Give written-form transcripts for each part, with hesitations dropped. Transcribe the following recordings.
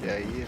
E aí?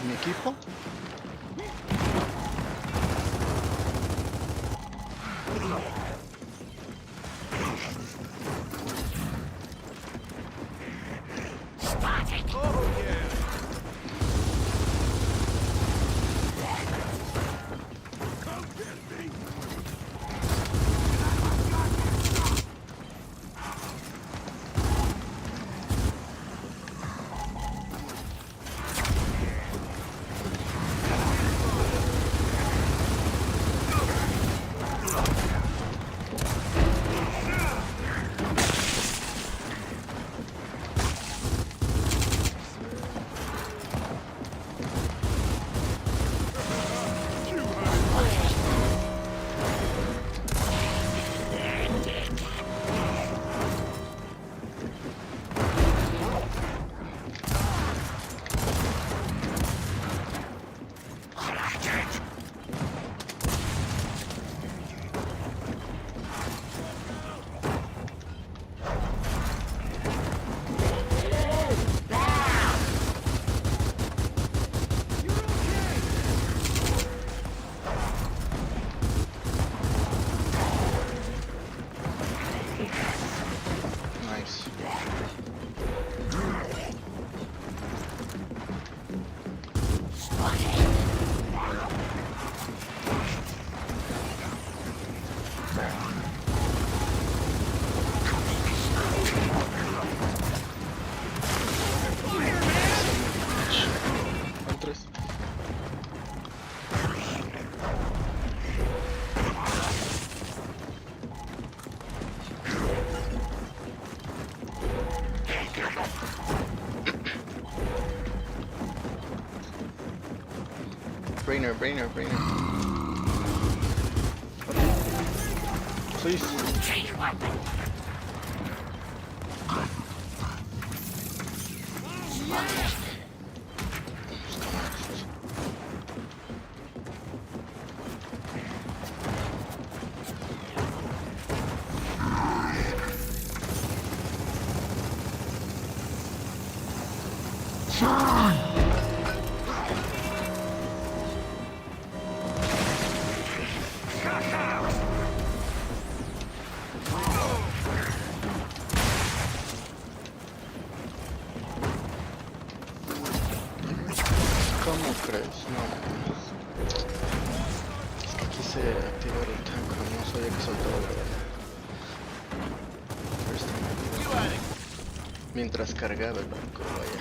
Mi equipo. Brainer. Please. ¿Cómo crees? No. Es que quise activar el tanque, no sabía que soltaba la bala. Mientras cargaba el barco, vaya.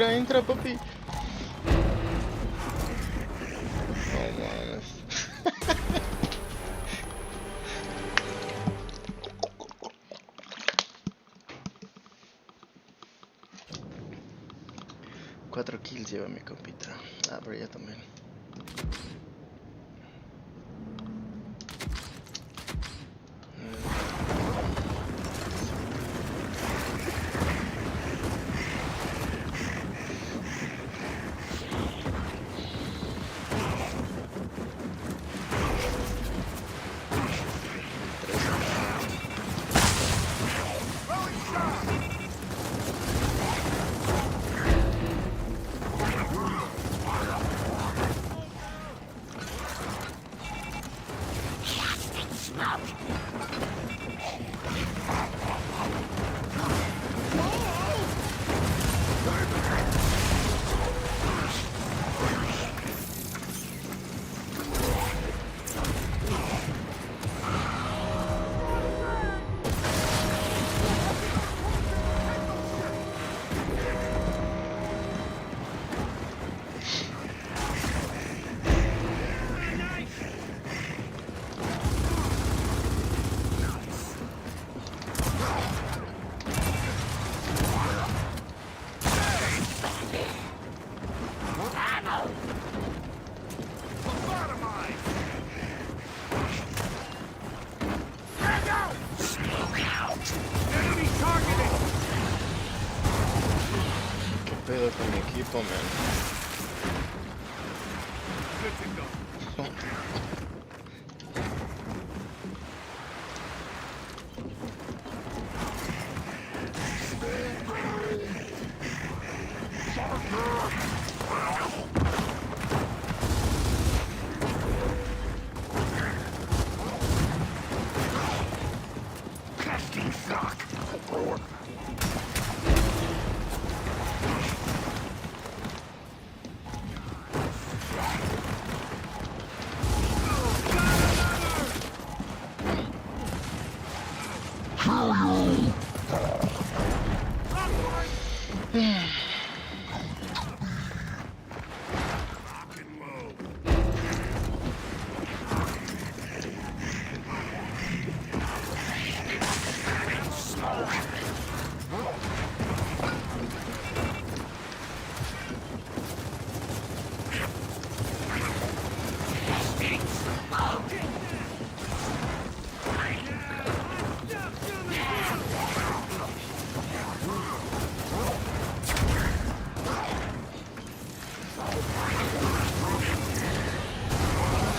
Entra, papi. No mames. Cuatro kills lleva mi compita. Ah, pero ya también. Pedo con mi equipo, man.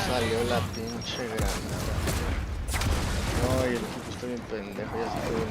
Salió la pinche granada. No, y el equipo está bien pendejo, ya se fue.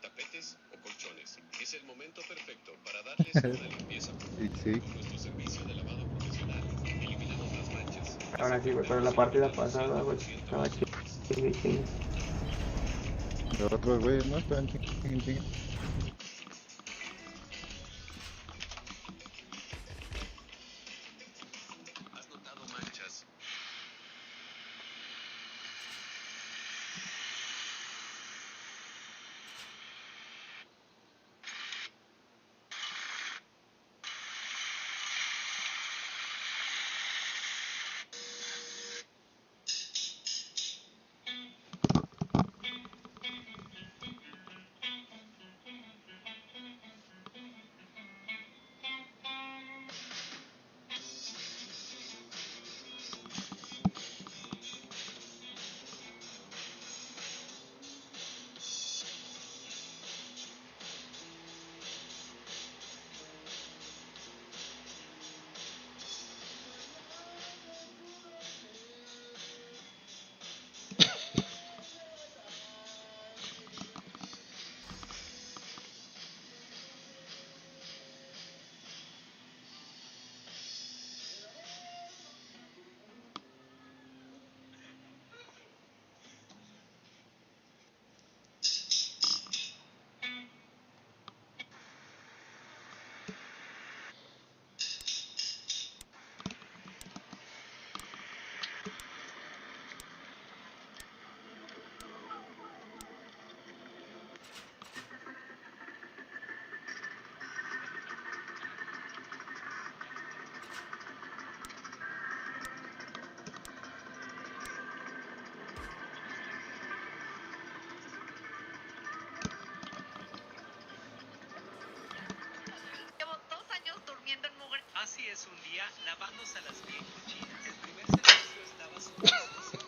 Tapetes o colchones. Es el momento perfecto para darles una limpieza profunda. Sí. Con nuestro servicio de lavado profesional, eliminamos las manchas. Ahora sí, güey, pero la partida pasada, güey, estaba chingue. Los otros güeyes no están chingue. ¿Has notado manchas? Así es, un día lavándose a las bien cochinas. El primer servicio estaba súper sucio.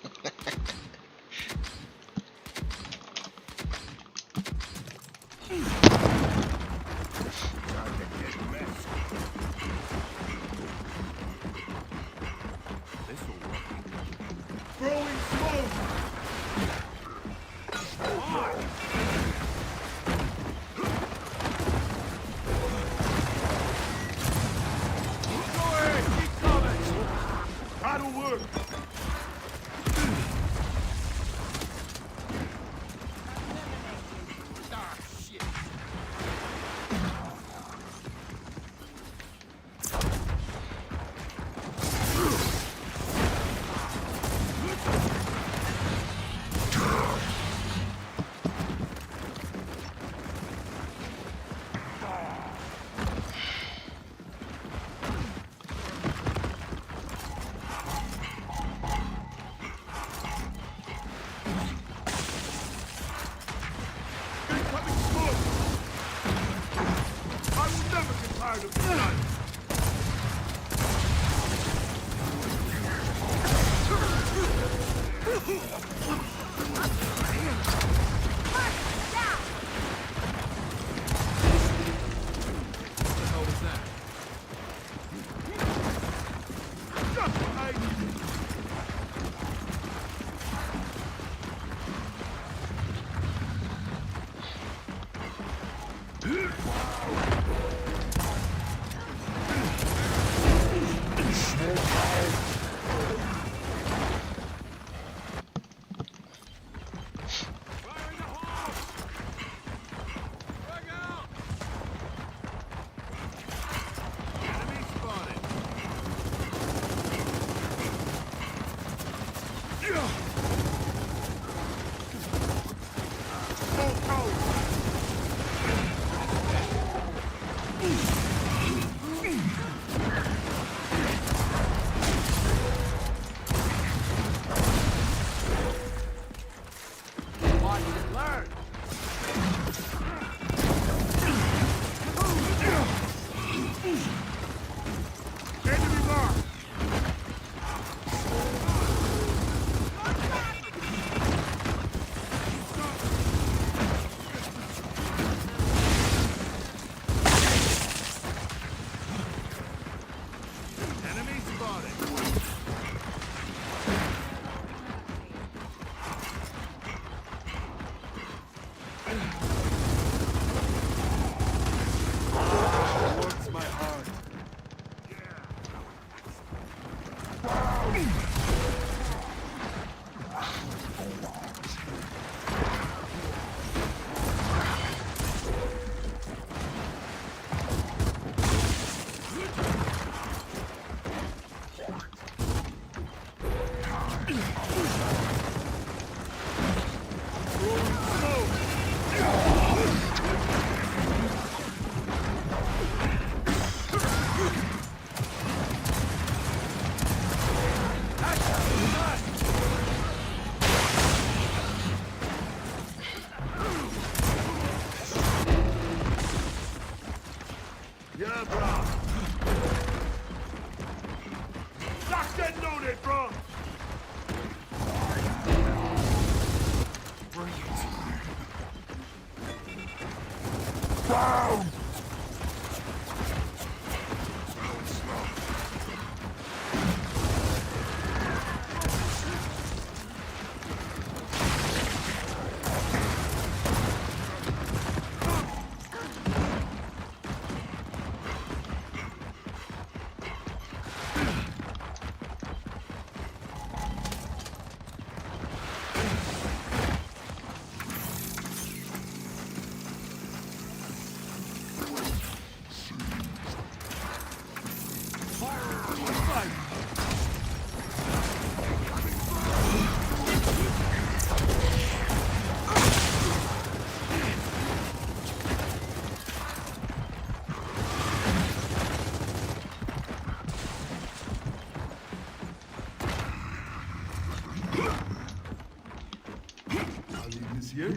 Here?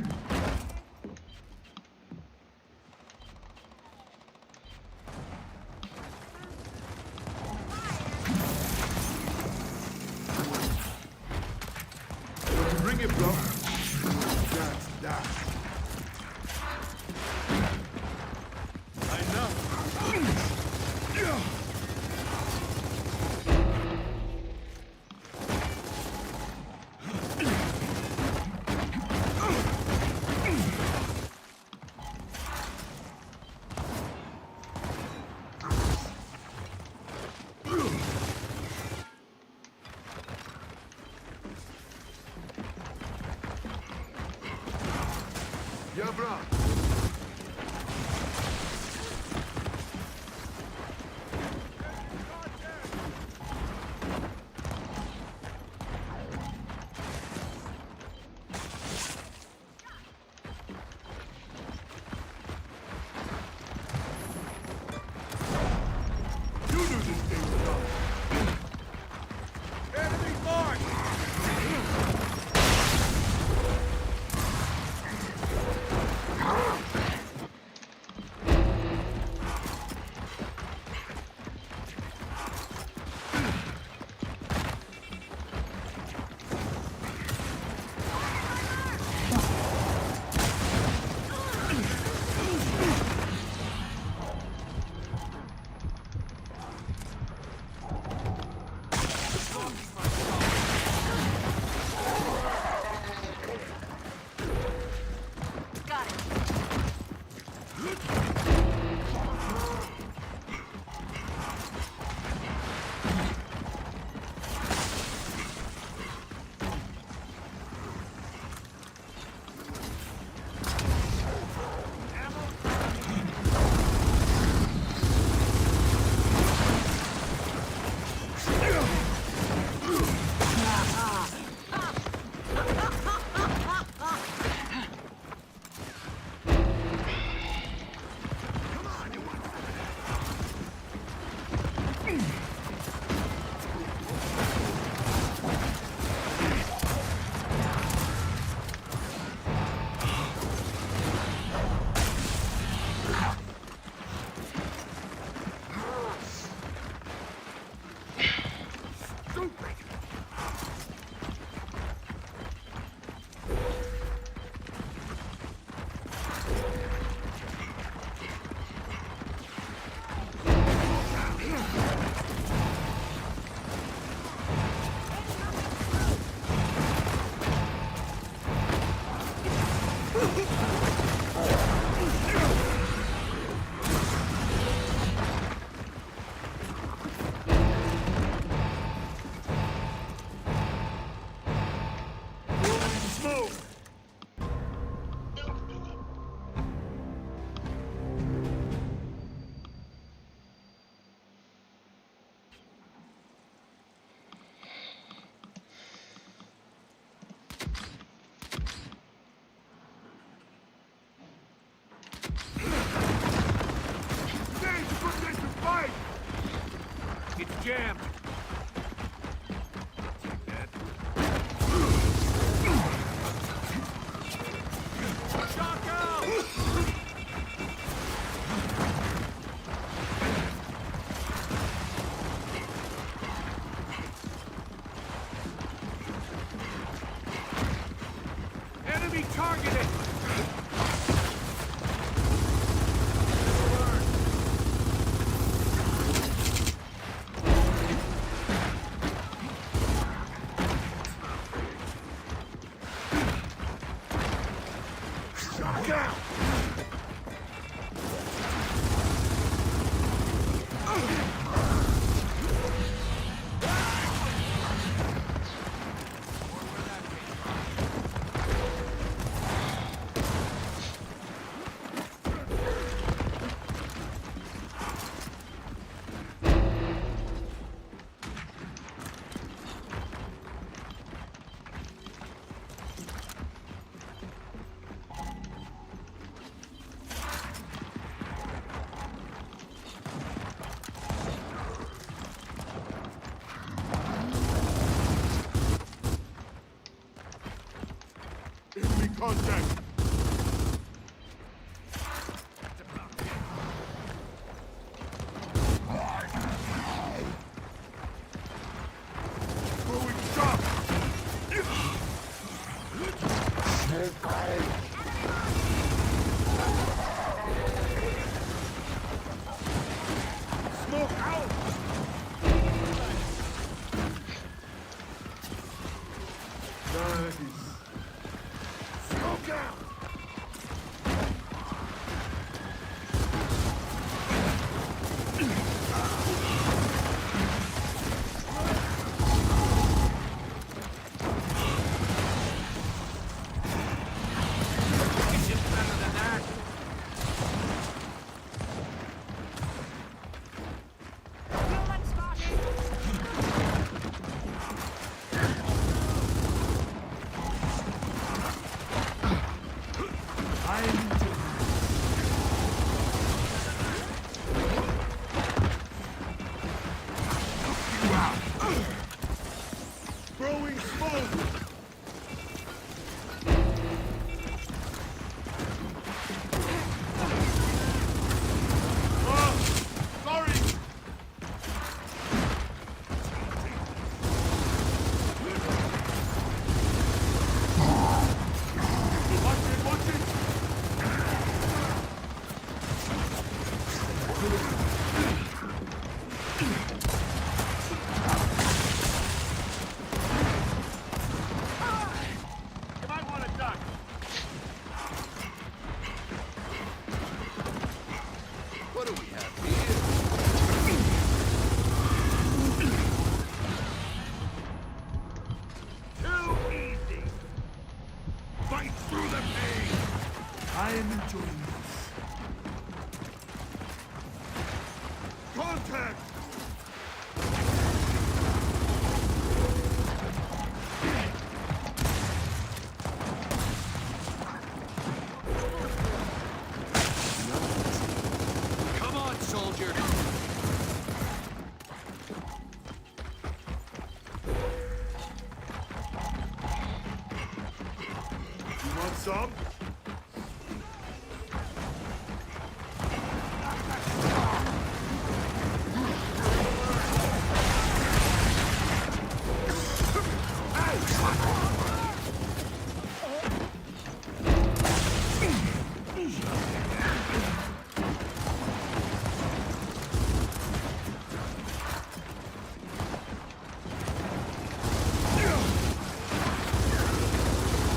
Bring it, bro. That's that. I know. Yeah, bro. You knew this thing was up. Enemy mark! It's jammed. Take that. Shock out! Enemy targeted! Shut down! Enemy contact! Throwing shock! Smoke out! Nice. Smoke out! Throwing smoke! Sorry! Watch it! You might want to duck. What do we have here? Too easy. Fight through the pain. I am enjoying this. Contact! Come on, soldier. You want some?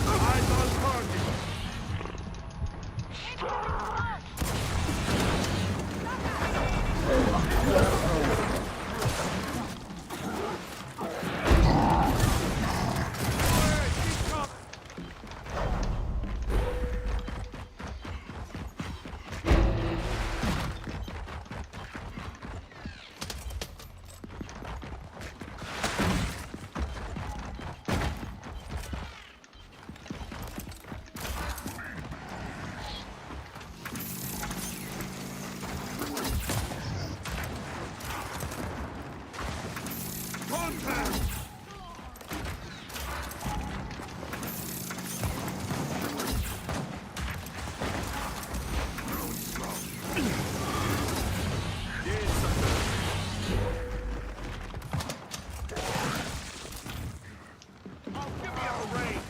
Eyes on target. Contact! Oh, give me a break!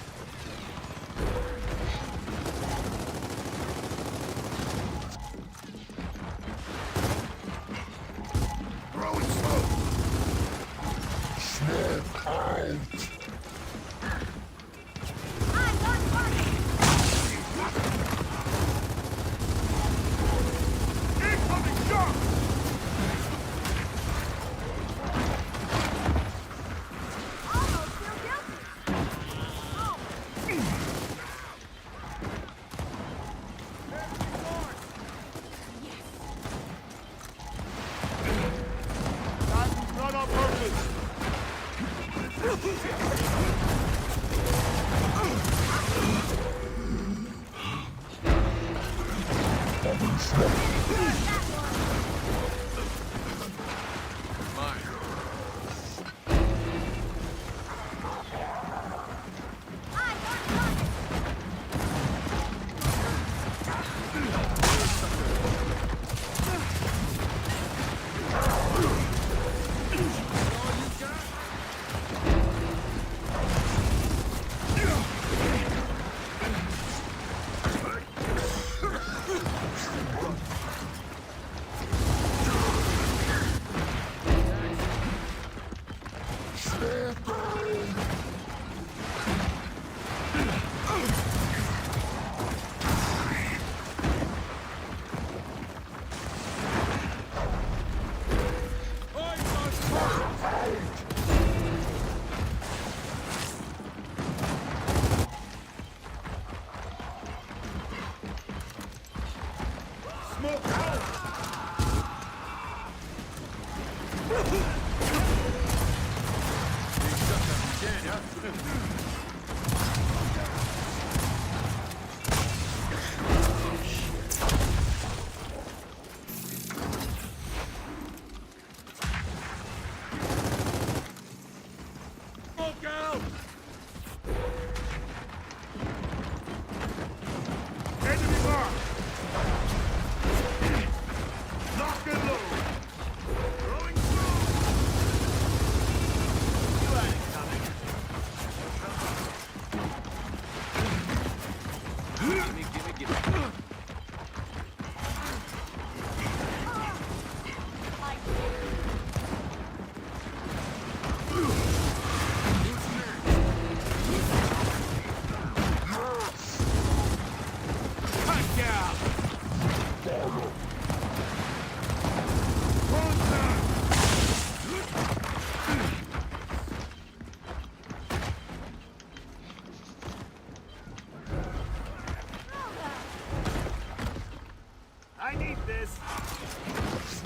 Not on purpose. I need this.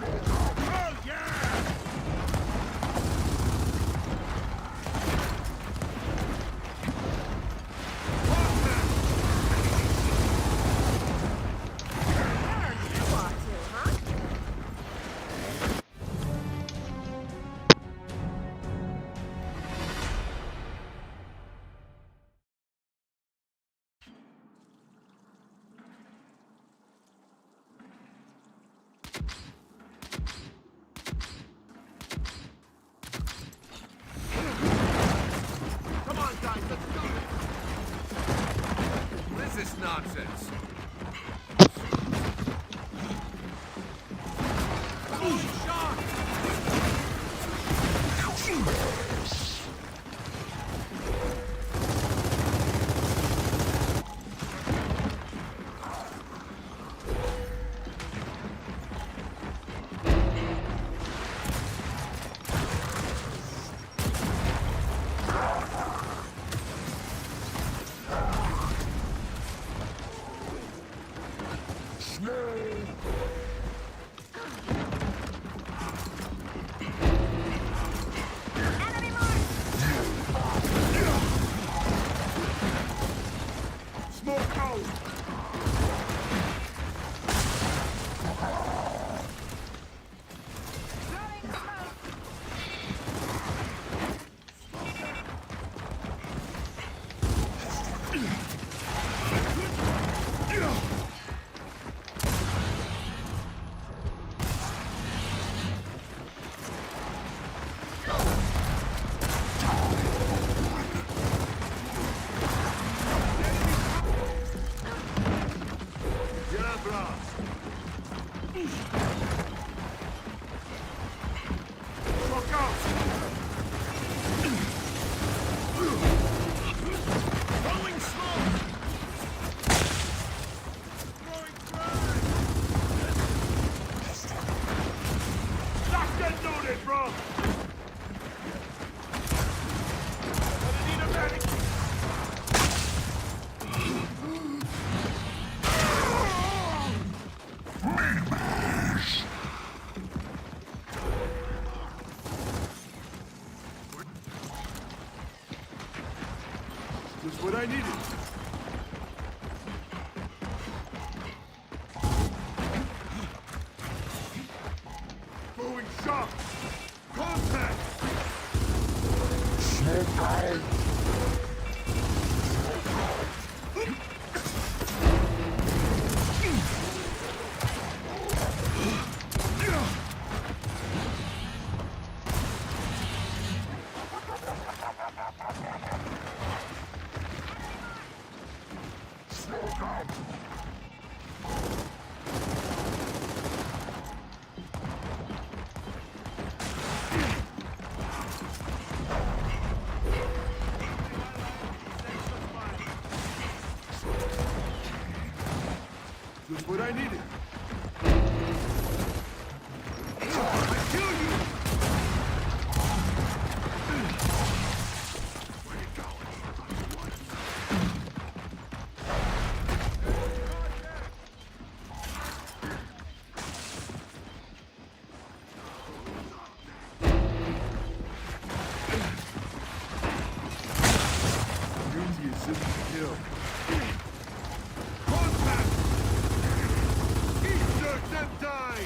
Oh, yeah! Come on, guys, let's go! What is this nonsense? what I needed. Going sharp. Contact. Just what I needed. I kill you! Where you going? Beauty is simple to kill. Contact! Eat them die!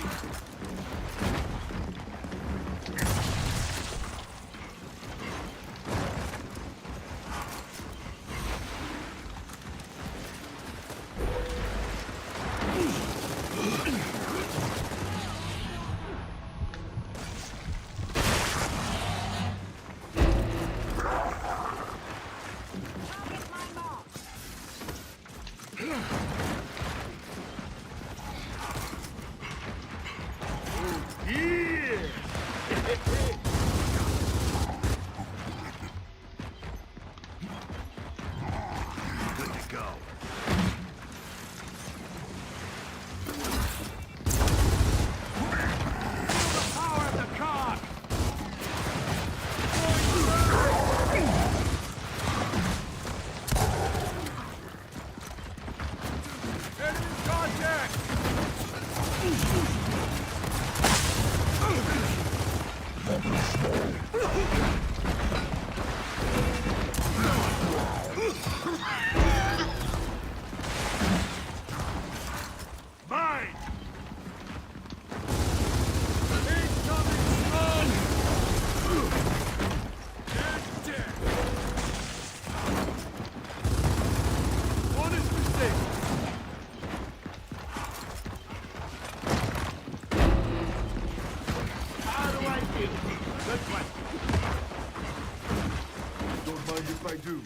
I do.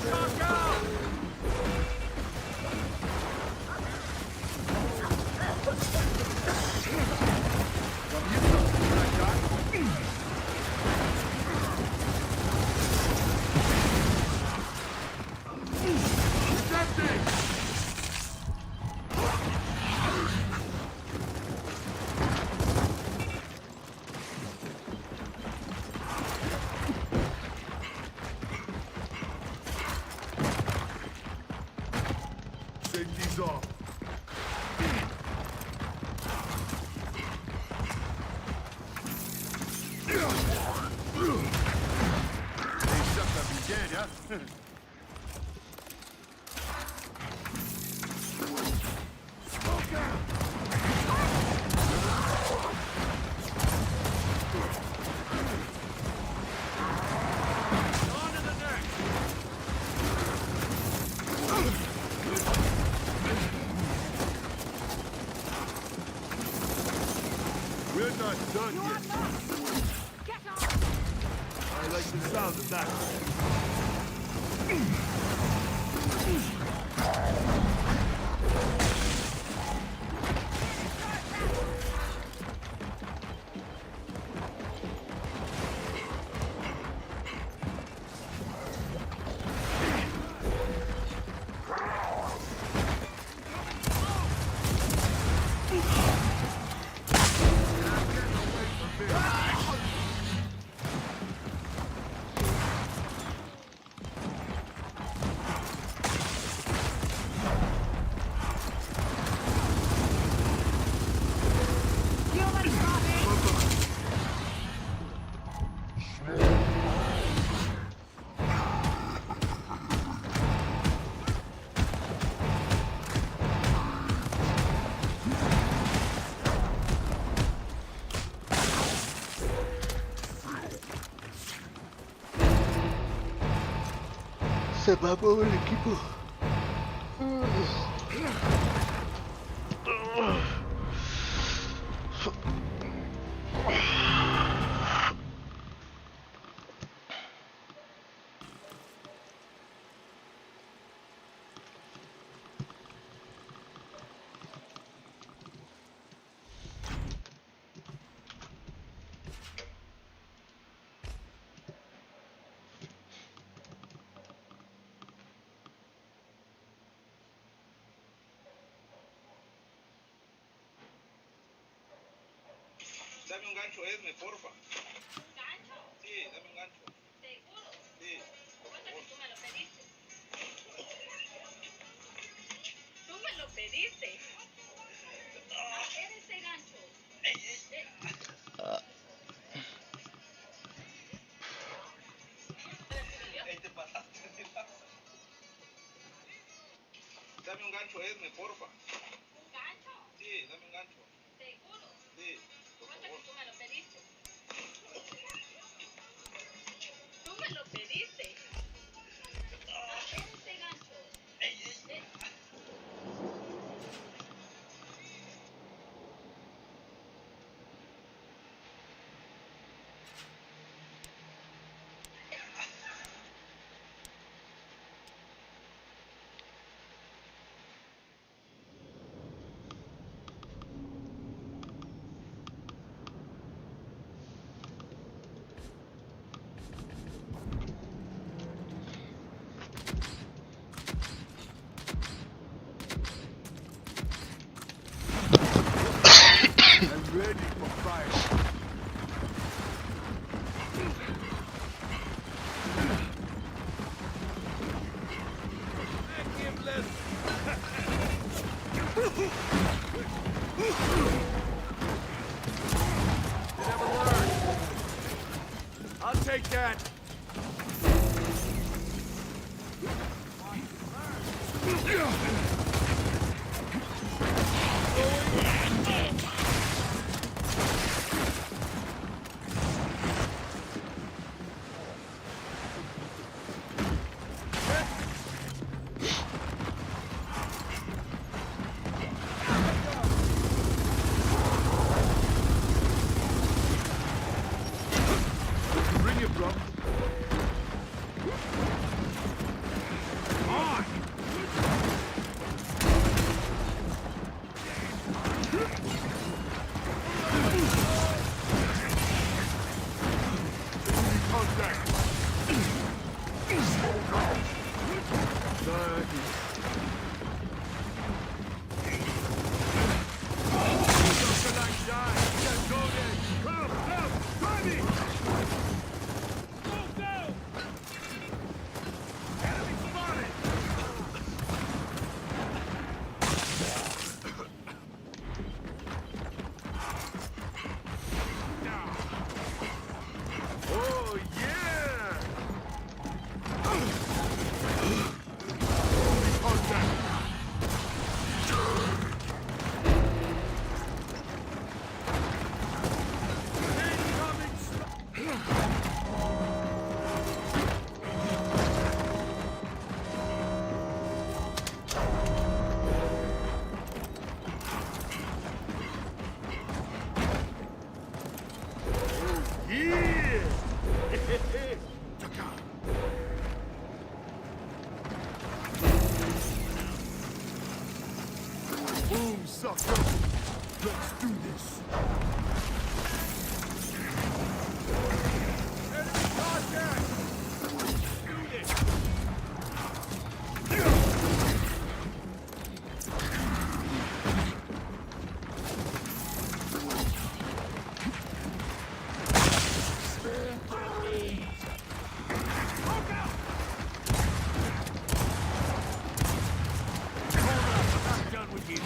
Knock out! Safety's off. Hey, suck up you dead, huh? Smoke out! On to the next! We're not done yet. I like the sound of that. Se mamó el equipo. Dame un gancho, Esme, porfa. ¿Un gancho? Sí, dame un gancho. ¿Seguro? Sí. ¿Cuánto que tú me lo pediste? Tú me lo pediste. ¿A qué era ese gancho? Te pasaste. Dame un gancho, Esme, porfa. ¿Un gancho? Sí, dame un gancho. ¿Seguro? Sí. ¿Cuánto que tú me lo pediste? Tú me lo pediste. ¿A qué era ese gancho? I'm ready for fire. Give less. You never learn. I'll take that. Bring it, bro. On! Contact. Oh, yeah! Contact. Yeah! Boom, sucker! Let's do this! Enemy contact! Shoot it! Hold up, I'm not done with you.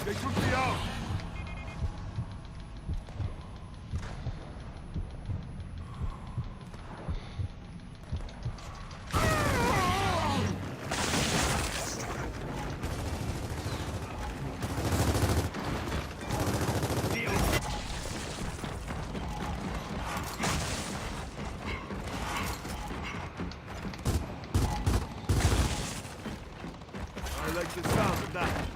They took me out! I like the sound of that.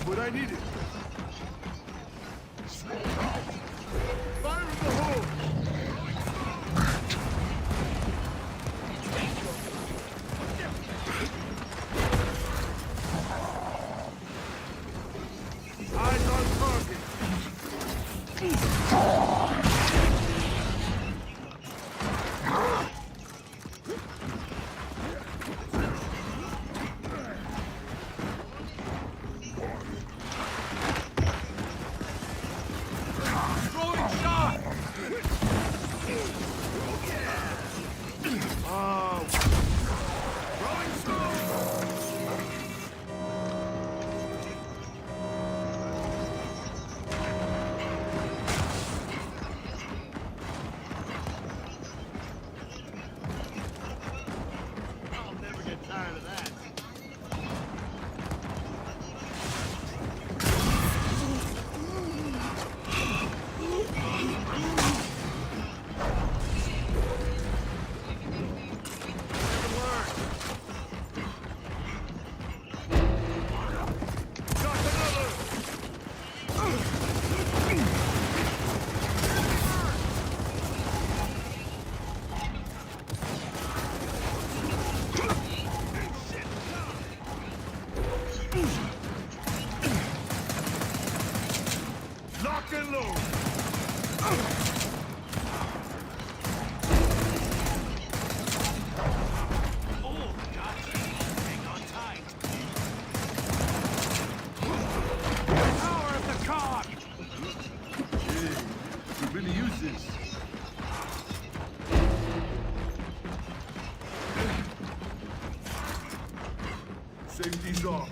What I needed. Fire in the hole! Eyes on target. Lock and load. Oh, gotcha. Hang on tight. Power of the cog. Hey, we really use this. Safety's off.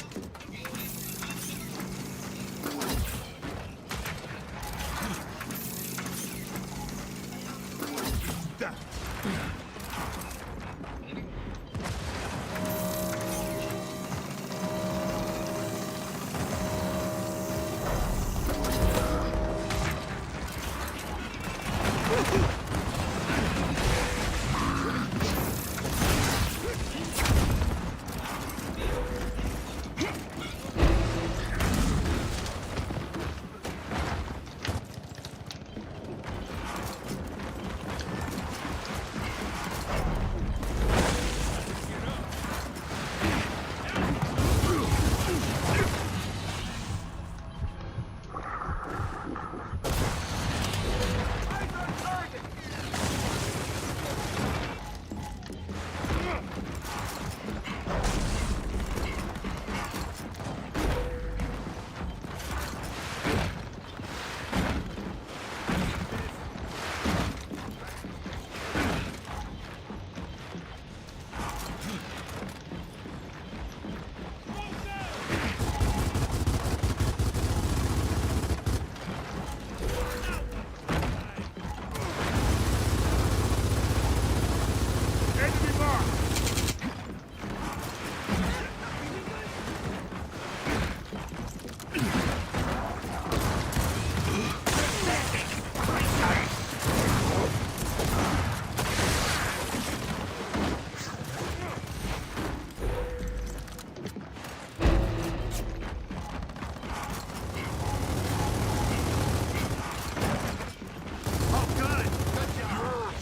That. Enemy mark. Oh, good. Good job.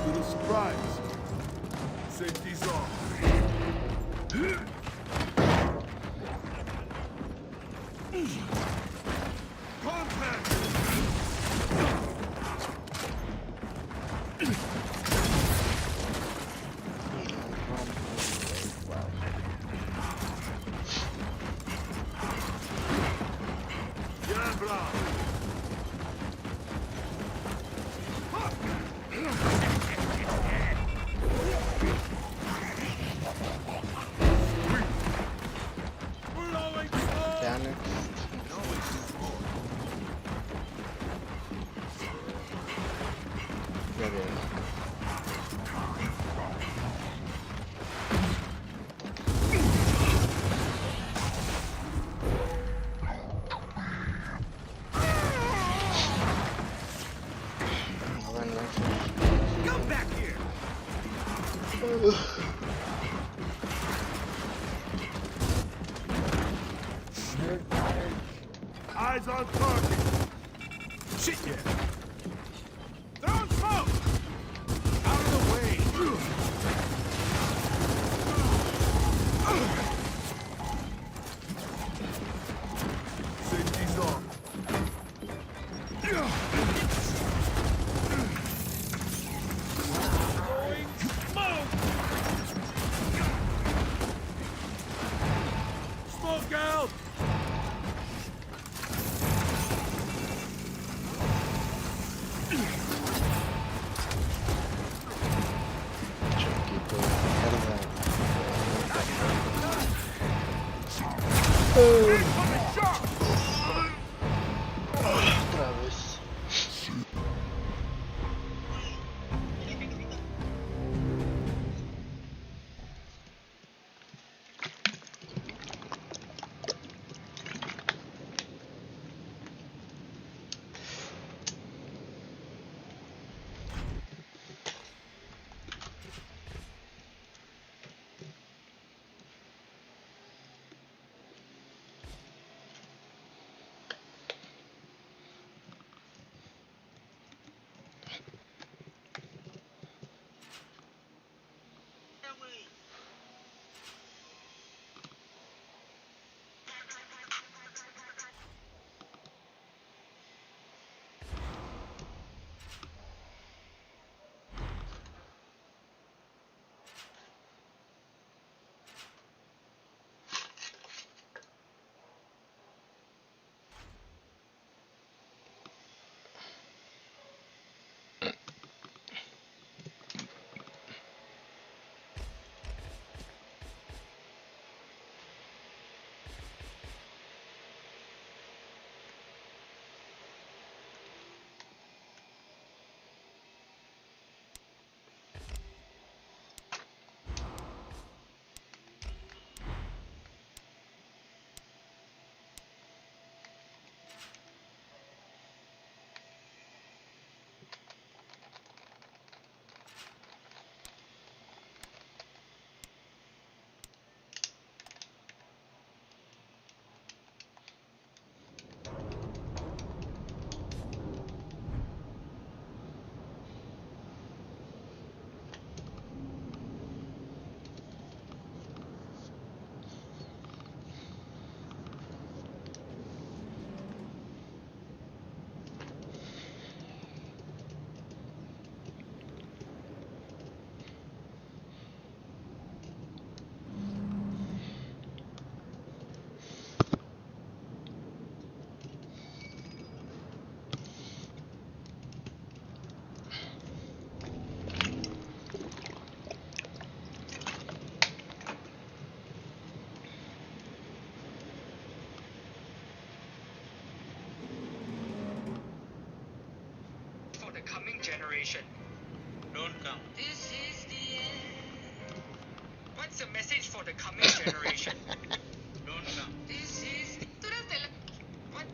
Little surprise. Safety's off. Contact! Diablo! Blowing smoke! Ya next. Ya viene. No van lanzas. Come back here! Eyes on target! Shit, yeah! Throwing smoke! Out of the way! Safety's off. Throwing smoke! Smoke out! Chiquito de mierda. Incoming shot! Otra vez. What's the message for the coming generation? Don't know. Tú eres de la... What?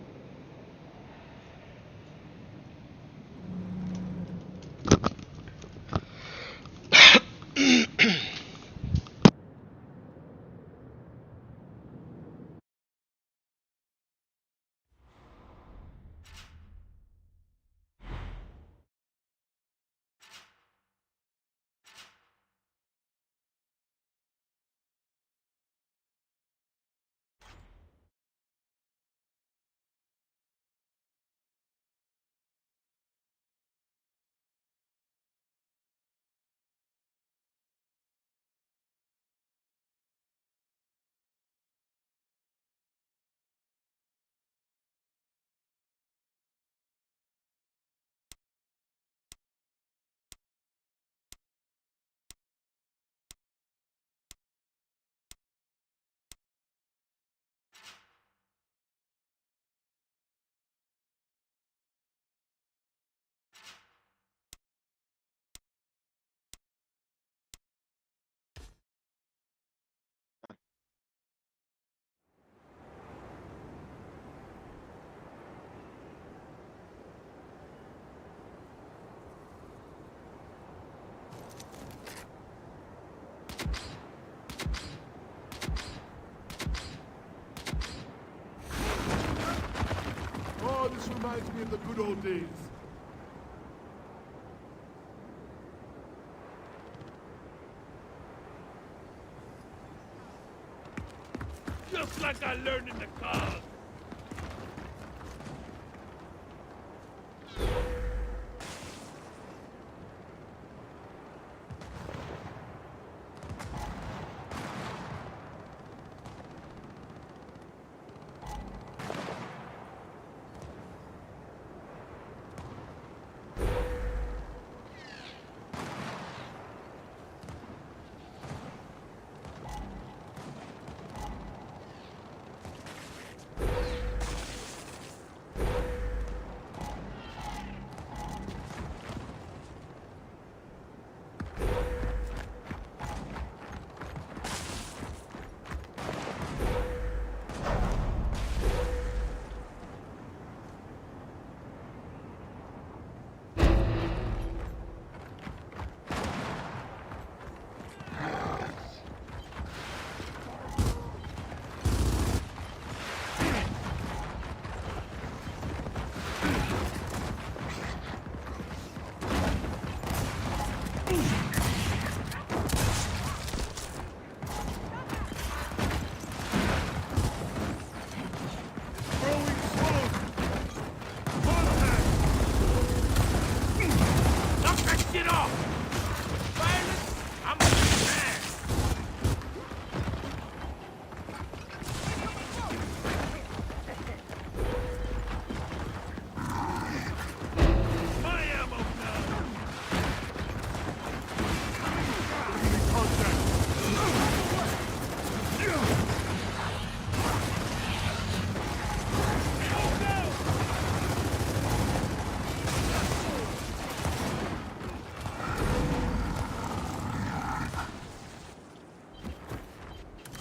Oh, this reminds me of the good old days. Just like I learned in the car.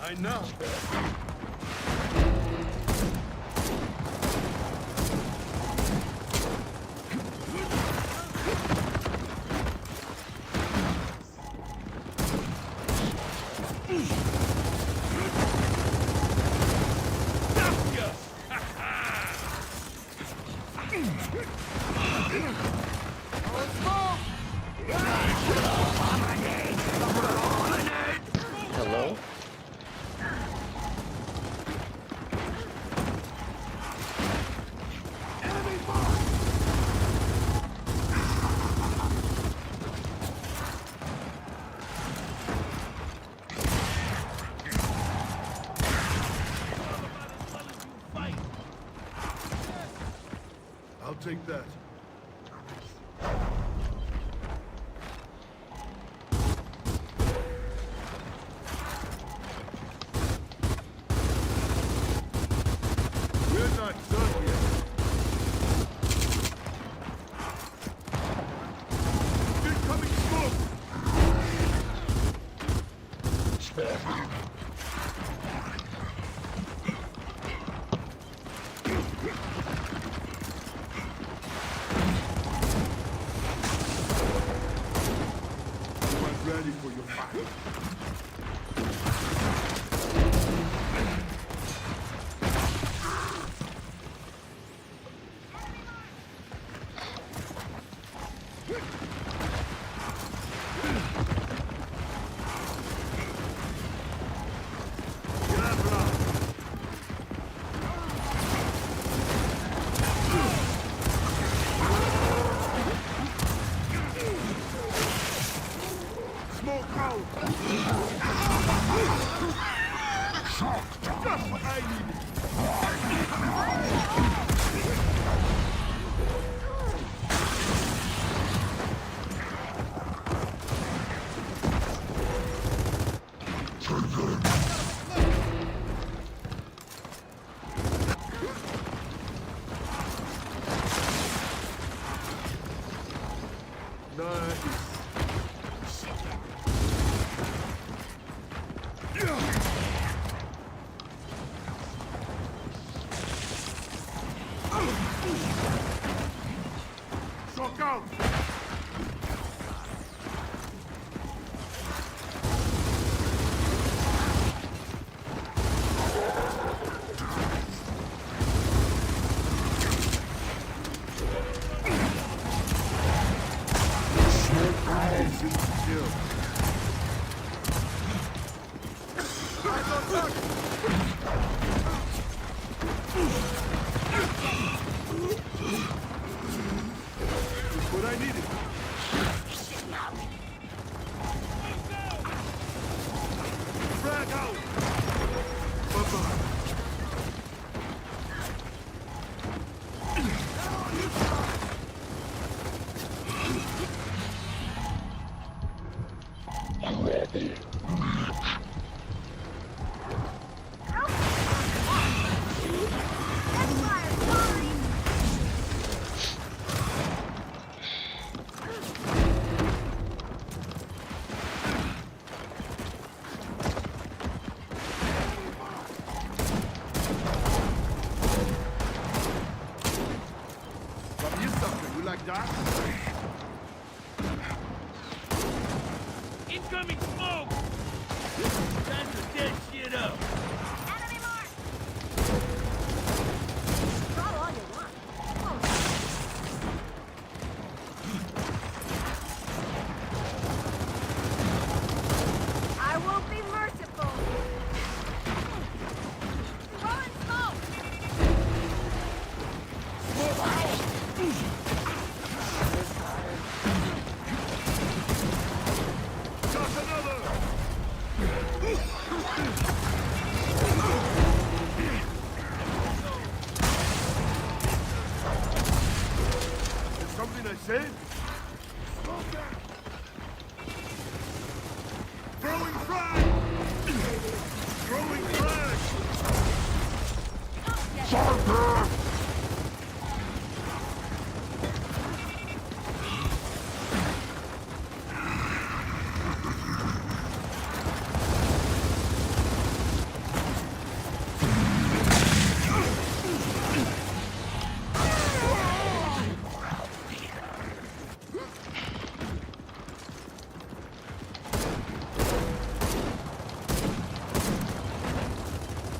I know. Hello? I'll take that. We're not done yet. Incoming smoke! Ready for your fight. Smoke out! Just what I needed! Shock out! What I needed. Frag out. Bye-bye. Love you something. You like that? Incoming smoke! Time to tear shit up! Enemy mark! Draw all you want. I won't be merciful. Throwing smoke! Just another. There's something I said? Throwing frag! Throwing frag!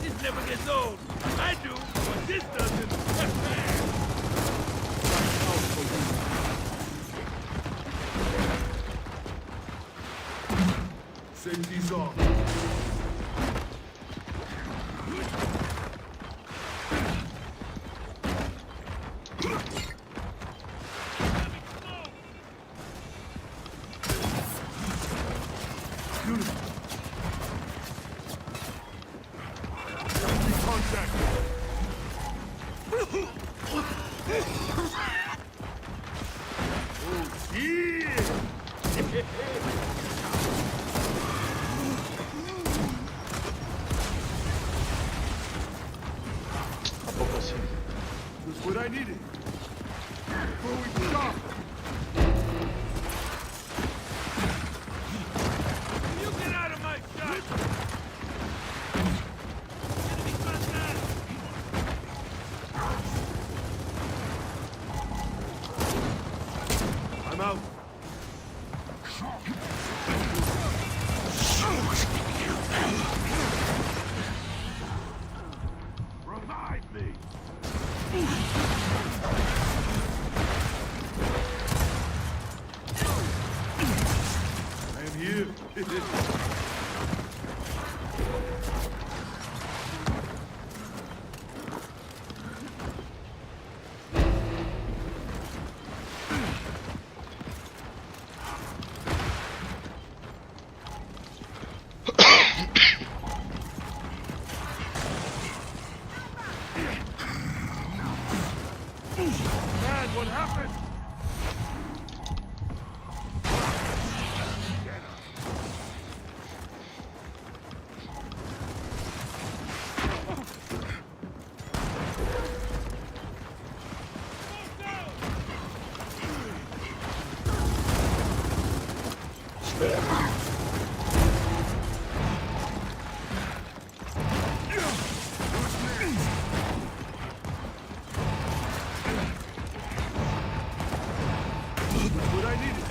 This never gets old. I do, but this doesn't. Safety's off. Unit. Enemy contact. Oh, yeah! ¿A poco sí? That's what I needed. Throwing shot. You get out of my shot! here. Man, what happened? What I needed.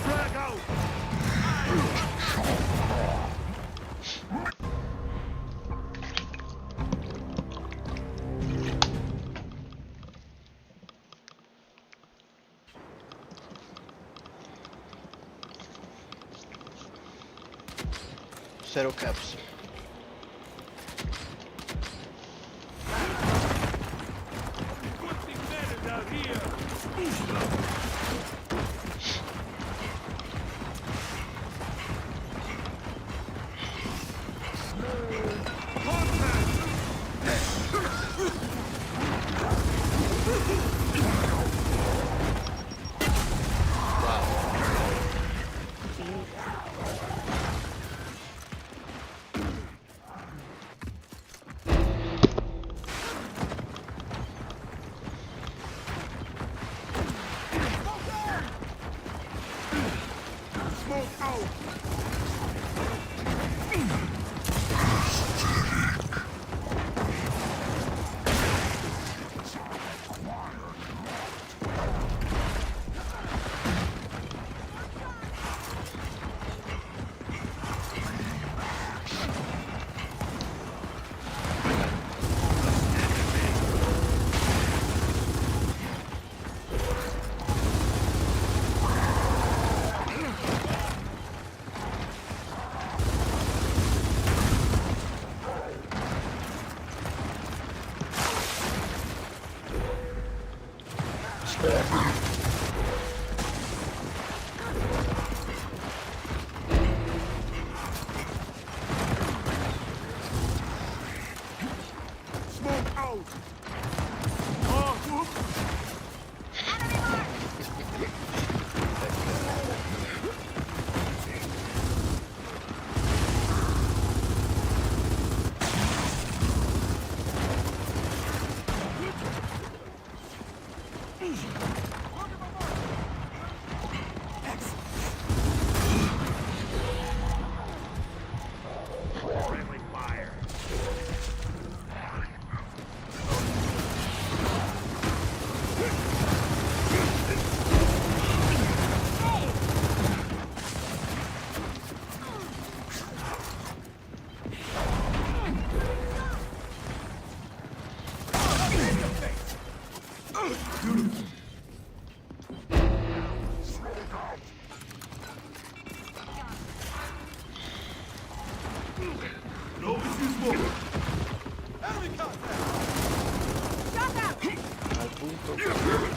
Frag out. Zero caps. Good thing man is out here. Smoke out. Smoke out. Oh, whoop. Enemy mark. Friendly fire. No issues more. Enemy contact. Shot out. Al punto que I'm down.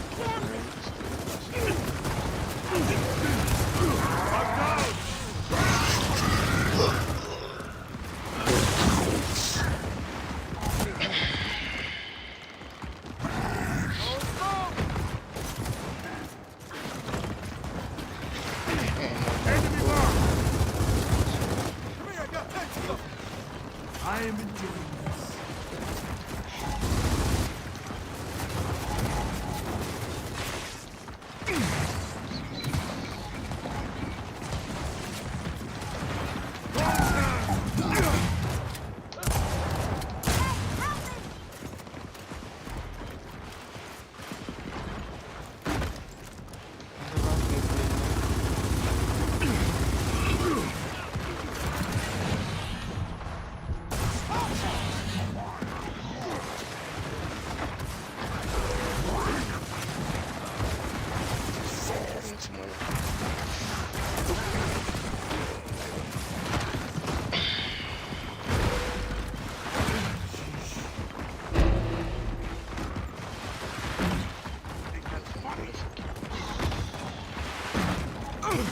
Enemy mark. Come here, I got tactical. I am enjoying this. Kill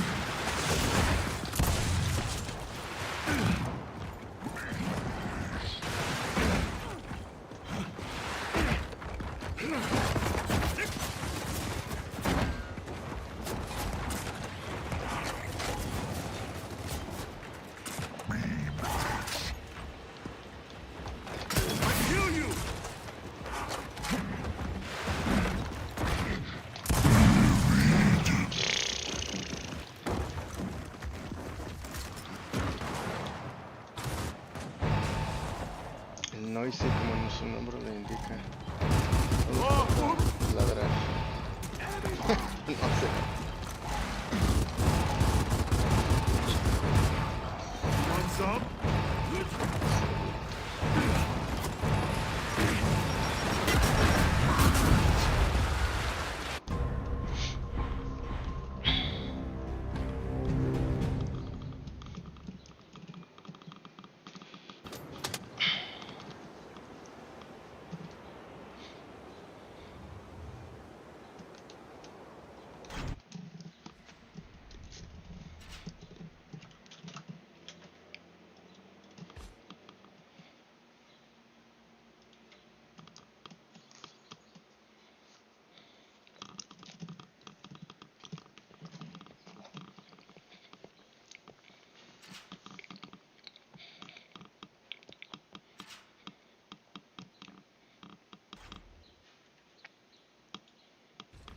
you! El noise, como su nombre lo indica. Ladrar. No sé. Want some?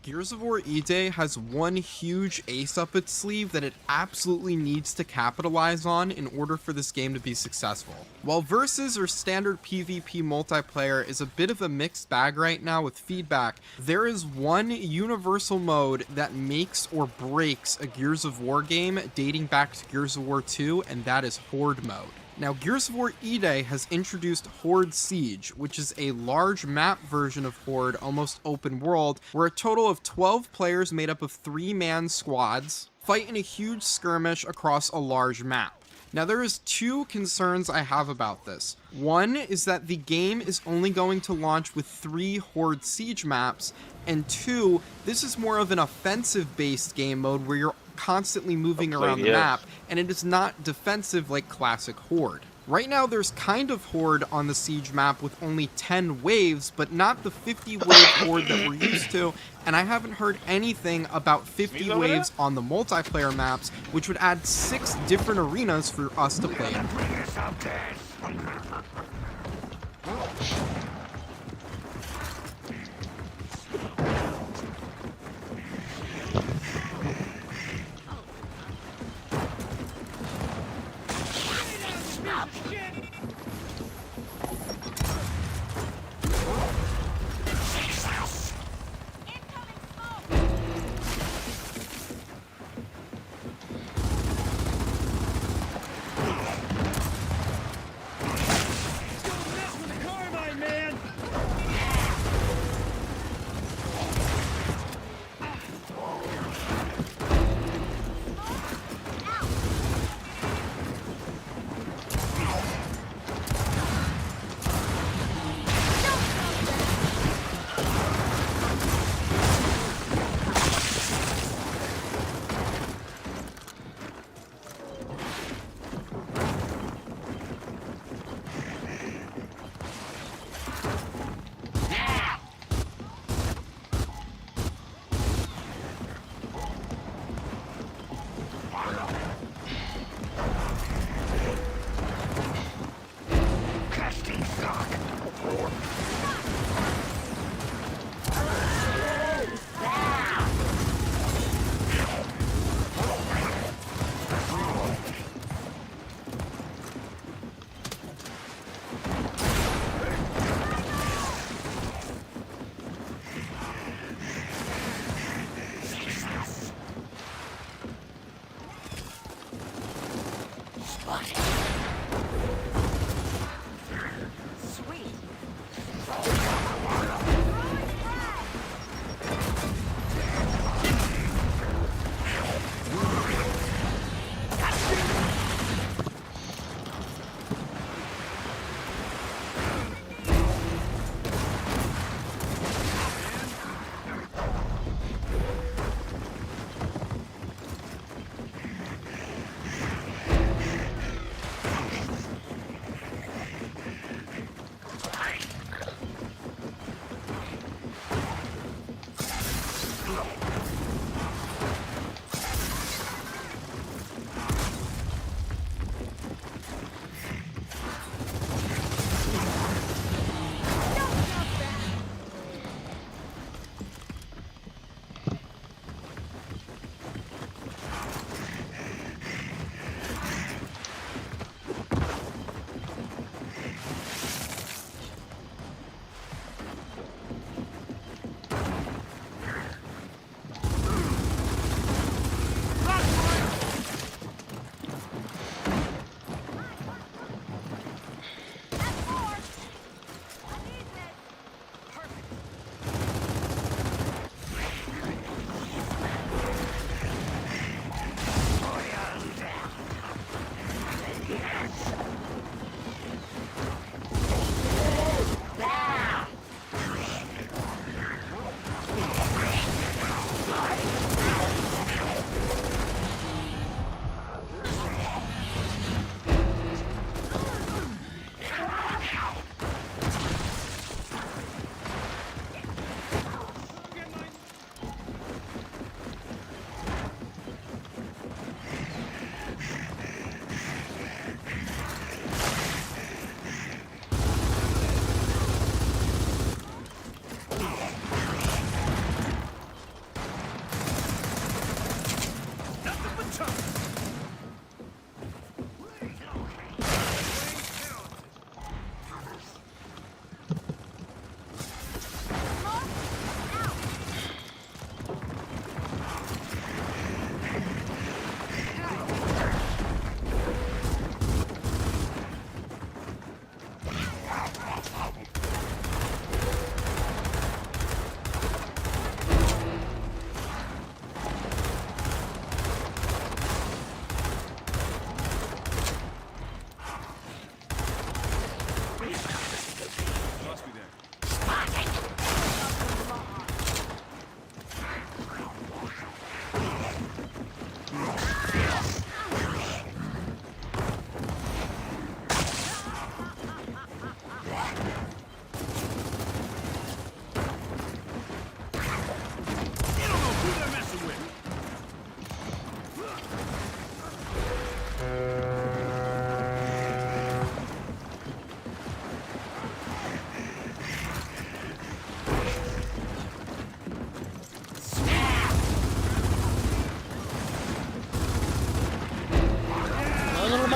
Gears of War E-Day has one huge ace up its sleeve that it absolutely needs to capitalize on in order for this game to be successful. While Versus or standard PvP multiplayer is a bit of a mixed bag right now with feedback, there is one universal mode that makes or breaks a Gears of War game dating back to Gears of War 2, and that is Horde mode. Now, Gears of War E-Day has introduced Horde Siege, which is a large map version of Horde, almost open world, where a total of 12 players made up of 3-man squads fight in a huge skirmish across a large map. Now, there is two concerns I have about this. One is that the game is only going to launch with 3 Horde Siege maps, and 2, this is more of an offensive-based game mode where you're constantly moving around the map, and it is not defensive like classic Horde. Right now there's kind of Horde on the Siege map with only 10 waves, but not the 50 wave Horde that we're used to, and I haven't heard anything about 50 waves on the multiplayer maps, which would add 6 different arenas for us to play in. Don't mess with the carbine, man!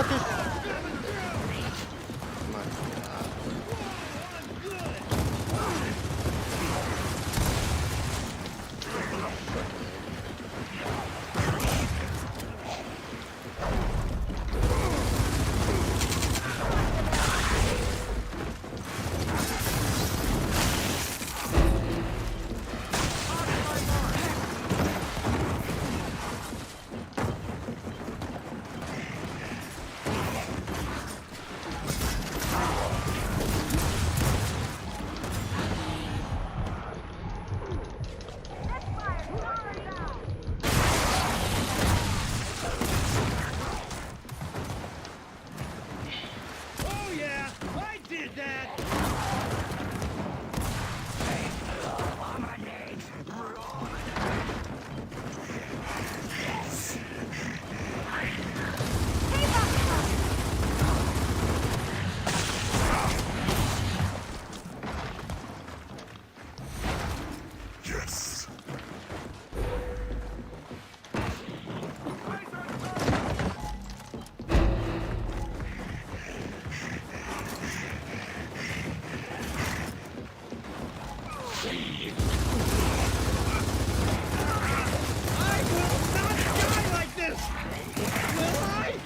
mates. Oh yeah, I did that. I will not die like this. Will I?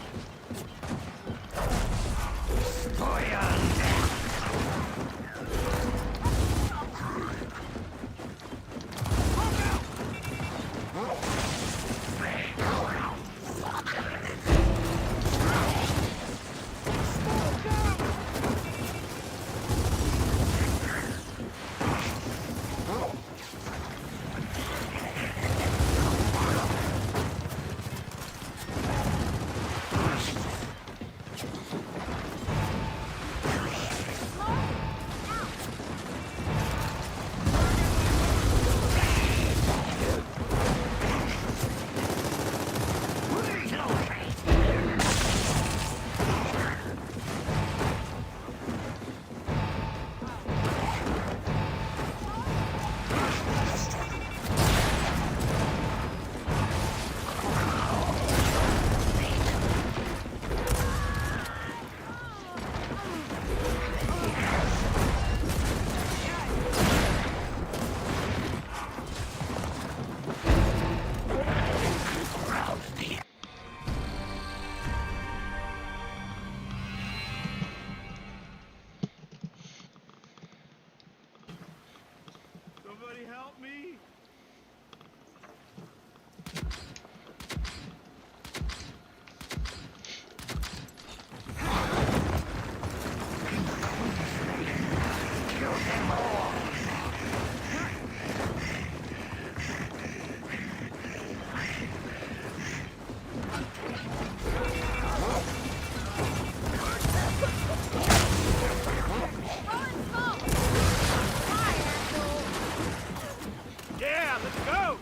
Somebody help me. Yeah, let's go.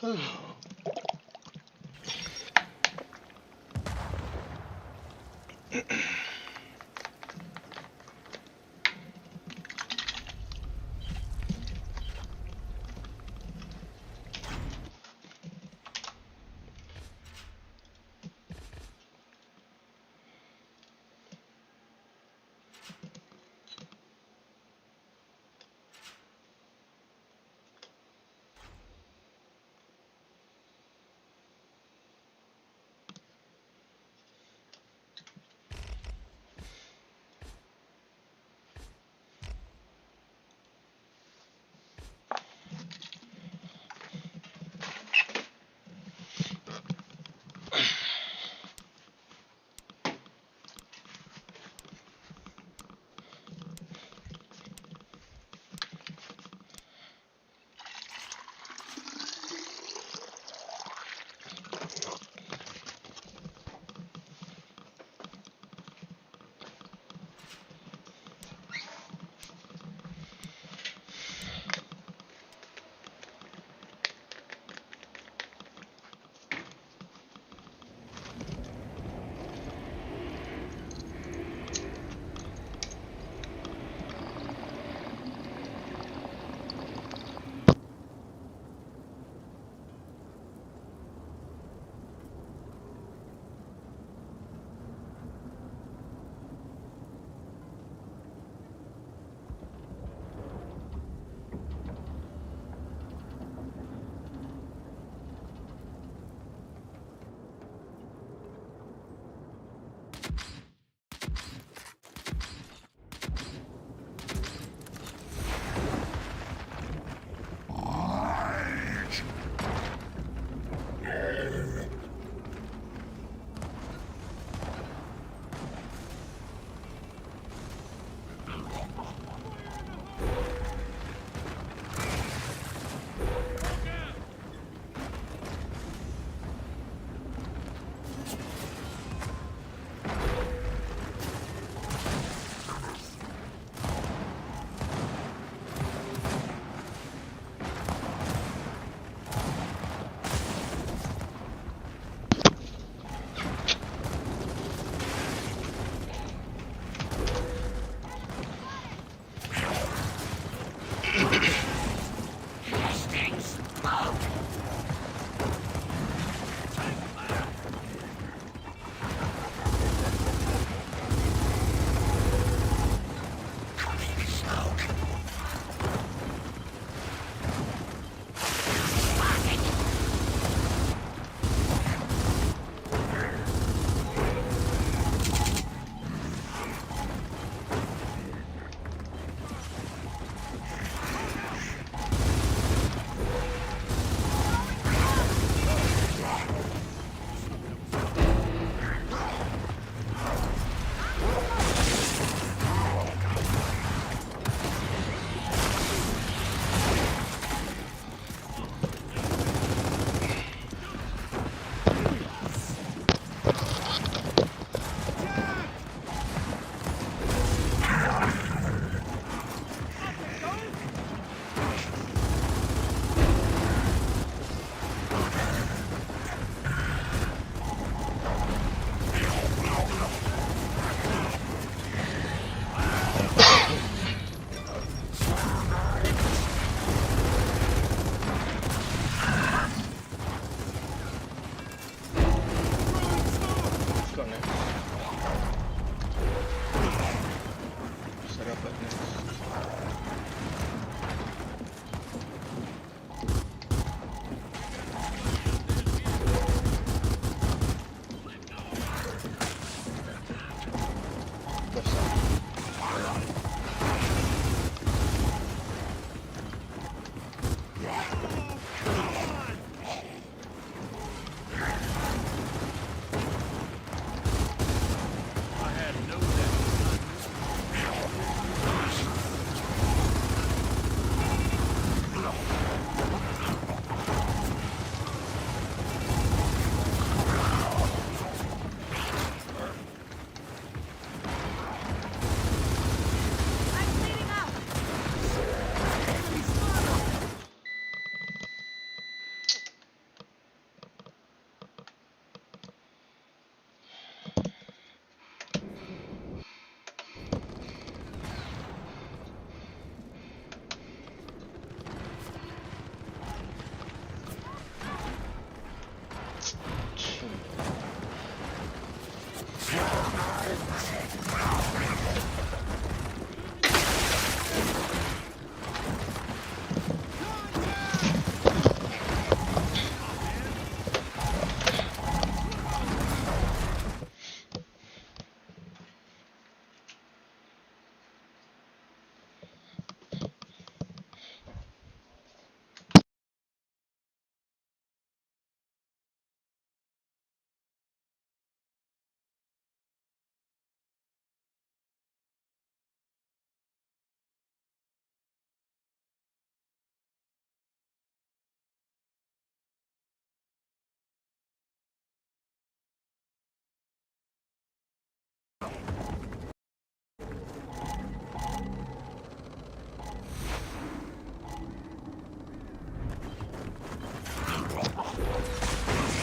Throwing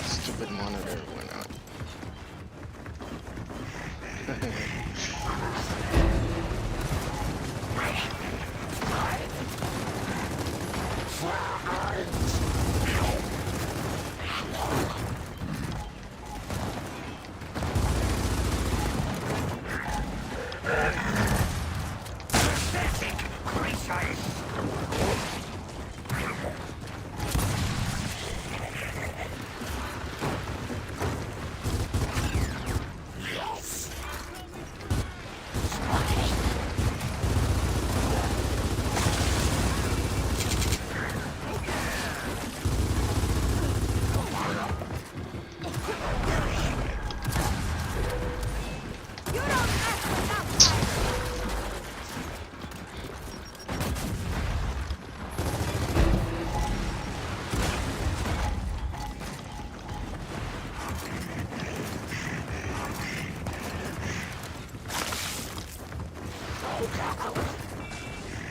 Stupid monitor went out.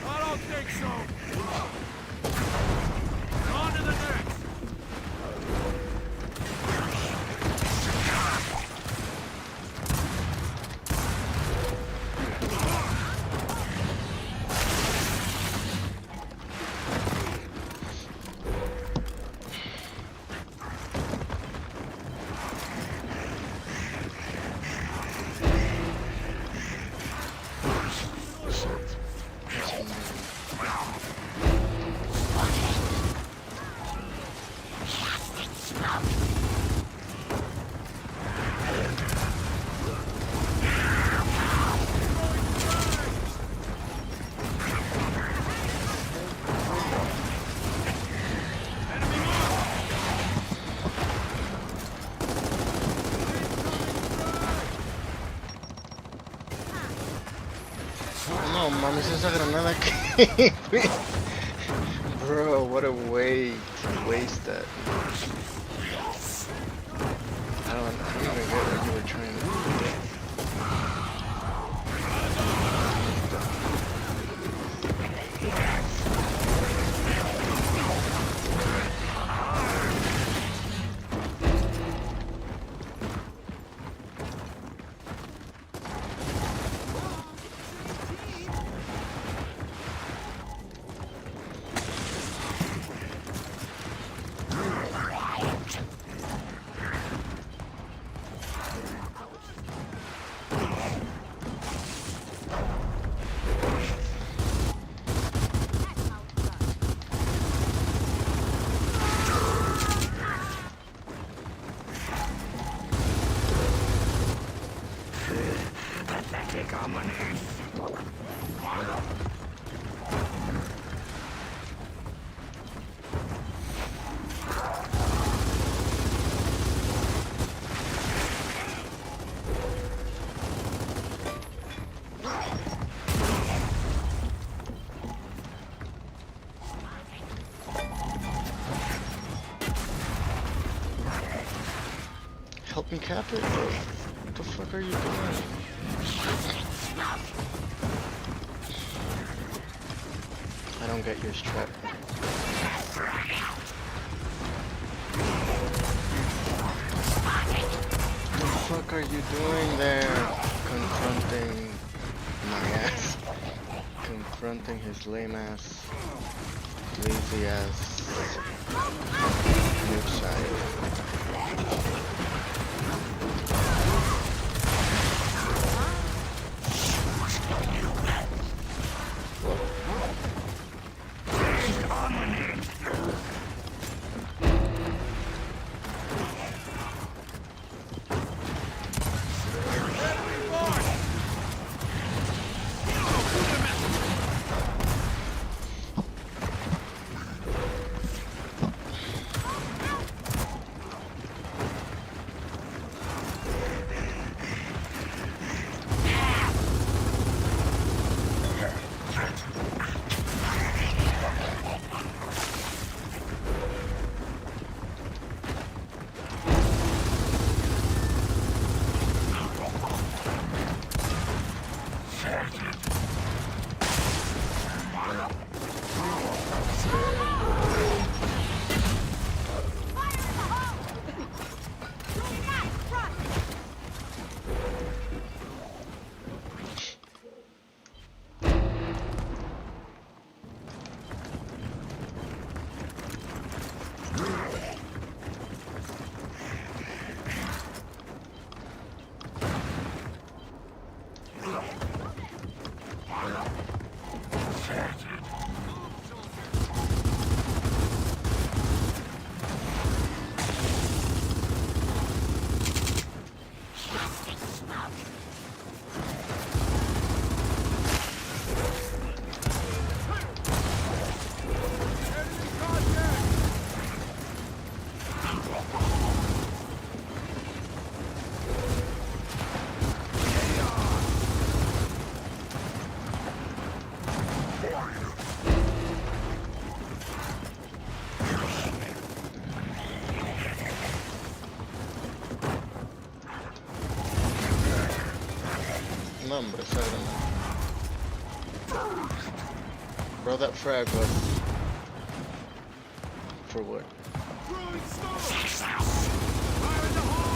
I don't think so. On to the next. No mames, esa granada que... Bro, what a way to waste that. I don't even get what you were trying to do. Help me cap it, bro. What the fuck are you doing? I don't get your strap. What the fuck are you doing there? Confronting my ass. Confronting his lame ass. Lazy ass. Noob side. hombre esa granada. Bro, that frag was... For what? Throwing smoke! Fire in the hole!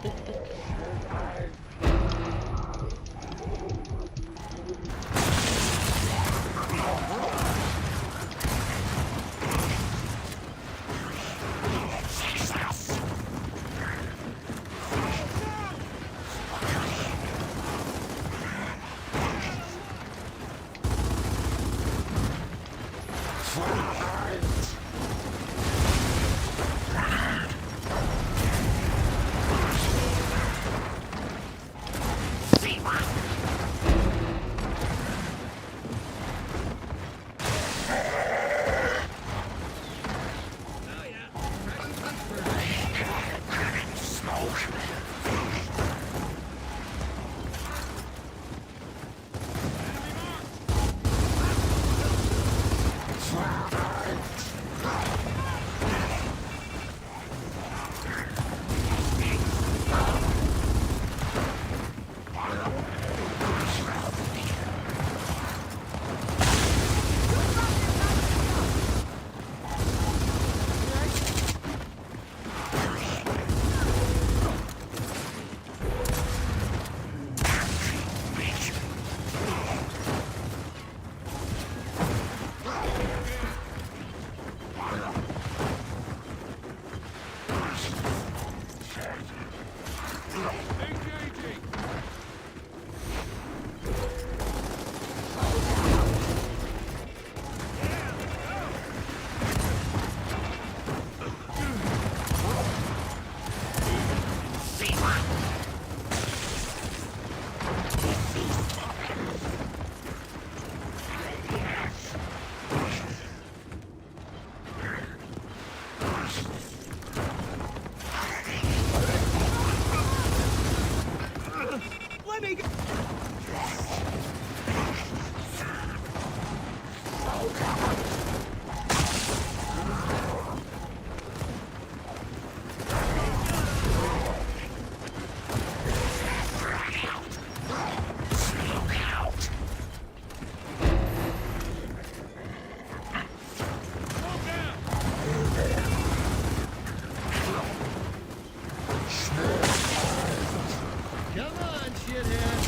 Let me go. Come on, shithead.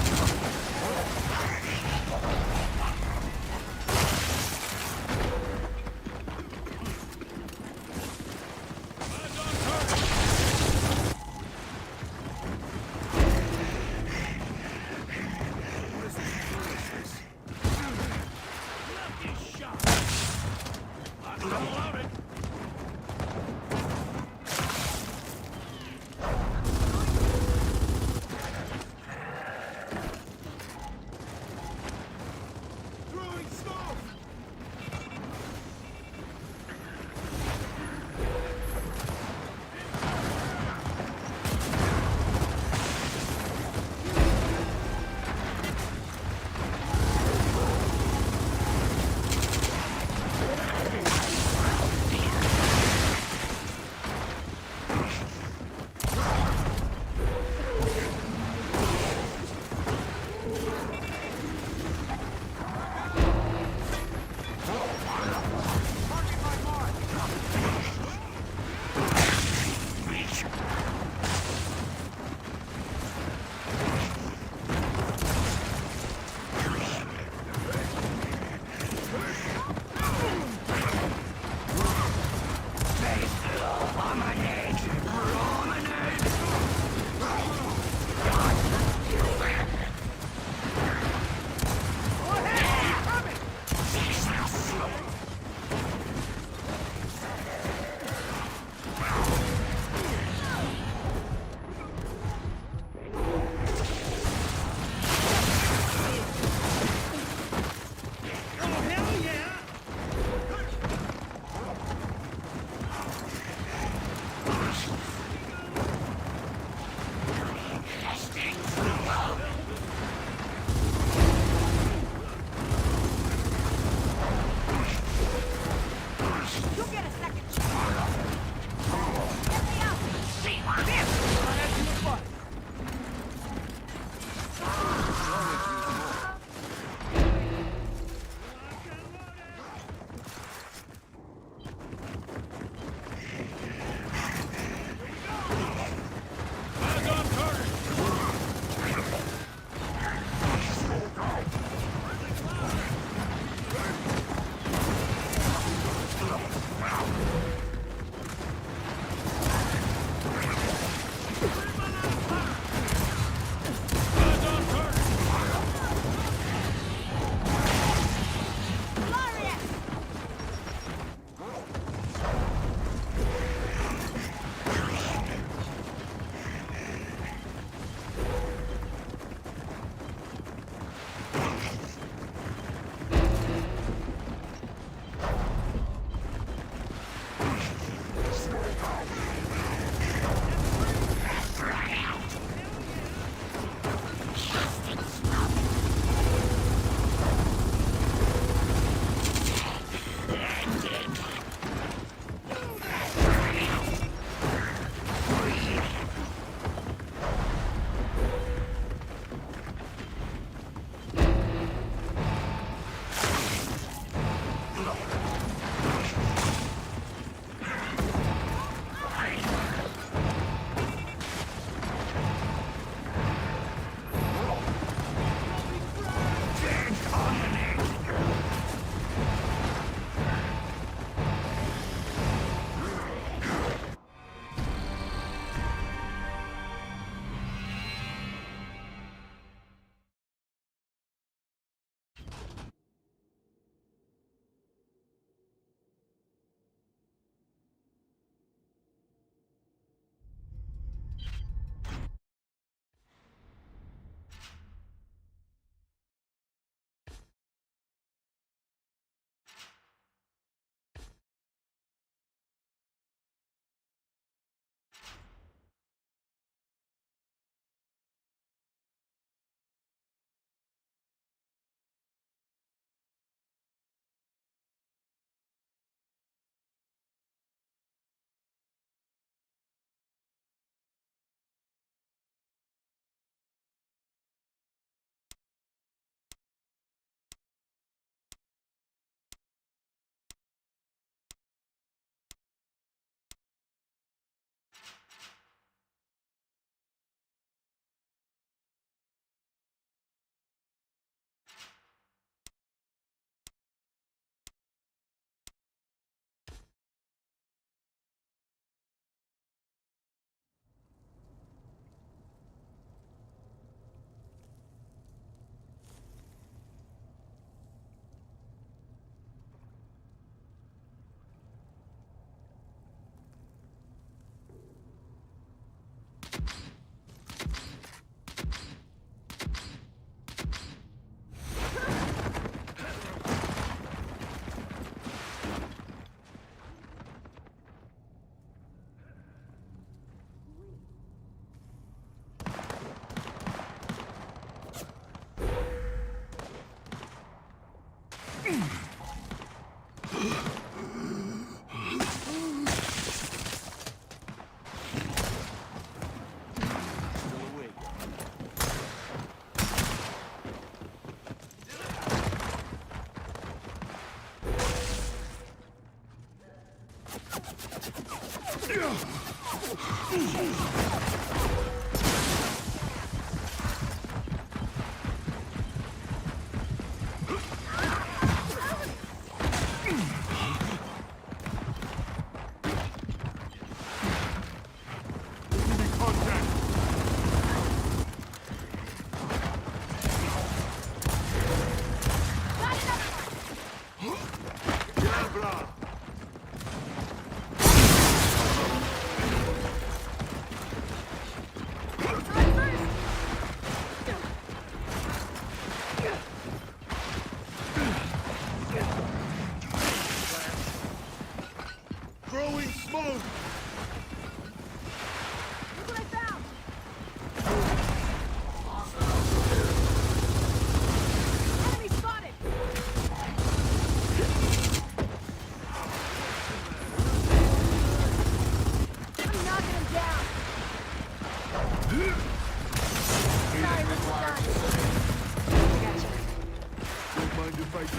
I do.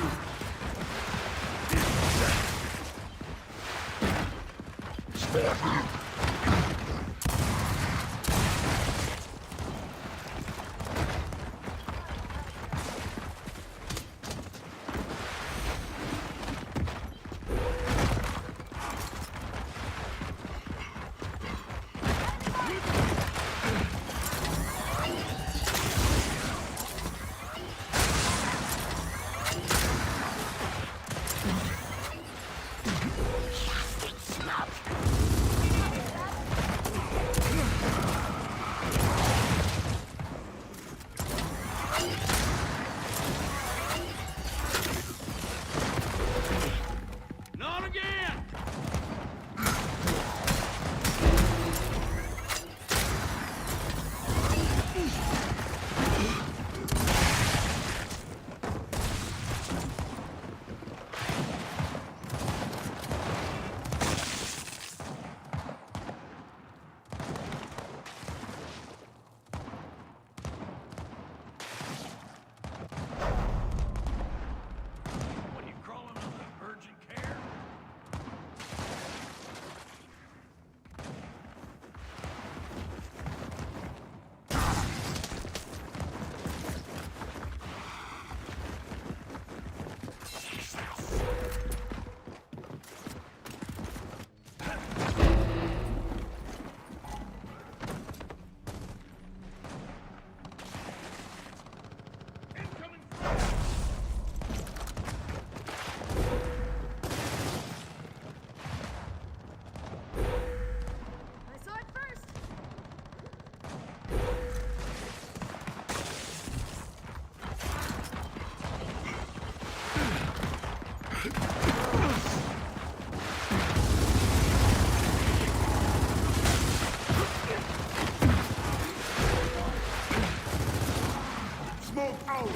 Not again! What are you crawling on the urgent care? Incoming fire! I saw it first. Smoke out!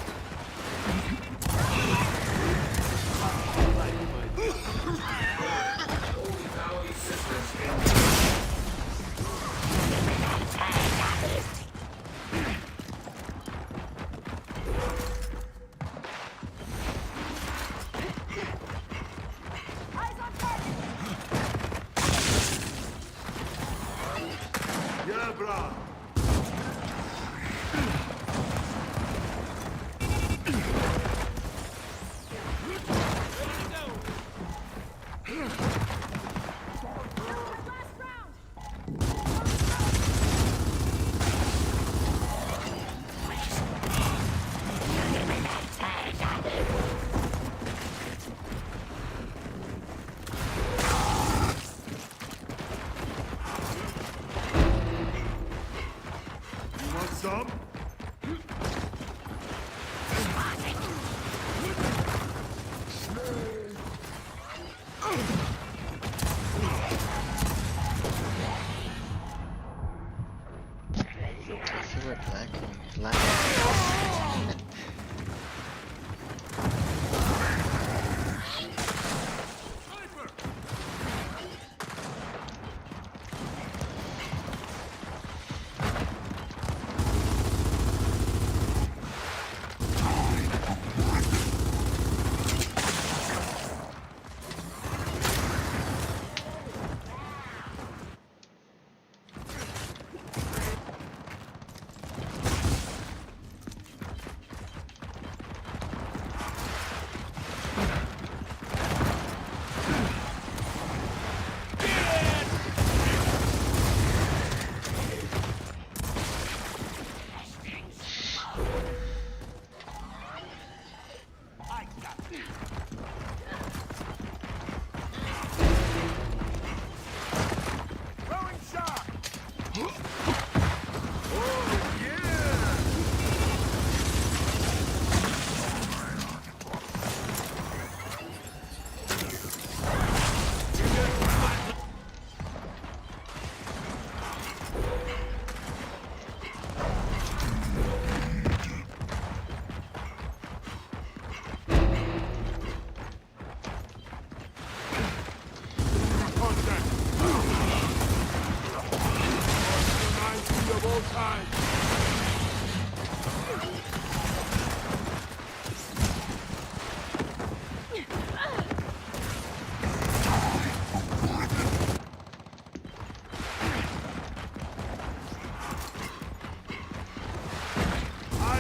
Eyes on target. Yeah, brah! Last round. You want some? I feel like lacking. Sniper!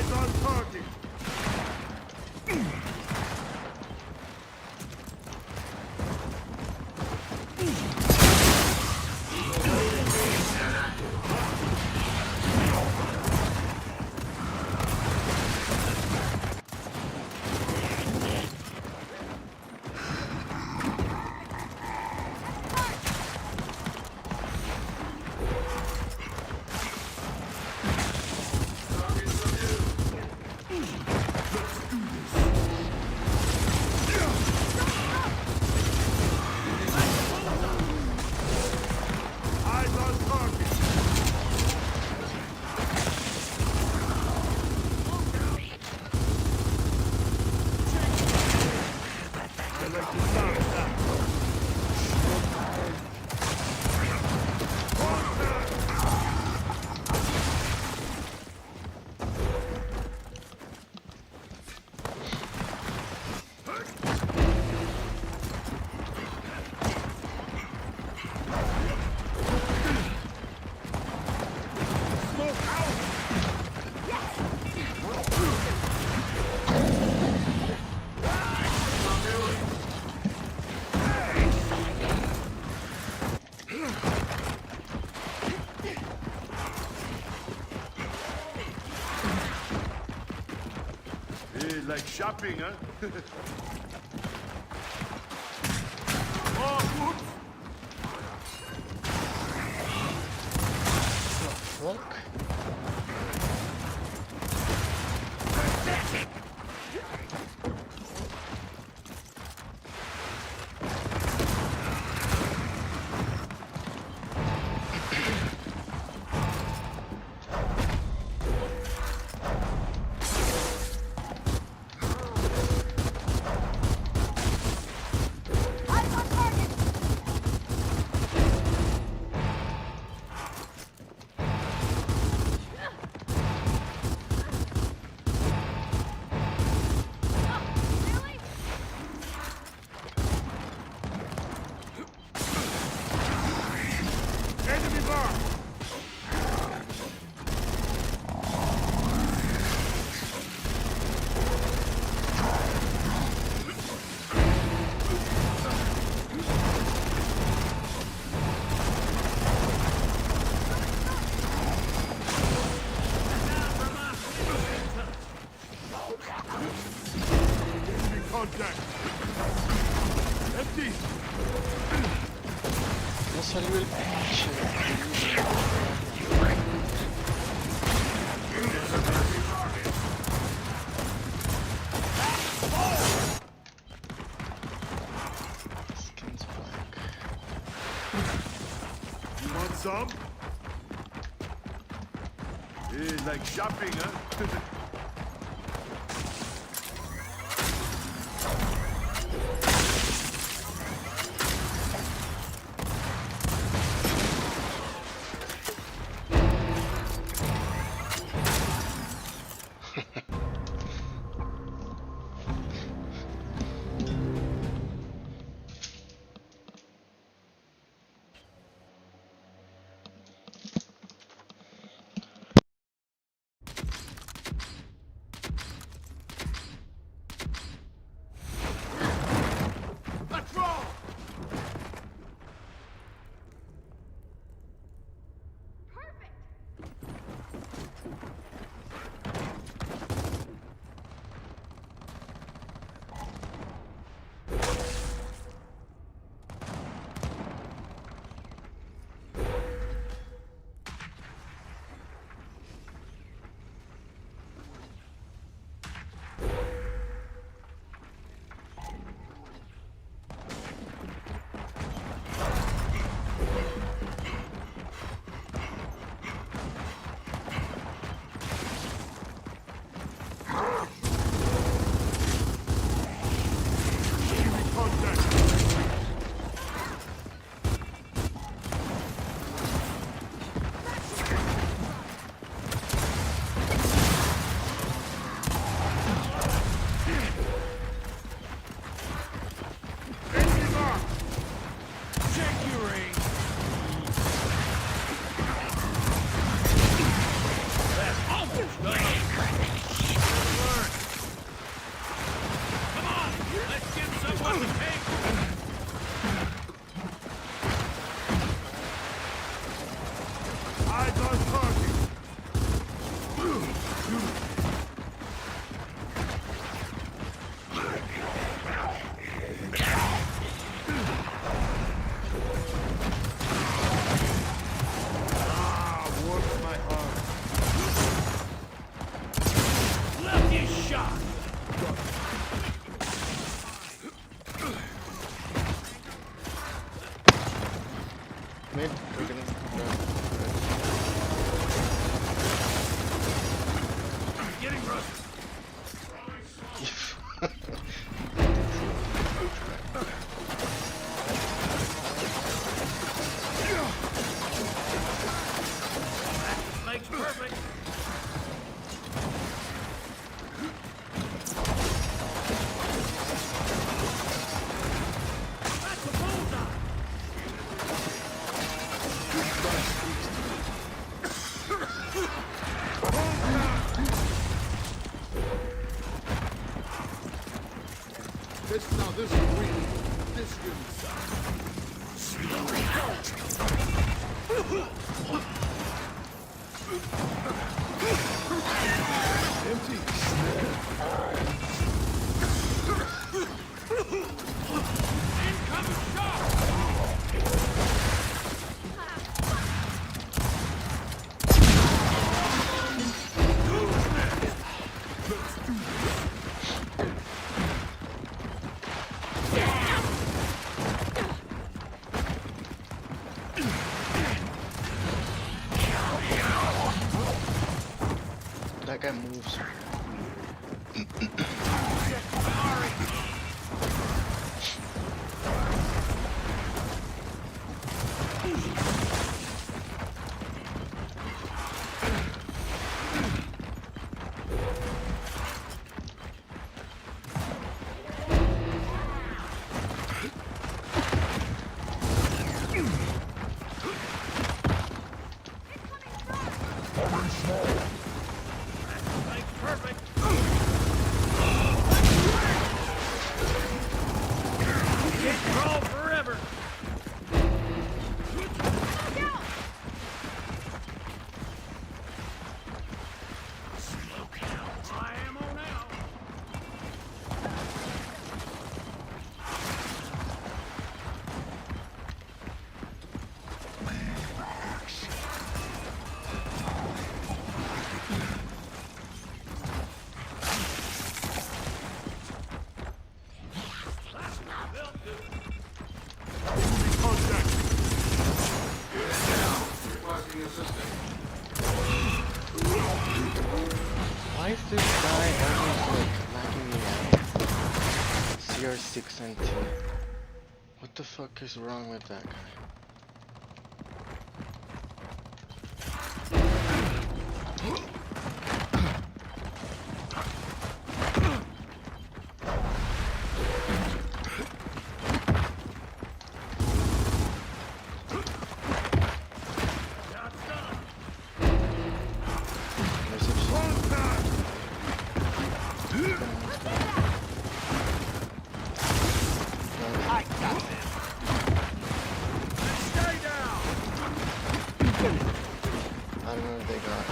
Eyes on target. Eyes on target. I like the sound of that. Smoke out! Hey, like shopping, huh? Oh, whoops! Fuck. Eyes on target. Really? Enemy bar! Enemy contact! Empty! No salió el pinche. Skins back. You want some? Hey, like shopping, huh? Let's roll! Perfect. Enemy contact! Enemy bar! Check your aim! That's almost done! This is weak. This really sucks. Empty. Incoming shot! That guy moves. Perfect. Can't crawl forever. I am on out. Why is this guy always like knocking me out? CR6 and 2. What the fuck is wrong with that guy? I don't know if they got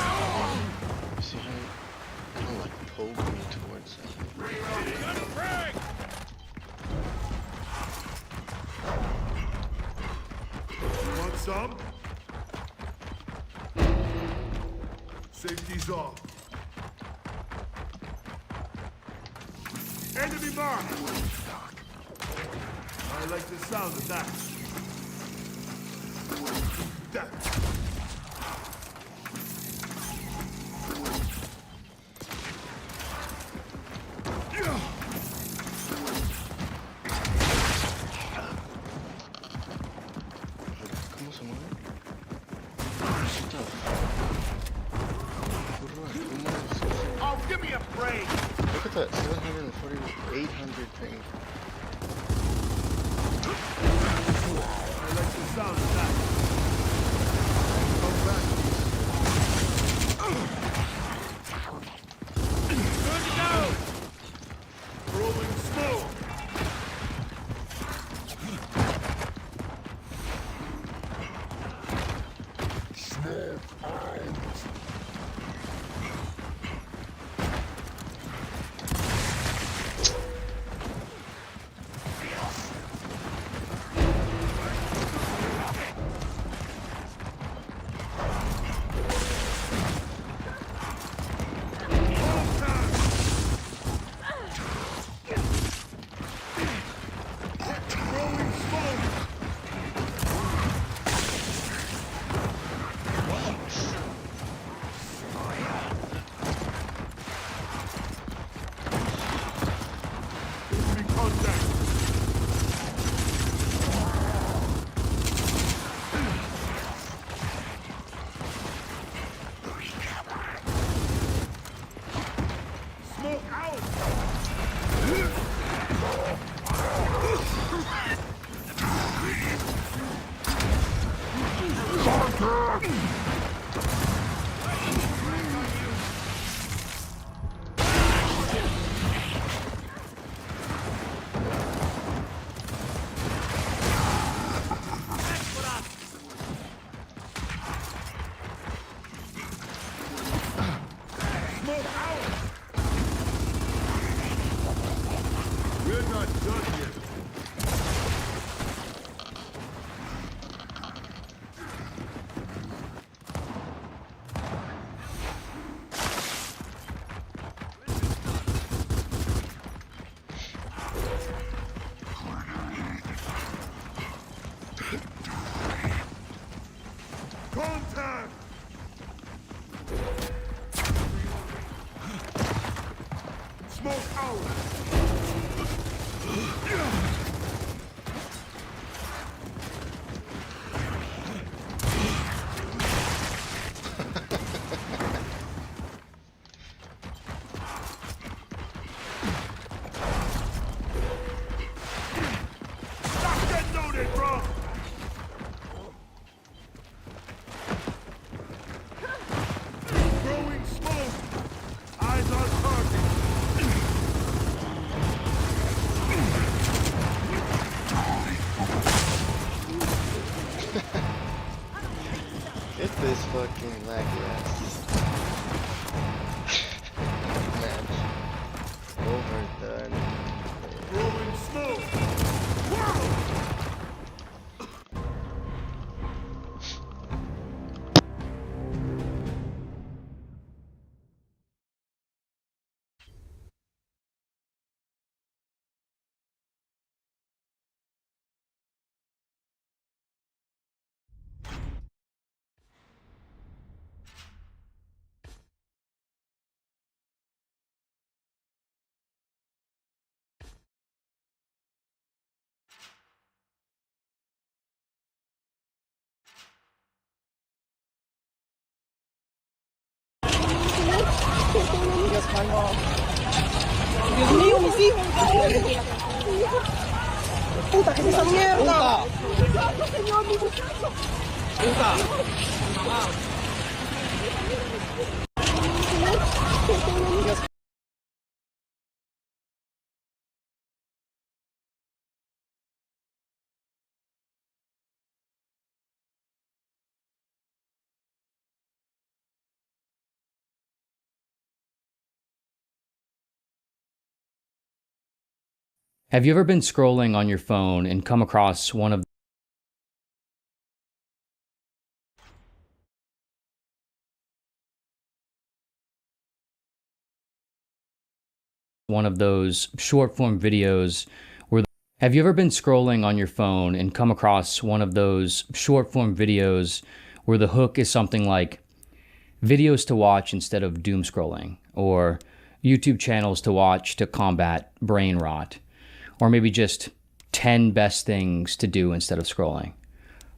what's it called? See how it like pulled me towards it. You want some? Safety's off. Enemy mark! I like the sound of that. ¿Cómo se mueve? Oh, give me a break! Look at that 740, 800 thing. I like the sound of that. Come back. Good to go! Rolling smoke! Smoke out! We're not done yet. Contact! Smoke out! Stop getting loaded, bro! Throwing smoke! Eyes on target! Get this fucking laggy ass. Man. Overdone. Throwing smoke! Wow! Have you ever been scrolling on your phone and come across one of those short form videos where have you ever been scrolling on your phone and come across one of those short form videos where the hook is something like videos to watch instead of doom scrolling, or YouTube channels to watch to combat brain rot, or maybe just 10 best things to do instead of scrolling,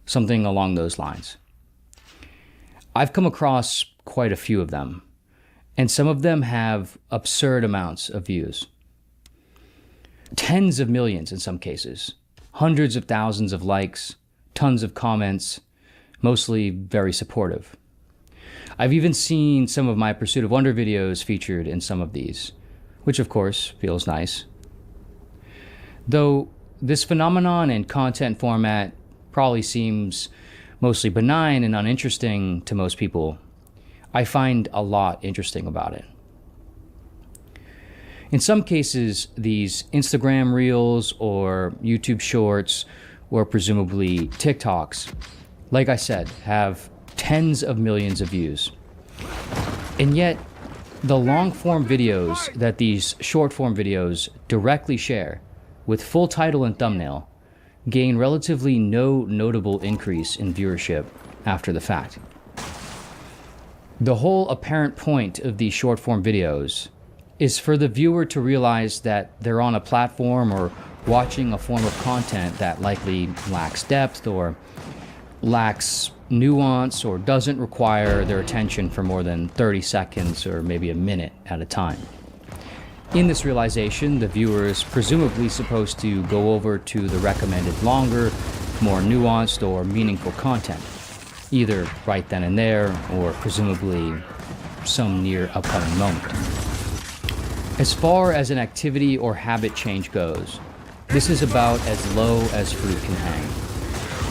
something along those lines? I've come across quite a few of them, and some of them have absurd amounts of views. Tens of millions in some cases, hundreds of thousands of likes, tons of comments, mostly very supportive. I've even seen some of my Pursuit of Wonder videos featured in some of these, which of course feels nice. Though this phenomenon and content format probably seems mostly benign and uninteresting to most people, I find a lot interesting about it. In some cases, these Instagram Reels or YouTube Shorts or presumably TikToks, like I said, have tens of millions of views. And yet, the long-form videos that these short-form videos directly share with full title and thumbnail gain relatively no notable increase in viewership after the fact. The whole apparent point of these short-form videos is for the viewer to realize that they're on a platform or watching a form of content that likely lacks depth or lacks nuance or doesn't require their attention for more than 30 seconds or maybe a minute at a time. In this realization, the viewer is presumably supposed to go over to the recommended longer, more nuanced or meaningful content, either right then and there or presumably some near upcoming moment. As far as an activity or habit change goes, this is about as low as fruit can hang.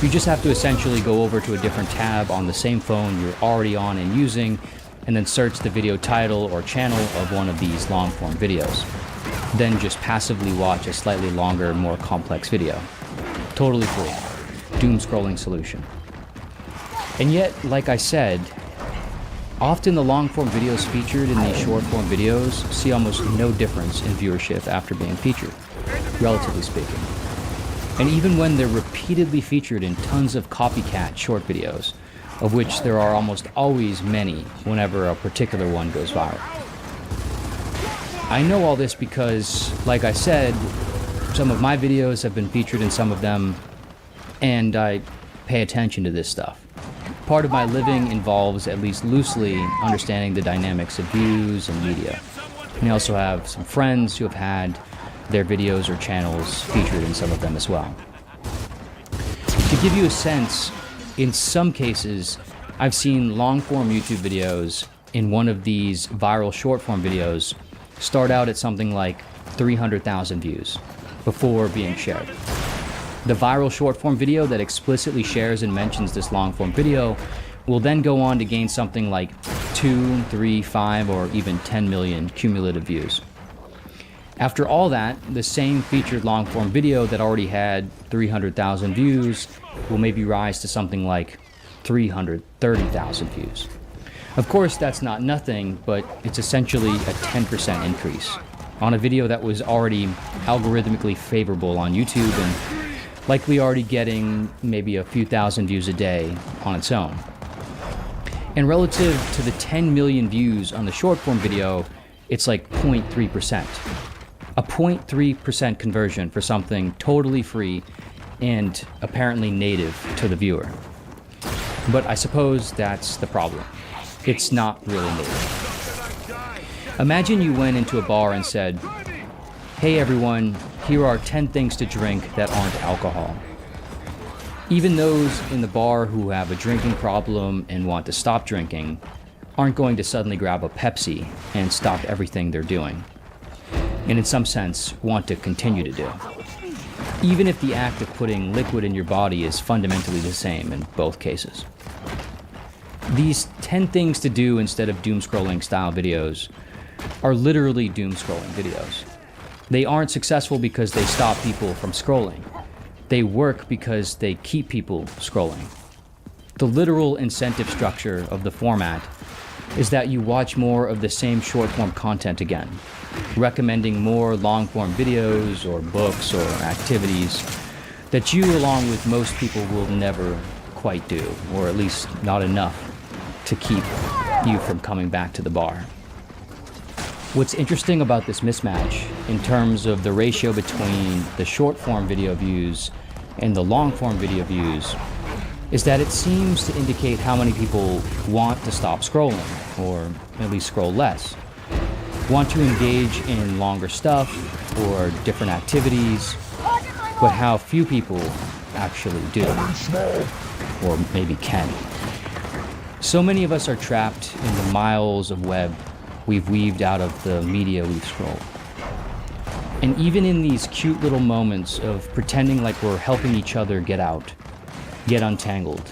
You just have to essentially go over to a different tab on the same phone you're already on and using and then search the video title or channel of one of these long-form videos. Then just passively watch a slightly longer, more complex video. Totally free. Doom scrolling solution. And yet, like I said, often the long-form videos featured in these short-form videos see almost no difference in viewership after being featured, relatively speaking. And even when they're repeatedly featured in tons of copycat short videos, of which there are almost always many whenever a particular one goes viral. I know all this because, like I said, some of my videos have been featured in some of them, and I pay attention to this stuff. Part of my living involves at least loosely understanding the dynamics of views and media. And I also have some friends who have had their videos or channels featured in some of them as well. To give you a sense, in some cases, I've seen long-form YouTube videos in one of these viral short-form videos start out at something like 300,000 views before being shared. The viral short-form video that explicitly shares and mentions this long-form video will then go on to gain something like 2, 3, 5, or even 10 million cumulative views. After all that, the same featured long-form video that already had 300,000 views will maybe rise to something like 330,000 views. Of course, that's not nothing, but it's essentially a 10% increase on a video that was already algorithmically favorable on YouTube and likely already getting maybe a few thousand views a day on its own. And relative to the 10 million views on the short-form video, it's like 0.3%. A 0.3% conversion for something totally free and apparently native to the viewer. But I suppose that's the problem. It's not really native. Imagine you went into a bar and said, "Hey everyone, here are 10 things to drink that aren't alcohol." Even those in the bar who have a drinking problem and want to stop drinking aren't going to suddenly grab a Pepsi and stop everything they're doing, and in some sense want to continue to do, even if the act of putting liquid in your body is fundamentally the same in both cases. These 10 things to do instead of doom scrolling style videos are literally doom scrolling videos. They aren't successful because they stop people from scrolling. They work because they keep people scrolling. The literal incentive structure of the format is that you watch more of the same short-form content again, recommending more long-form videos or books or activities that you, along with most people, will never quite do, or at least not enough to keep you from coming back to the bar. What's interesting about this mismatch in terms of the ratio between the short-form video views and the long-form video views is that it seems to indicate how many people want to stop scrolling, or at least scroll less, want to engage in longer stuff or different activities, but how few people actually do, or maybe can. So many of us are trapped in the miles of web we've weaved out of the media we've scrolled. And even in these cute little moments of pretending like we're helping each other get out, get untangled,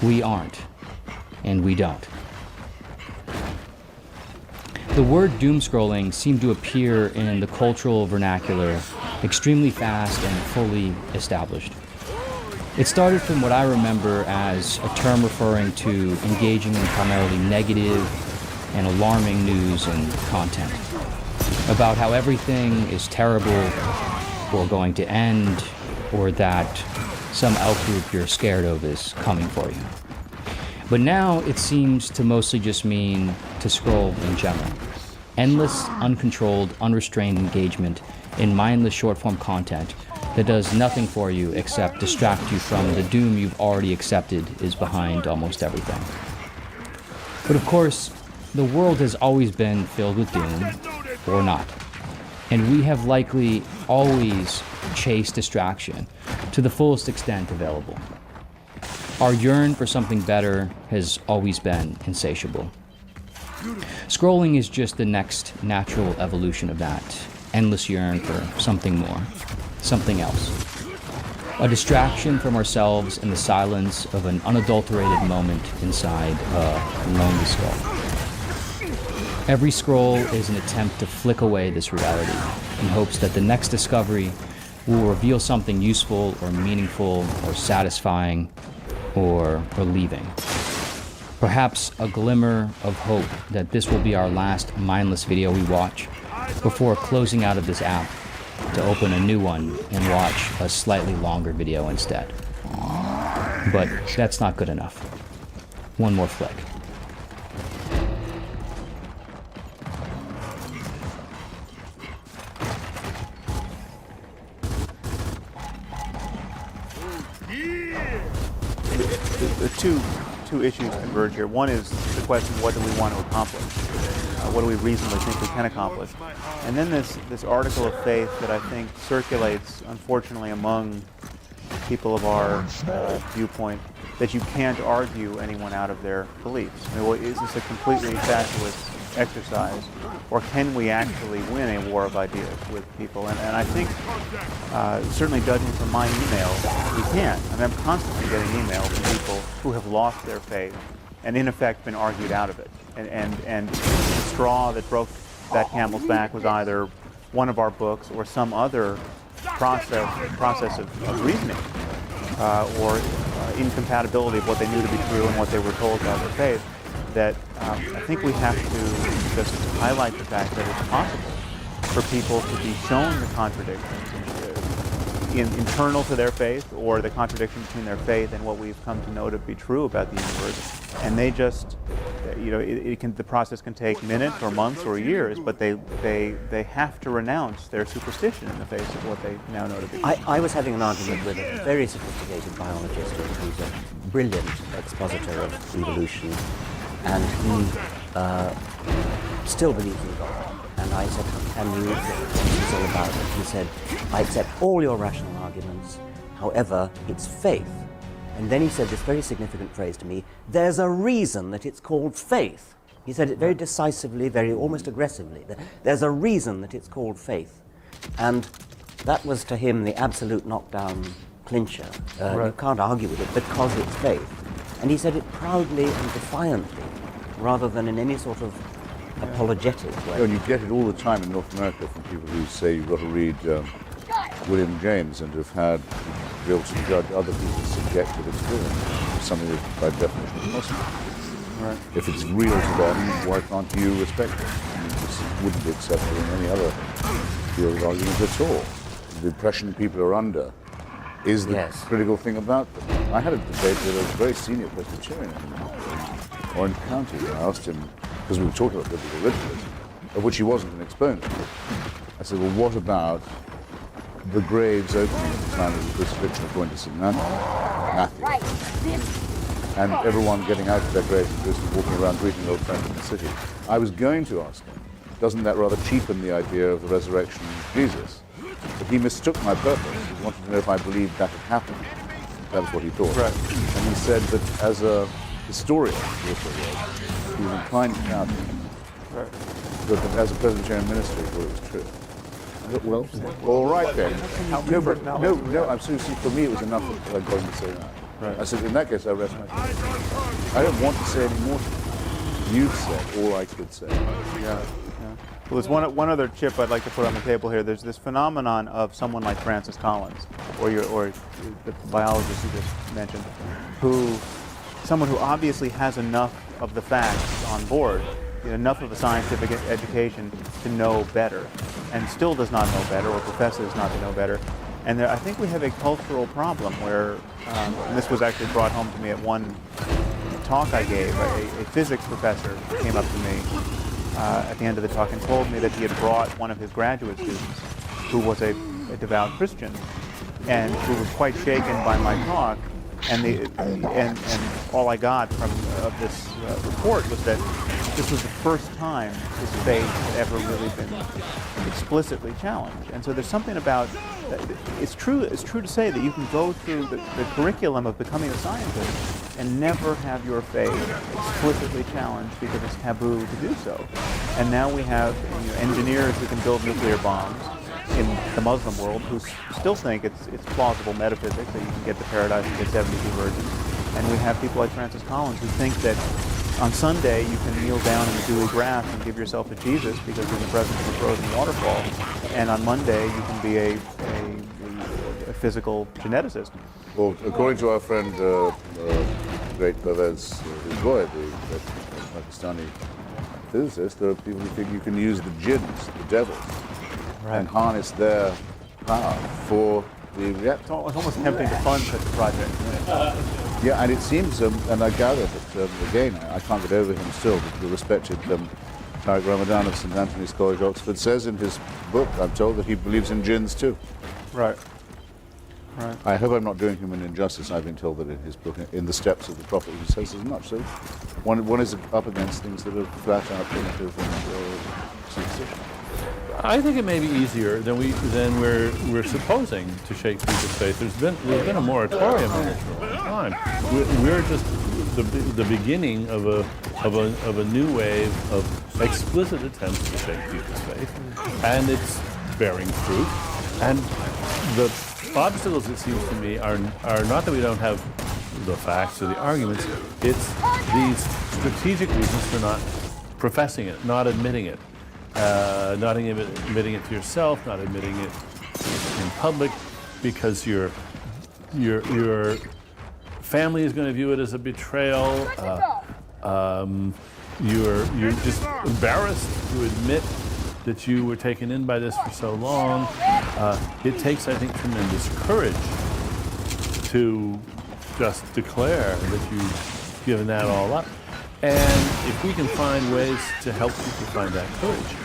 we aren't, and we don't. The word doom scrolling seemed to appear in the cultural vernacular extremely fast and fully established. It started from what I remember as a term referring to engaging in primarily negative and alarming news and content about how everything is terrible or going to end, or that some elf group you're scared of is coming for you. But now it seems to mostly just mean to scroll in general. Endless, uncontrolled, unrestrained engagement in mindless short-form content that does nothing for you except distract you from the doom you've already accepted is behind almost everything. But of course, the world has always been filled with doom, or not. And we have likely always chased distraction to the fullest extent available. Our yearn for something better has always been insatiable. Scrolling is just the next natural evolution of that endless yearn for something more, something else. A distraction from ourselves in the silence of an unadulterated moment inside a lonely skull. Every scroll is an attempt to flick away this reality in hopes that the next discovery will reveal something useful or meaningful or satisfying or relieving. Perhaps a glimmer of hope that this will be our last mindless video we watch before closing out of this app to open a new one and watch a slightly longer video instead. But that's not good enough. One more flick. The two issues converge here. One is the question, what do we want to accomplish? What do we reasonably think we can accomplish? And then this article of faith that I think circulates, unfortunately, among people of our viewpoint, that you can't argue anyone out of their beliefs. I mean, is this a completely fatuous exercise, or can we actually win a war of ideas with people? And I think, certainly judging from my email, we can. I mean, I'm constantly getting emails from people who have lost their faith and in effect been argued out of it. And the straw that broke that camel's back was either one of our books or some other process of reasoning, or incompatibility of what they knew to be true and what they were told about their faith, that I think we have to just highlight the fact that it's possible for people to be shown the contradictions internal to their faith, or the contradiction between their faith and what we've come to know to be true about the universe. And they just, the process can take minutes or months or years, but they have to renounce their superstition in the face of what they now know to be true. I was having an argument with a very sophisticated biologist who's a brilliant expositor of evolution, and he still believes in God. And I said, can you, what's all about it? He said, I accept all your rational arguments, however, it's faith. And then he said this very significant phrase to me, there's a reason that it's called faith. He said it very decisively, very almost aggressively. There's a reason that it's called faith. And that was to him the absolute knockdown clincher. You can't argue with it because it's faith. And he said it proudly and defiantly, rather than in any sort of apologetic way. And you get it all the time in North America from people who say you've got to read William James and have had to be able to judge other people's subjective experience. It's something that by definition is possible. Right. If it's real to them, why can't you respect it? I mean, this wouldn't be acceptable in any other field of argument at all. The impression people are under is the critical thing about them. I had a debate with a very senior Presbyterian in Orange County, and I asked him, because we were talking about biblical ritualism, of which he wasn't an exponent. I said, well, what about the graves opening at the time of the crucifixion according to St. Matthew? And everyone getting out of their graves and just walking around greeting old friends in the city. I was going to ask him, doesn't that rather cheapen the idea of the resurrection of Jesus? But he mistook my purpose. He wanted to know if I believed that had happened. That was what he thought. Right. And he said that as a historian, he was inclined to doubt it. Right. But as a Presbyterian minister, he thought it was true. I thought, well, all right then. No, I'm seriously, for me it was enough that I got him to say that. Right. I said, in that case, I rest my case. I don't want to say any more. You've said all I could say. Yeah. Well, there's one other chip I'd like to put on the table here. There's this phenomenon of someone like Francis Collins, or the biologist you just mentioned, someone who obviously has enough of the facts on board, enough of a scientific education to know better, and still does not know better, or professes not to know better. And I think we have a cultural problem where, and this was actually brought home to me at one talk I gave. A physics professor came up to me at the end of the talk and told me that he had brought one of his graduate students, who was a devout Christian, and who was quite shaken by my talk. And all I got from this report was that this was the first time his faith had ever really been explicitly challenged. And so there's something about it's true to say that you can go through the curriculum of becoming a scientist and never have your faith explicitly challenged because it's taboo to do so. And now we have engineers who can build nuclear bombs in the Muslim world who still think it's plausible metaphysics that you can get to paradise and get 72 virgins. And we have people like Francis Collins who think that On Sunday, you can kneel down in the dewy grass and give yourself to Jesus because you're in the presence of a frozen waterfall. And on Monday, you can be a physical geneticist. Well, according to our friend, great Pervez, his boy, the Pakistani physicist, there are people who think you can use the jinns, the devils, and harness their power for the reactor. It's almost tempting to fund such a project. Yeah, and it seems, and I gather that, again, I can't get over him still, but the respected Tariq Ramadan of St. Anthony's College, Oxford, says in his book, I'm told, that he believes in jinns too. Right. Right. I hope I'm not doing him an injustice. I've been told that in his book, In the Steps of the Prophet, he says as much. So one is up against things that are flat out primitive and superstition. I think it may be easier than we're supposing to shake people's faith. There's been a moratorium on this for a long time. We're just the beginning of a new wave of explicit attempts to shake people's faith, and it's bearing fruit. And the obstacles, it seems to me, are not that we don't have the facts or the arguments. It's these strategic reasons for not professing it, not admitting it. Not admitting it to yourself, not admitting it in public, because your family is going to view it as a betrayal. You're just embarrassed to admit that you were taken in by this for so long. It takes, I think, tremendous courage to just declare that you've given that all up. And if we can find ways to help people find that courage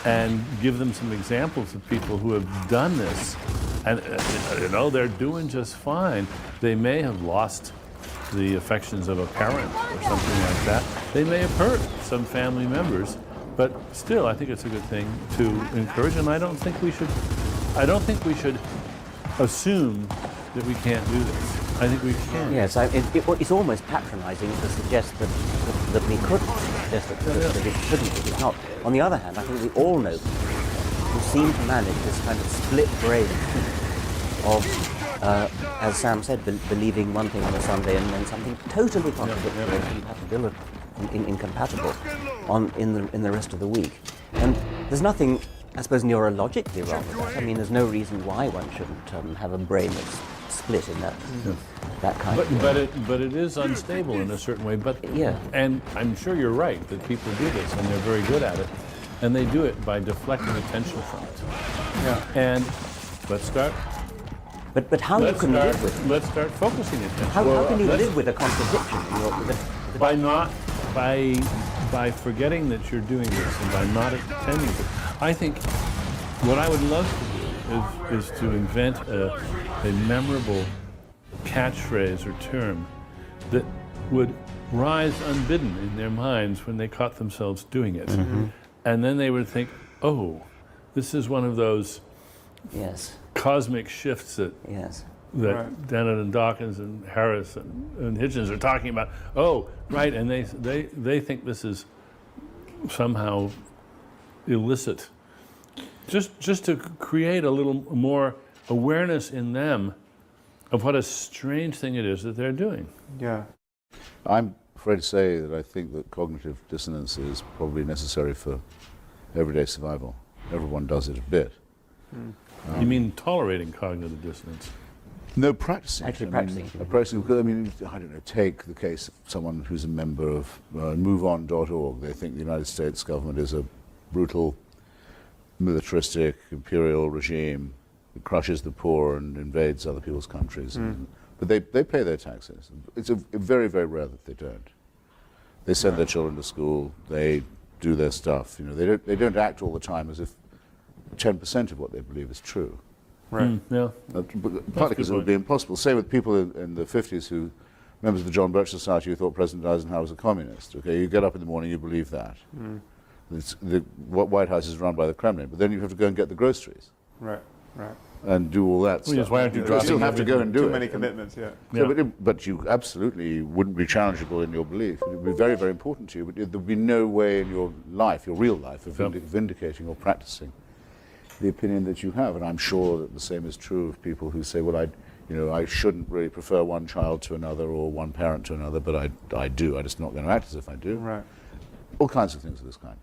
and give them some examples of people who have done this, and they're doing just fine. They may have lost the affections of a parent or something like that. They may have hurt some family members, but still, I think it's a good thing to encourage. And I don't think we should assume that we can't do this. I think we can. Yes, it's almost patronising to suggest that we couldn't, suggest that it shouldn't. It's not. On the other hand, I think we all know who seem to manage this kind of split brain of, as Sam said, believing one thing on a Sunday and then something totally contradictory and incompatible in the rest of the week. And there's nothing, I suppose, neurologically wrong with that. I mean, there's no reason why one shouldn't have a brain that's split in that kind of way. But it is unstable in a certain way. But yeah, and I'm sure you're right that people do this and they're very good at it, and they do it by deflecting attention from it. Yeah. And let's start. But how you can live with it? Let's start focusing attention. How can you live with a contradiction? By forgetting that you're doing this and by not attending to it. I think what I would love to do is to invent a memorable catchphrase or term that would rise unbidden in their minds when they caught themselves doing it. Mm-hmm. And then they would think, oh, this is one of those cosmic shifts that Dennett and Dawkins and Harris and Hitchens are talking about. Oh, right, and they think this is somehow illicit. Just to create a little more awareness in them of what a strange thing it is that they're doing. Yeah. I'm afraid to say that I think that cognitive dissonance is probably necessary for everyday survival. Everyone does it a bit. You mean tolerating cognitive dissonance? No, practicing. Actually practicing. I mean, I don't know, take the case of someone who's a member of MoveOn.org. They think the United States government is a brutal, militaristic, imperial regime that crushes the poor and invades other people's countries. But they pay their taxes. It's very, very rare that they don't. They send their children to school. They do their stuff. They don't act all the time as if 10% of what they believe is true. Right. Yeah. Partly because it would be impossible. Say with people in the 50s who, members of the John Birch Society, who thought President Eisenhower was a communist. Okay, you get up in the morning, you believe that. The White House is run by the Kremlin, but then you have to go and get the groceries. Right. And do all that stuff. Yes, why aren't you You still have to go and do it. Too many commitments, yeah. So, but you absolutely wouldn't be challengeable in your belief. It would be very, very important to you, but there would be no way in your life, your real life, of vindicating or practicing the opinion that you have. And I'm sure that the same is true of people who say, well, You know, I shouldn't really prefer one child to another or one parent to another, but I do. I'm just not going to act as if I do. Right. All kinds of things of this kind.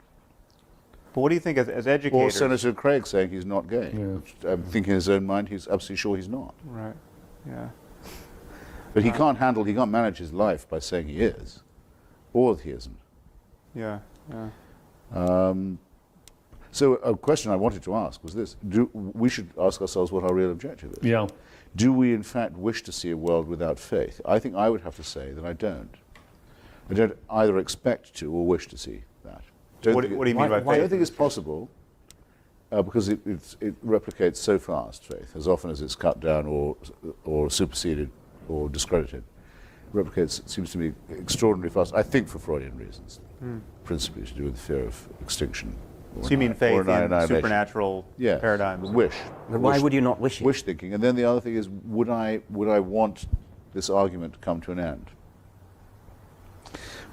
But what do you think as educators? Or Senator Craig saying he's not gay. I'm thinking in his own mind, he's absolutely sure he's not. Right. Yeah. But he can't manage his life by saying he is, or he isn't. Yeah. Yeah. So a question I wanted to ask was this: we should ask ourselves what our real objective is? Yeah. Do we in fact wish to see a world without faith? I think I would have to say that I don't. I don't either expect to or wish to see that. What do you mean by faith? I don't think it's possible because it replicates so fast, faith, as often as it's cut down or superseded or discredited. It replicates, it seems to me, extraordinarily fast, I think for Freudian reasons, principally to do with the fear of extinction. So you mean faith in supernatural paradigms? Wish. But why would you not wish it? Wish thinking. And then the other thing is, would I want this argument to come to an end?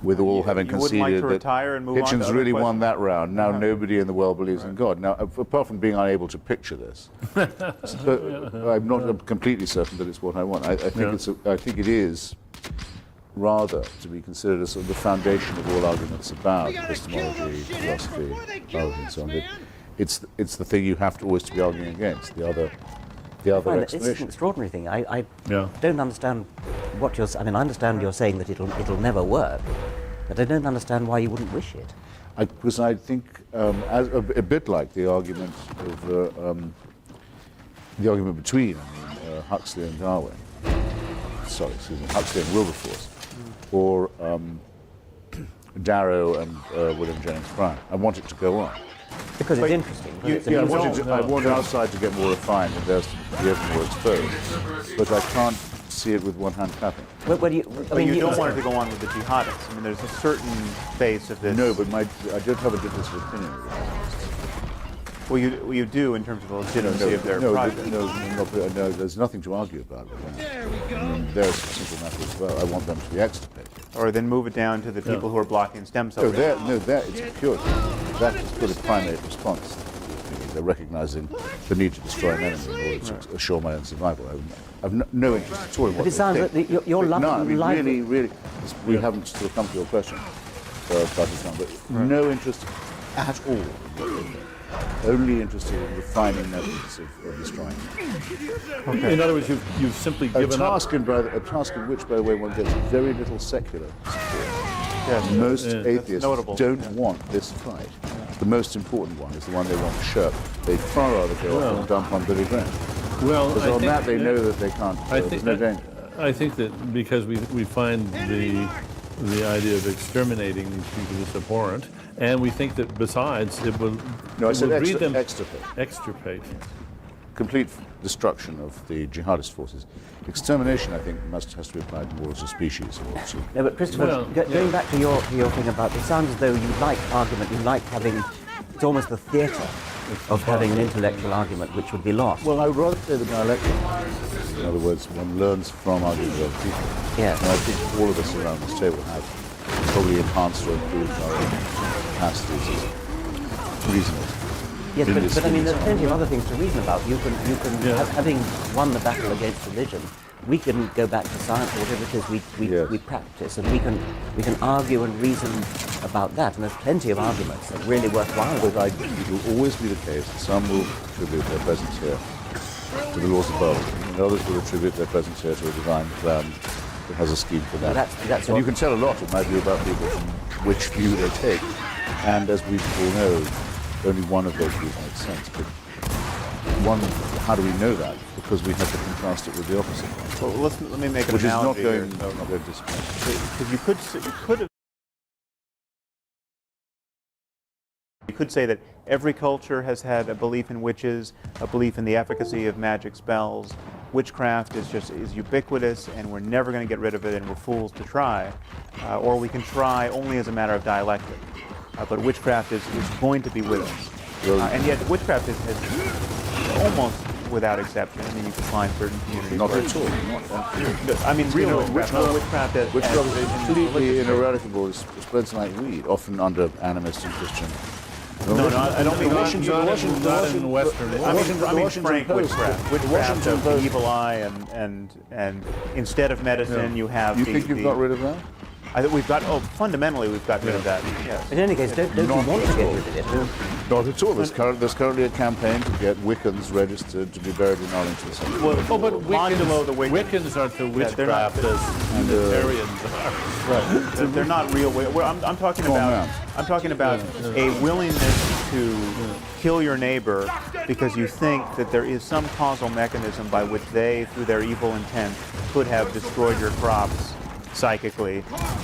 With all having conceded that Hitchens really won that round. Now nobody in the world believes in God. Now, apart from being unable to picture this, I'm not completely certain that it's what I want. I think it is rather to be considered as sort of the foundation of all arguments about epistemology, philosophy, biology, and so on. It's the thing you have to always to be arguing against. The other explanation. It's an extraordinary thing. I don't understand what you're. I mean, I understand you're saying that it'll never work, but I don't understand why you wouldn't wish it. Because I think a bit like the argument of the argument between Huxley and Darwin. Sorry, excuse me, Huxley and Wilberforce, or Darrow and William Jennings Bryan. I want it to go on. Because it's interesting. I want outside to get more refined and theirs to be more exposed. But I can't see it with one hand clapping. But you don't want it to go on with the jihadists. I mean, there's a certain phase of this. No, but I don't have a difference of opinion with that. Well, you do in terms of the legitimacy of their project. No, there's nothing to argue about with that. There we go. There's a simple matter as well. I want them to be extirpated. Or then move it down to the people who are blocking stem cell. It's pure. That is put a primate response. They're recognizing the need to destroy an enemy in order to assure my own survival. I've no interest at all in what it sounds like you're really, we haven't sort of come to your question, but no interest at all in what they do. Only interested in refining methods of destroying. Okay. In other words, you've simply given up. A task in which, by the way, one gets very little secular support. Yes, most atheists don't want this fight. The most important one is the one they want to shirk. They far rather go off and dump on Billy Graham. Well, because on that they know that they can't. There's no danger. I think that because we find the idea of exterminating these people is abhorrent, and we think that besides it will. No, I said breed them extirpate. Extirpate. Complete destruction of the jihadist forces. Extermination, I think, has to be applied more as a species. No, but Christopher, going back to your thing about it sounds as though you like argument, you like having. It's almost the theatre of having an intellectual argument, which would be lost. Well, I would rather say the dialectic. In other words, one learns from arguing with other people. Yeah. And I think all of us around this table have probably enhanced or improved our own capacities as reasoners. Yes, but I mean, there's plenty of other things to reason about. You can having won the battle against religion, we can go back to science or whatever it is we practice, and we can argue and reason about that. And there's plenty of arguments that are really worthwhile. But it will always be the case that some will attribute their presence here to the laws of biology, and others will attribute their presence here to a divine plan that has a scheme for that. That's and you can tell a lot, in my view, about people from which view they take. And as we all know, only one of those views makes sense. But how do we know that? Because we have to contrast it with the opposite one. Well, let me make an analogy here. Which is not going to disappoint. Because you could say that every culture has had a belief in witches, a belief in the efficacy of magic spells. Witchcraft is ubiquitous, and we're never going to get rid of it, and we're fools to try. Or we can try only as a matter of dialectic. But witchcraft is going to be with us. And yet witchcraft is almost without exception. I mean, you can find certain communities. Not at all. I mean, real witchcraft is completely ineradicable. It spreads like weed, often under animist and Christian No, I don't mean not in the Western world. I mean frank witchcraft. Witchcraft of the evil eye, and instead of medicine, you have. You think you've got rid of that? I think we've got. Oh, fundamentally, we've got rid of that. Yes. In any case, don't you want to get rid of it? Not at all. There's currently a campaign to get Wiccans registered to be buried in Arlington Cemetery. Well, but Wiccans aren't the witchcraft as Unitarians are. Right. They're not real. I'm talking about. I'm talking about a willingness to kill your neighbor because you think that there is some causal mechanism by which they, through their evil intent, could have destroyed your crops psychically,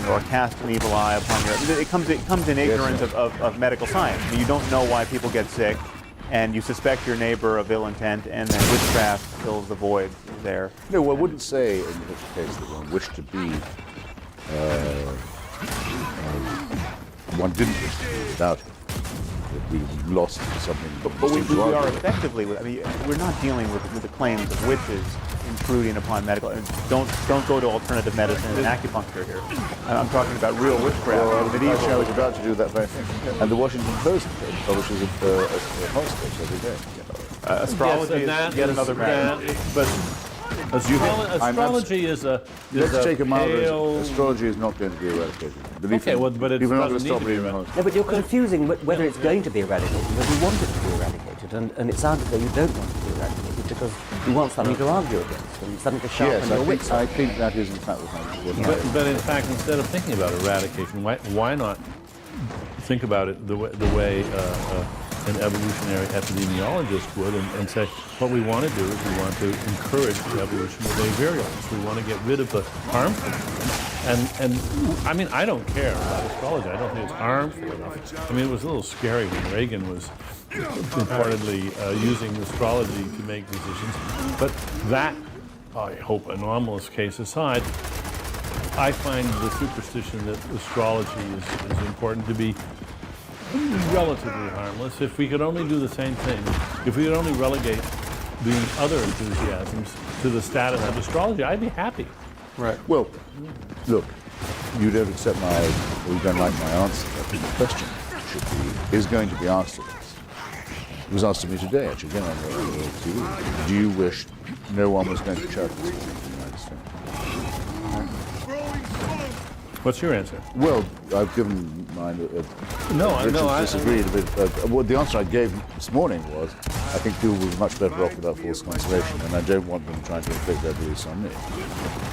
or cast an evil eye upon your. It comes in ignorance of medical science. You don't know why people get sick, and you suspect your neighbor of ill intent, and then witchcraft fills the void there. No, I wouldn't say in this case that one wished to be. One didn't wish to be without it. That we lost something. But we are effectively. I mean, we're not dealing with the claims of witches intruding upon medical. Don't go to alternative medicine and acupuncture here. I'm talking about real witchcraft. Well, actually, I was about to do that very thing. And the Washington Post publishes a horoscope every day. Astrology is yet another matter. But astrology is a. Let's take a milder. Astrology is not going to be eradicated. Okay, well, but it's not going to be eradicated. No, but you're confusing whether it's going to be eradicated, whether you want it to be eradicated, and it sounds as though you don't want it to be eradicated because you want something to argue against and something to sharpen your wits. I think that is in fact what But in fact, instead of thinking about eradication, why not think about it the way an evolutionary epidemiologist would and say, what we want to do is we want to encourage the evolution of a virulence. We want to get rid of the harmful. And I mean, I don't care about astrology. I don't think it's harmful enough. I mean, it was a little scary when Reagan was reportedly using astrology to make decisions. But that, I hope, anomalous case aside, I find the superstition that astrology is important to be relatively harmless. If we could only do the same thing, if we could only relegate the other enthusiasms to the status of astrology, I'd be happy. Right. Well, look, you don't accept you don't like my answer. I think the question is going to be asked of us. It was asked of me today, actually, again on the TV. Do you wish no one was going to church in the United States? What's your answer? Well, I've given mine. I disagreed a bit. Well, the answer I gave this morning was, I think people would be much better off without false consolation, and I don't want them trying to inflict their beliefs on me.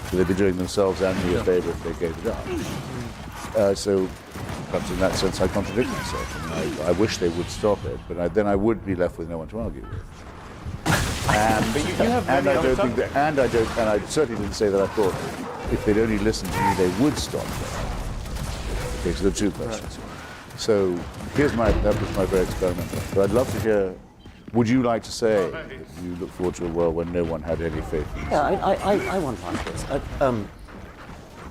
So they'd be doing themselves and me a favour if they gave it up. So, perhaps in that sense, I contradict myself. I mean, I wish they would stop it, but then I would be left with no one to argue with. But you have many other subjects. And I certainly didn't say that I thought if they'd only listened to me, they would stop that. Okay, so there are two questions. Right. So that was my very experimental. But I'd love to hear, would you like to say that you look forward to a world when no one had any faith in this? Yeah, I want to answer this.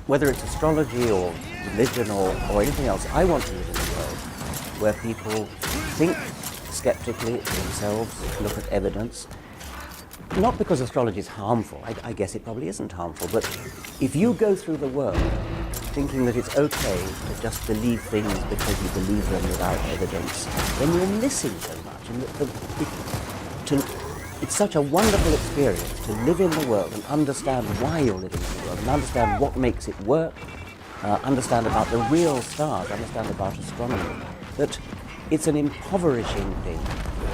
Whether it's astrology or religion or anything else, I want to live in a world where people think skeptically themselves, look at evidence. Not because astrology is harmful, I guess it probably isn't harmful, but if you go through the world thinking that it's okay to just believe things because you believe them without evidence, then you're missing so much. And it's such a wonderful experience to live in the world and understand why you're living in the world, and understand what makes it work, understand about the real stars, understand about astronomy, that it's an impoverishing thing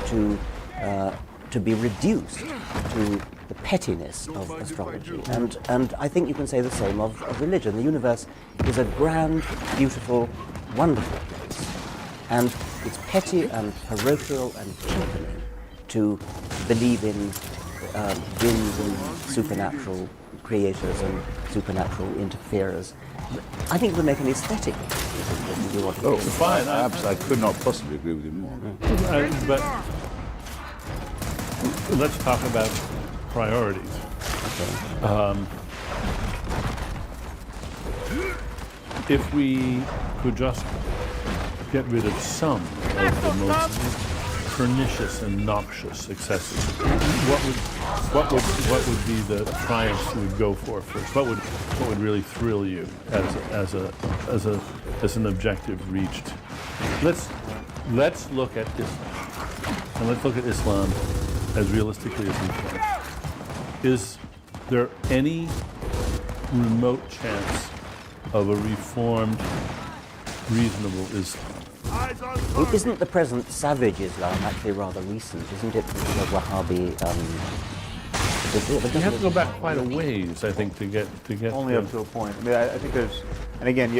to be reduced to the pettiness of astrology. And I think you can say the same of religion. The universe is a grand, beautiful, wonderful place. And it's petty and parochial and cheapening to believe in winds and supernatural creators and supernatural interferers. I think it would make an aesthetic. Fine. I could not possibly agree with you more. But let's talk about priorities. Okay. If we could just get rid of some of the most pernicious and noxious excesses, what would be the triumphs we'd go for first? What would really thrill you as an objective reached? let's look at Islam. And let's look at Islam as realistically as we can. Is there any remote chance of a reformed, reasonable Islam? Well, isn't the present savage Islam actually rather recent? Isn't it the Wahhabi? You have to go back quite a ways, I think, to get only up to a point. I mean, I think there's, and again,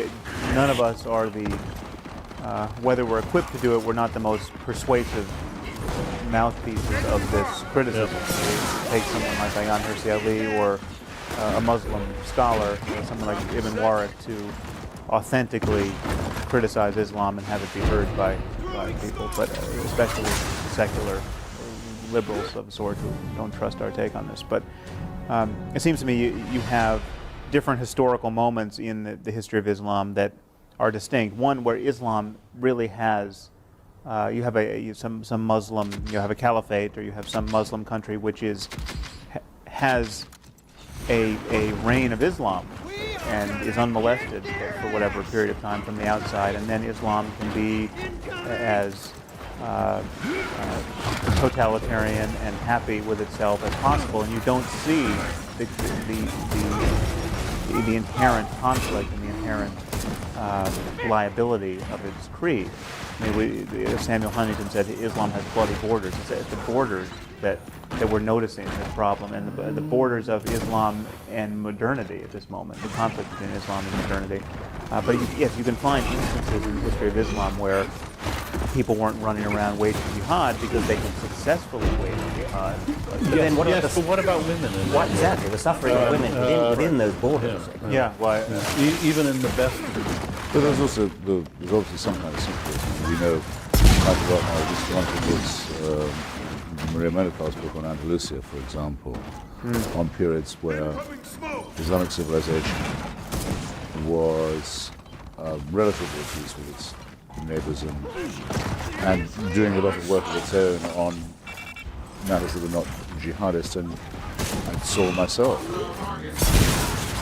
none of us are the, whether we're equipped to do it, we're not the most persuasive mouthpieces of this criticism. Take someone like Ayaan Hirsi Ali or a Muslim scholar, someone like Ibn Waraq, to authentically criticize Islam and have it be heard by people, but especially secular liberals of the sort who don't trust our take on this. But it seems to me you have different historical moments in the history of Islam that are distinct. One where Islam really has, you have some Muslim, you have a caliphate, or you have some Muslim country which has a reign of Islam and is unmolested for whatever period of time from the outside, and then Islam can be as totalitarian and happy with itself as possible, and you don't see the inherent conflict and the inherent liability of its creed. I mean, Samuel Huntington said Islam has bloody borders. It's the borders that we're noticing this problem, and the borders of Islam and modernity at this moment, the conflict between Islam and modernity. But yes, you can find instances in the history of Islam where people weren't running around waging jihad because they could successfully wage jihad. But then what about women? Exactly, the suffering of women within those borders. Even in the best. But there's obviously some kind of symbolism. We know quite a lot now. Just one thing was Maria Menopau's book on Andalusia, for example, on periods where Islamic civilization was relatively at peace with its neighbors and doing a lot of work of its own on matters that were not jihadist. And I saw myself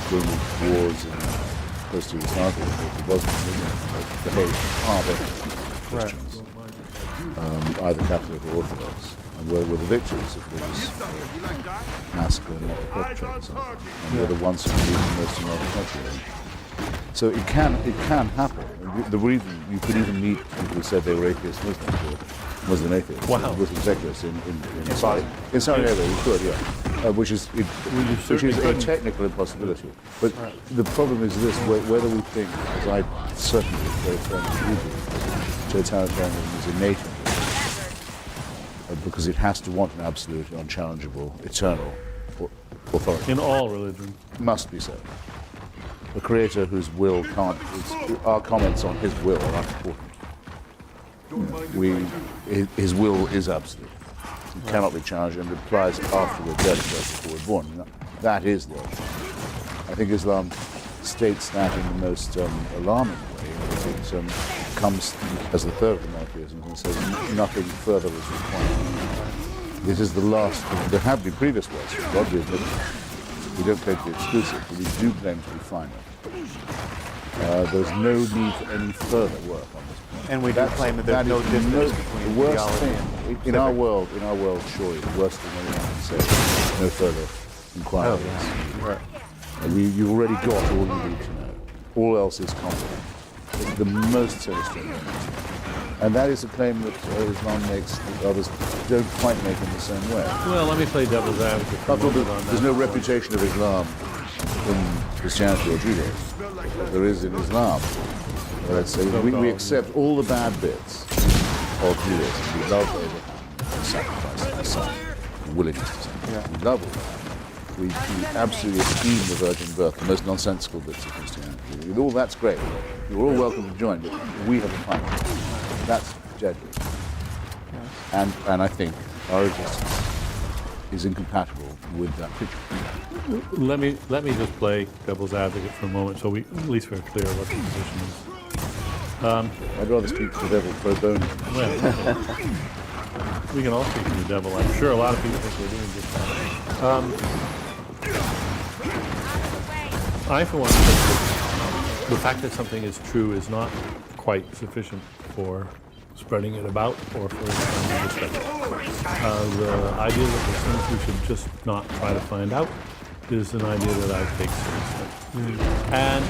during the wars in post-Yugoslavia, it wasn't the whole Christians, either Catholic or Orthodox, and were the victors of this massacre and not the perpetrators, and were the ones who believed the most in our country. So it can happen. The reason you could even meet people who said they were atheist Muslims or Muslim atheists, Muslim secularists in Sarajevo, you could, which is a technical impossibility. But the problem is this: whether we think, as I certainly very firmly do, totalitarianism is innate, because it has to want an absolute, unchallengeable, eternal authority. In all religions, must be so. A creator whose will can't, our comments on his will are unimportant. His will is absolute. It cannot be challenged and applies after we're dead, before we're born. That is the ultimate. I think Islam states that in the most alarming way. It comes as the third of the monotheisms and says nothing further is required. This is the last. There have been previous words. God be admitted. We don't claim to be exclusive, but we do claim to be final. There's no need for any further work on this point. And we do claim that there's no distance between the worst theology thing in our world, surely the worst thing anyone can say is no further inquiry. You've already got all you need to know. All else is confident. It's the most sinister thing. And that is a claim that Islam makes that others don't quite make in the same way. Well, let me play devil's advocate for a moment on that. There's no reputation of Islam in Christianity or Judaism. There is in Islam. Let's say we accept all the bad bits of Judaism. We love Abraham, sacrificing his son, willingness to sacrifice. We love all that. We absolutely esteem the virgin birth, the most nonsensical bits of Christianity. All that's great. You're all welcome to join, but we have a fight. That's deadly. And I think our existence is incompatible with that picture. Let me just play devil's advocate for a moment, so at least we're clear what the position is. I'd rather speak to the devil pro bono. Well, we can all speak to the devil. I'm sure a lot of people think we're doing just that. I, for one, think that the fact that something is true is not quite sufficient for spreading it about or for discussion. The idea that there's things we should just not try to find out is an idea that I take seriously. And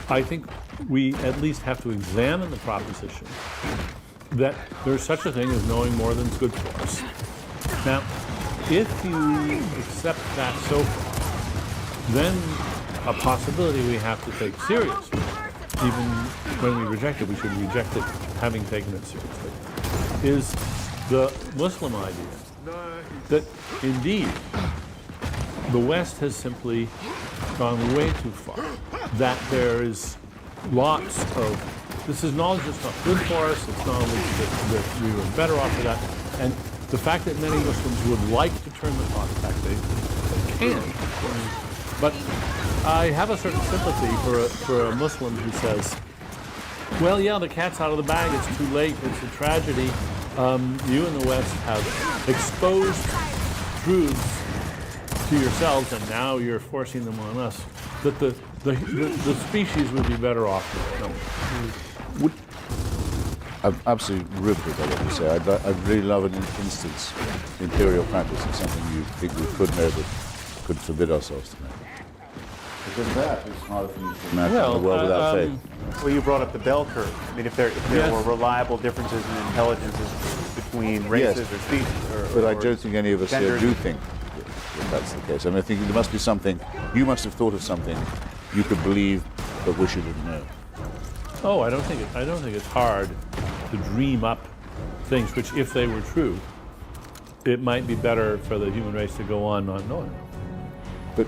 I think we at least have to examine the proposition that there's such a thing as knowing more than's good for us. Now, if you accept that so far, then a possibility we have to take seriously, even when we reject it, we should reject it having taken it seriously, is the Muslim idea that indeed the West has simply gone way too far, that there is lots of, this is knowledge that's not good for us, it's knowledge that we were better off for that, and the fact that many Muslims would like to turn the clock back, they can, of course. But I have a certain sympathy for a Muslim who says, well, yeah, the cat's out of the bag, it's too late, it's a tragedy. You in the West have exposed truths to yourselves, and now you're forcing them on us, that the species would be better off with them. I'm absolutely riveted by what you say. I'd really love an instance in imperial practice of something you think we could know but could forbid ourselves to know. Because that is hard for you to imagine a world without faith. Well, you brought up the bell curve. I mean, if there were reliable differences in intelligences between races or species, but I don't think any of us here do think that that's the case. I mean, I think there must be something. You must have thought of something you could believe but wish you didn't know. Oh, I don't think it's hard to dream up things which, if they were true, it might be better for the human race to go on not knowing. But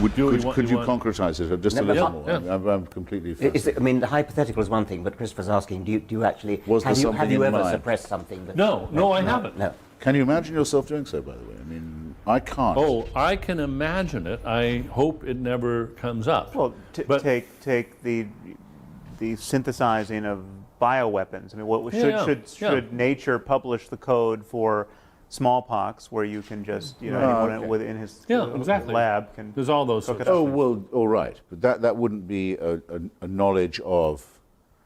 could you concretize it just a little more? Yeah. I'm completely fascinated. I mean, the hypothetical is one thing, but Christopher's asking, do you actually, have you ever suppressed something? No, I haven't. No. Can you imagine yourself doing so, by the way? I mean, I can't. Oh, I can imagine it. I hope it never comes up. Well, take the synthesizing of bioweapons. I mean, should nature publish the code for smallpox, where you can just, anyone within his lab can. There's all those. Oh well, all right, but that wouldn't be a knowledge of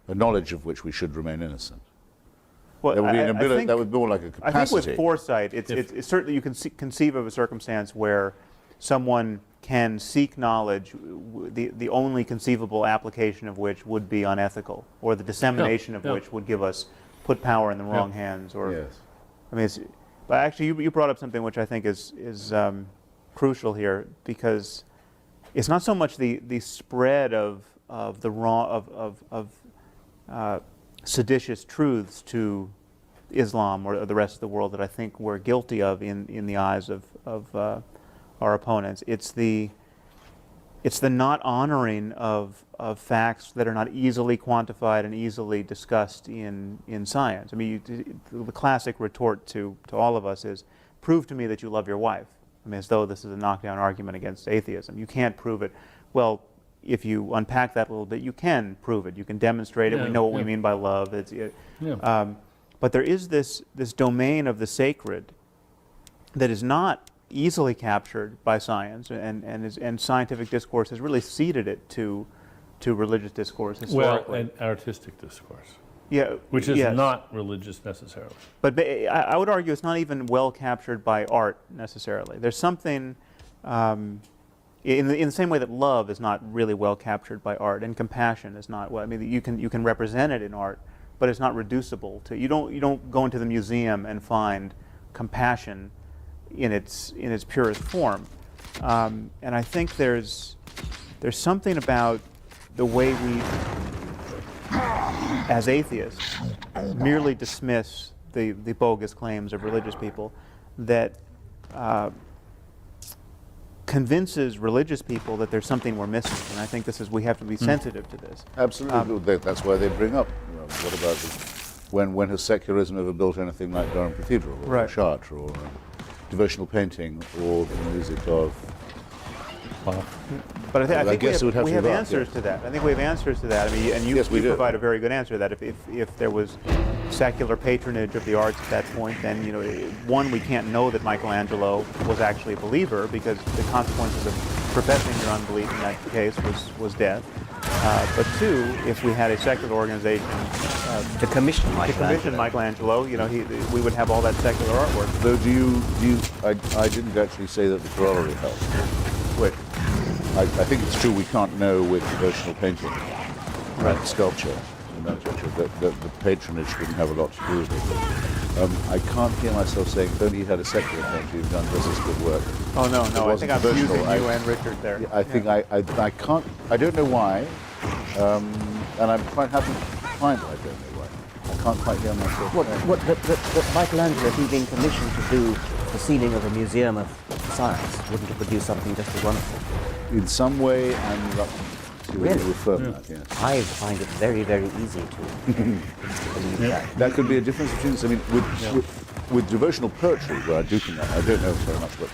which we should remain innocent. Well, that would be an ability. That would be more like a capacity. I think with foresight, it's certainly you can conceive of a circumstance where someone can seek knowledge, the only conceivable application of which would be unethical, or the dissemination of which would put power in the wrong hands. Or, yes. I mean, but actually, you brought up something which I think is crucial here, because it's not so much the spread of the seditious truths to Islam or the rest of the world that I think we're guilty of in the eyes of our opponents. It's the not honoring of facts that are not easily quantified and easily discussed in science. I mean, the classic retort to all of us is, prove to me that you love your wife. I mean, as though this is a knockdown argument against atheism. You can't prove it. Well, if you unpack that a little bit, you can prove it. You can demonstrate it. We know what we mean by love. But there is this domain of the sacred that is not easily captured by science, and scientific discourse has really ceded it to religious discourse historically. Well, and artistic discourse. Yeah, which is not religious necessarily. But I would argue it's not even well captured by art necessarily. There's something in the same way that love is not really well captured by art, and compassion is not. Well, I mean, you can represent it in art, but it's not reducible to. You don't go into the museum and find compassion in its purest form. And I think there's something about the way we, as atheists, merely dismiss the bogus claims of religious people that convinces religious people that there's something we're missing. And I think we have to be sensitive to this. Absolutely. That's why they bring up, what about when has secularism ever built anything like Durham Cathedral, or Chartres, or devotional painting, or the music of... But I think we have answers to that. I think we have answers to that. I mean, and you provide a very good answer to that. If there was secular patronage of the arts at that point, then one, we can't know that Michelangelo was actually a believer, because the consequences of professing your unbelief in that case was death. But two, if we had a secular organization to commission Michelangelo, you know, we would have all that secular artwork. Though, I didn't actually say that the corollary helped. Which? I think it's true we can't know with devotional painting, right, sculpture, that the patronage didn't have a lot to do with it. I can't hear myself saying, if only you had a secular painter, you've done just as good work. Oh, no, I think I'm using you and Richard there. I think I can't, I don't know why, and I'm quite happy to find I don't know why. I can't quite hear myself. But Michelangelo, if he'd been commissioned to do the ceiling of a museum of science, wouldn't have produced something just as wonderful? In some way, I'm really? that, yes. I find it very, very easy to believe that. That could be a difference between, I mean, with devotional poetry, where I do think that, I don't know very much about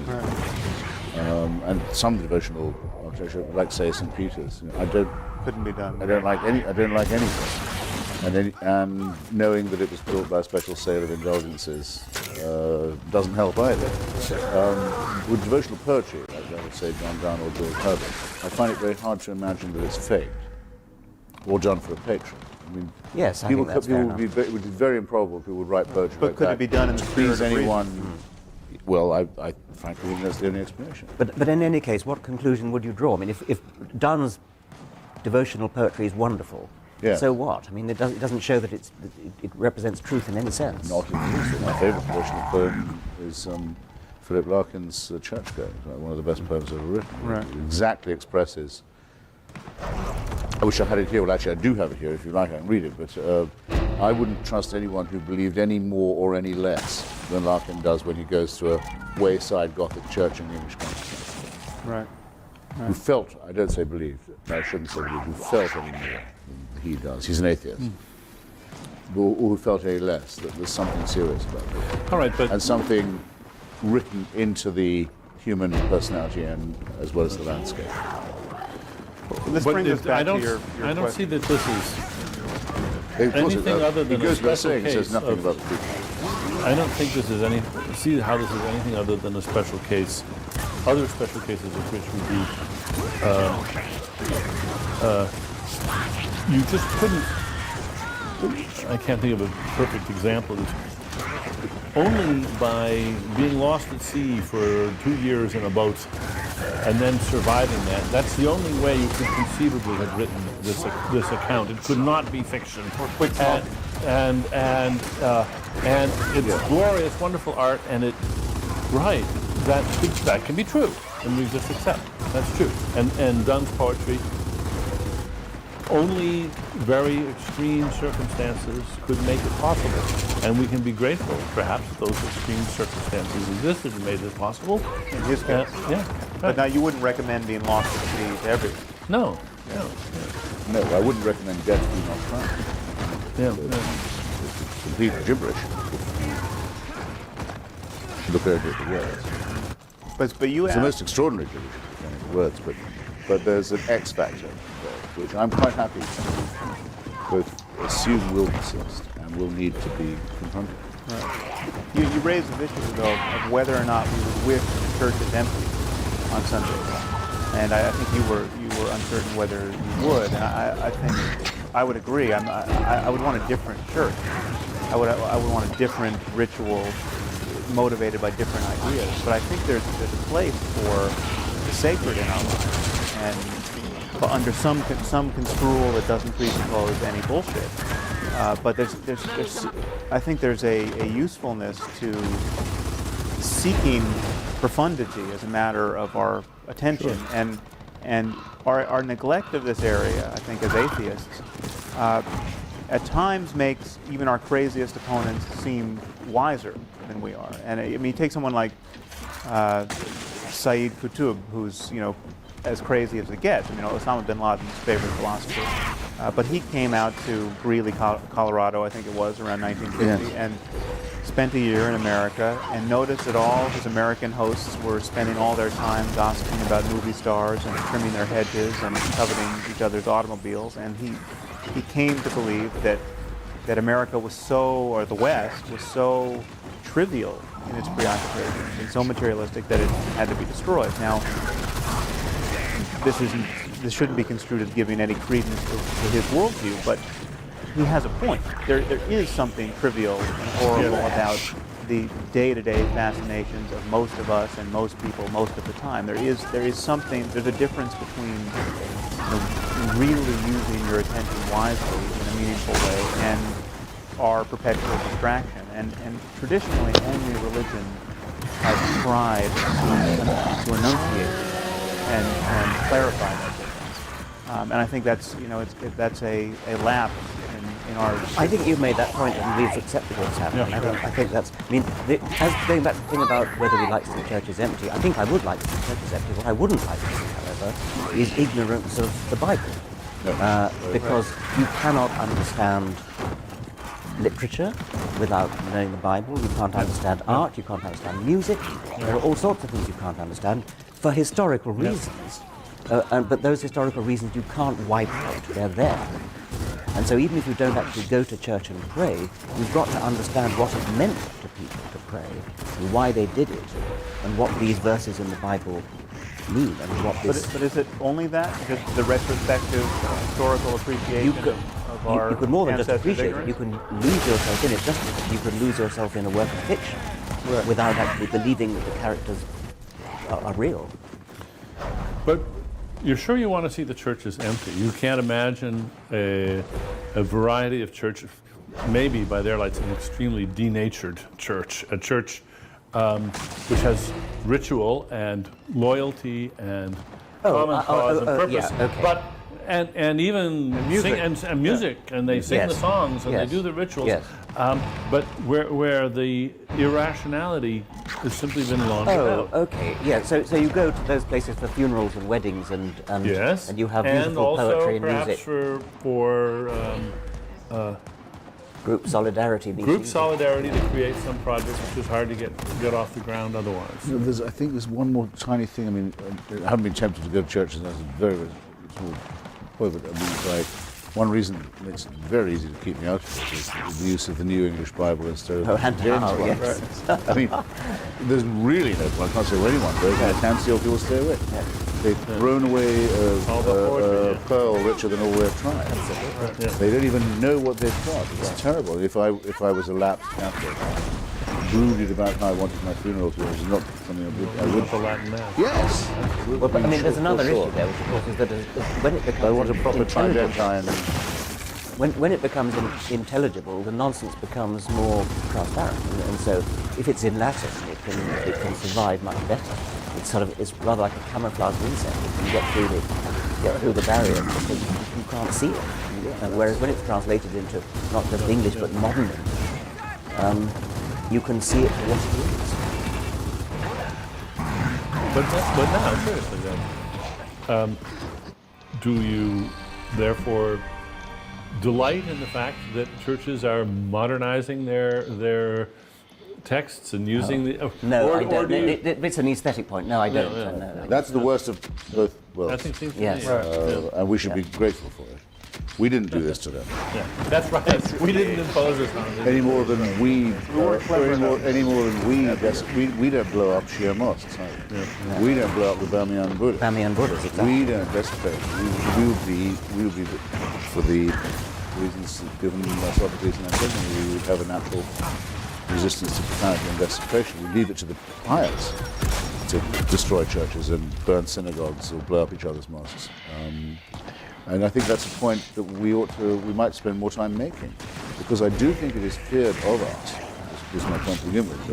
poetry. And some devotional architecture, like say St. Peter's, you know, couldn't be done. I don't like anything. And knowing that it was built by a special sale of indulgences doesn't help either. With devotional poetry, like I would say John Donne or George Herbert, I find it very hard to imagine that it's faked or done for a patron. I mean, yes, it would be very improbable people would write poetry but like could that it be done in the spirit please of anyone? reason? Well, I frankly think that's the only explanation. But in any case, what conclusion would you draw? I mean, if Donne's devotional poetry is wonderful, yeah. So what? I mean, it doesn't show that it represents truth in any sense. Not in the least. My favourite devotional poem is Philip Larkin's Churchgoers, one of the best poems ever written. Right. It exactly expresses. I wish I had it here. Well, actually, I do have it here. If you like, I can read it. But I wouldn't trust anyone who believed any more or any less than Larkin does when he goes to a wayside Gothic church in the English countryside. Right. Who felt, I don't say believed, I shouldn't say believed, who felt any more than he does. He's an atheist. Or who felt any less, that there's something serious about it. All right, but... And something written into the human personality and as well as the landscape. This brings us back to your I don't see that this is anything other than a special case. It says nothing about the people. I don't think this is see how this is anything other than a special case. Other special cases of which would be you just couldn't. I can't think of a perfect example. Only by being lost at sea for 2 years in a boat and then surviving that's the only way you could conceivably have written this account. It could not be fiction. And it's glorious, wonderful art, and that can be true, and we just accept that's true. And Donne's poetry, only very extreme circumstances could make it possible, and we can be grateful. Perhaps those extreme circumstances existed and made it possible. In his case, yeah. But now you wouldn't recommend being lost at sea to everyone. No, I wouldn't recommend death being on trial. It's complete gibberish. Look at the words. But you it's the most extraordinary gibberish, words, but there's an X factor, which I'm quite happy to both assume will persist and will need to be confronted. Right. You raised the issue, though, of whether or not we would wish the church is empty on Sunday, and I think you were uncertain whether you would, and I think I would agree. I would want a different church. I would want a different ritual motivated by different ideas. But I think there's a place for the sacred in our lives, and under some construal that doesn't presuppose any bullshit. But I think there's a usefulness to seeking profundity as a matter of our attention, sure. and our neglect of this area, I think, as atheists, at times makes even our craziest opponents seem wiser than we are. And I mean, take someone like Sayyid Qutb, who's as crazy as it gets. I mean, Osama bin Laden's favorite philosopher. But he came out to Greeley, Colorado, I think it was, around 1950, and spent a year in America and noticed that all his American hosts were spending all their time gossiping about movie stars and trimming their hedges and coveting each other's automobiles. And he came to believe that America was or the West was so trivial in its preoccupations and so materialistic that it had to be destroyed. Now, this isn't this shouldn't be construed as giving any credence to his worldview, but he has a point. There is something trivial and horrible about the day-to-day fascinations of most of us and most people most of the time. There is something. There's a difference between really using your attention wisely in a meaningful way and our perpetual distraction. And traditionally, only religion has tried to enunciate and clarify that difference. And I think that's that's a lapse in our. I think you've made that point, and we've accepted what's happening. Yeah. I think that's. I mean, as going back to the thing about whether we like to see churches empty, I think I would like to see churches empty. What I wouldn't like to see, however, is ignorance of the Bible, because you cannot understand literature without knowing the Bible. You can't understand art. You can't understand music. There are all sorts of things you can't understand for historical reasons. But those historical reasons you can't wipe out. They're there. And so even if you don't actually go to church and pray, you've got to understand what it meant to people to pray, and why they did it, and what these verses in the Bible mean, and what this... But is it only that? Just the retrospective historical appreciation of our you could more than just appreciate ignorance? it. You can lose yourself in it, just as you could lose yourself in a work of fiction without actually believing that the characters are real. But you're sure you want to see the churches empty? You can't imagine a variety of churches, maybe by their lights, an extremely denatured church, a church which has ritual and loyalty and common cause and purpose, yeah, okay. but and even music and music, and they sing the songs and they do the rituals. Yes. But where the irrationality has simply been laundered out. Oh, okay, yeah. So you go to those places for funerals and weddings, and Yes, and you have beautiful poetry and music. for Group solidarity meetings. group solidarity to create some project which is hard to get off the ground otherwise. You know, I think there's one more tiny thing. I mean, I haven't been tempted to go to churches. That's a very, very small point. But I mean, it's like one reason it makes it very easy to keep me out of it is the use of the New English Bible instead of the James one. Yes. Right. I mean, there's really no point. I can't say to anyone, but I can see all people stay away. They've thrown away a pearl richer than all their tribe. They don't even know what they've got. It's terrible. If I was a lapsed Catholic, brooded about how I wanted my funeral to be, which is not something I would for Latin Mass. Yes. Well, but I mean, there's another issue there, which of course is that when it becomes I want a proper intelligible, when it becomes intelligible, the nonsense becomes more transparent, and so if it's in Latin, it can survive much better. It's rather like a camouflage insect. It can get through the barrier because you can't see it. Whereas when it's translated into not just English but modern English, you can see it for what it is. But now, seriously then, do you therefore delight in the fact that churches are modernizing their texts and using the... No, I don't. It's an aesthetic point. No, I don't. No. That's the worst of both worlds. I think seems to Yes. me. Right. And we should be grateful for it. We didn't do this to them. Yeah, that's right. We didn't impose this on them. Any more than we don't blow up Shia mosques. We don't blow up the Bamiyan Buddha. Bamiyan Buddhas, exactly. We don't desecrate. We would be for the reasons given by Socrates and Antigone. We would have a natural resistance to profanity and desecration. We leave it to the pious to destroy churches and burn synagogues or blow up each other's mosques. And I think that's a point that we might spend more time making, because I do think it is feared of us. This is my point to begin with,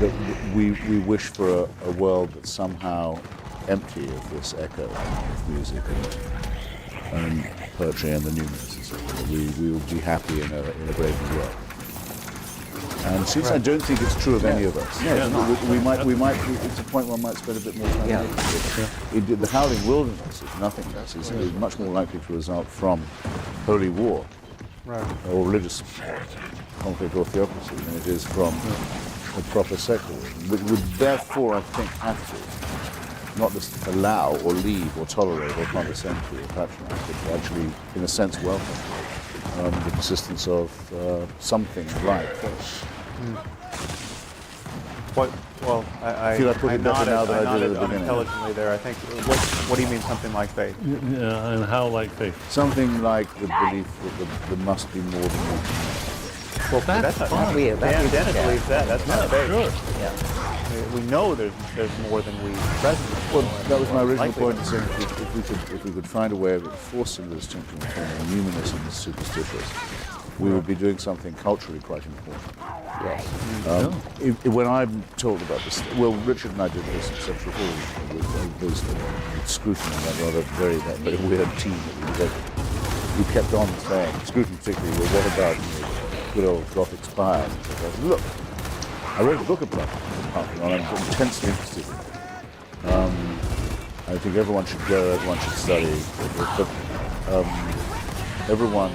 that we wish for a world that's somehow empty of this echo of music and poetry and the numinous. We will be happy in a brave new world. And since I don't think it's true of any of us, we might. It's a point where I might spend a bit more time making it. The howling wilderness, if nothing else, is much more likely to result from holy war or religious conflict or theocracy than it is from a proper secularism. We would therefore, I think, have to not just allow or leave or tolerate or condescend to or patronize, but to actually, in a sense, welcome the persistence of something like faith. Quite well. I feel I put it better now than I did at the beginning. Unintelligently there. I think. What do you mean something like faith? Yeah, and how like faith? Something like the belief that there must be more than we can know. Well, that's not That's weird. Dan Dennett believes that. That's not faith. Sure. Yeah. We know there's more than we presently. Well, that was my original Likely. point in saying if we could find a way of enforcing the distinction between numinous and superstitious, we would be doing something culturally quite important. Yes. When I'm told about this, well, Richard and I did this at Central Hall with Scruton and that very weird team that we did. We kept on saying, Scruton particularly, well, what about good old Gothic spire? And so I said, look, I wrote a book about it, and I'm intensely interested in it. I think everyone should go, everyone should study, but everyone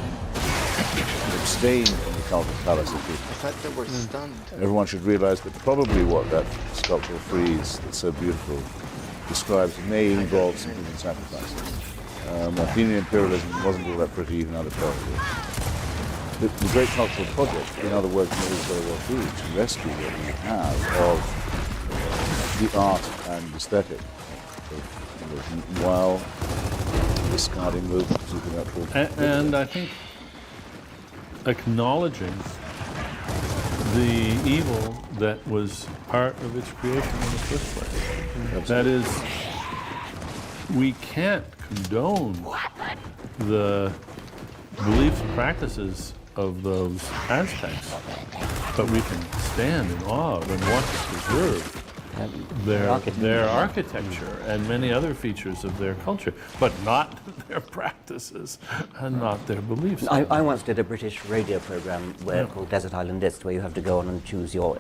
should abstain from the cult of fallacy. I thought they were stunned. Everyone should realize that probably what that sculptural frieze that's so beautiful describes may involve some human sacrifice. Athenian imperialism wasn't all that pretty even out of poverty. The great cultural project, in other words, may very well be to rescue what we have of the art and aesthetic while discarding those supernatural. And I think acknowledging the evil that was part of its creation in the first place. That is, we can't condone the beliefs and practices of those Aztecs, but we can stand in awe and want to preserve their architecture and many other features of their culture, but not their practices and not their beliefs. I once did a British radio program called Desert Island Discs, where you have to go on and choose your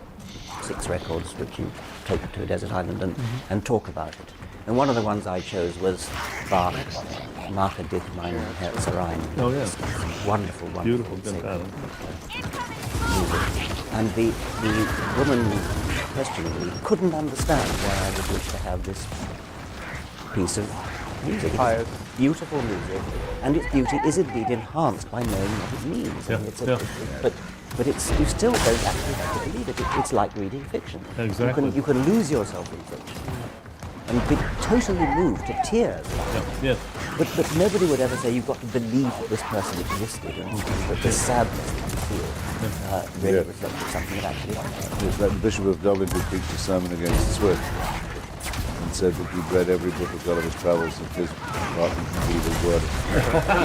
6 records which you take to a desert island and talk about it. And one of the ones I chose was Bach, Marke dich mein Herz rein. Oh, yeah. Wonderful, Beautiful music. music. And the woman questioning me couldn't understand why I would wish to have this piece of music. It's beautiful music, and its beauty is indeed enhanced by knowing what it means. Yeah, And it's yeah. But it's, you still don't actually have to believe it. It's like reading fiction. Exactly. You can lose yourself in fiction and be totally moved to tears. Yes. But nobody would ever say you've got to believe that this person existed and that the sadness that you feel really reflected something that actually happened. Yes, that Bishop of Dublin who preached a sermon against Swift and said that he'd read every book of Gulliver's Travels and his rather than believe his word.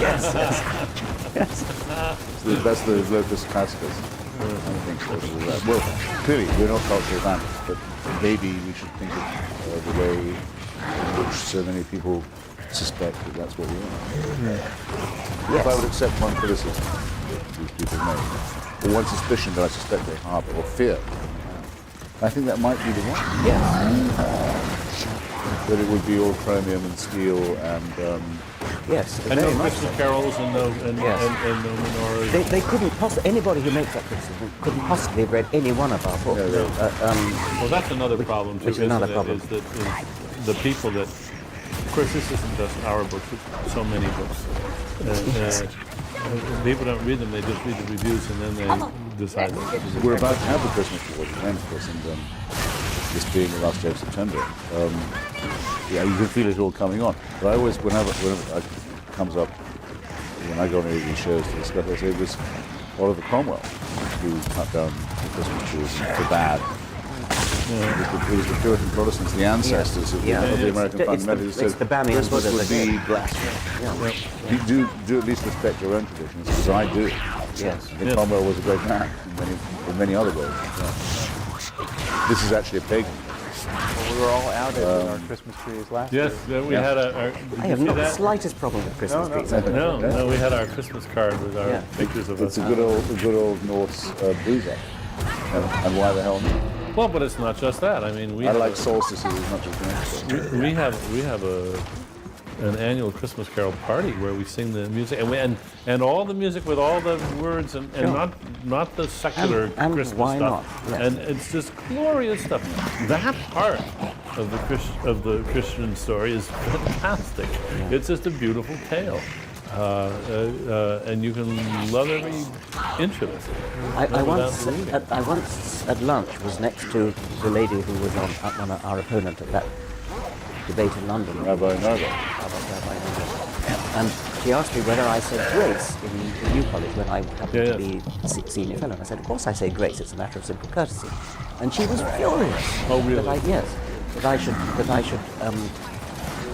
Yes. So that's the locus classicus. I think so. Well, clearly we're not cultural vandals, but maybe we should think of the way in which so many people suspect that that's what we are. If I would accept one criticism that these people make, or one suspicion that I suspect they harbour, or fear, I think that might be the one. Yes. That it would be all chromium and steel and... Yes, And no very much Christmas so. carols and no menorahs. They couldn't possibly, anybody who makes that criticism couldn't possibly have read any one of our books. Well, that's another problem too, which is isn't another it? problem. Is that the people that, of course, this isn't just our books, but so many books. People don't read them; they just read the reviews and then they decide. We're about to have the Christmas awards again, of course, and this being the last day of September, yeah, you can feel it all coming on. But I always, whenever it comes up, when I go on any of these shows to discuss, I say it was Oliver Cromwell who cut down the Christmas trees for bad. It was the Puritan Protestants, the ancestors of the American fundamentalists, who said Christmas would be blasphemy. You do at least respect your own traditions, because I do. Yes. I think Cromwell was a great man in many other ways. This is actually a pagan. Well, we were all outed with our Christmas trees last year. Yes, we had our. I have not the slightest problem with Christmas trees. No, we had our Christmas card with our pictures of us. It's a good old Norse boozer. And why the hell not? Well, but it's not just that. I mean, I like solstices as much as winter. We have an annual Christmas Carol party where we sing the music and all the music with all the words and not the secular and Christmas why stuff. not? Yes. And it's just glorious stuff. That part of the Christian story is fantastic. It's just a beautiful tale. and you can love every inch of it. I once at lunch was next to the lady who was on our opponent at that debate in London. Rabbi Noble. And she asked me whether I said grace in the New College when I happened to be senior fellow. And I said, of course I say grace, it's a matter of simple courtesy. And she was furious. Oh, really? That I should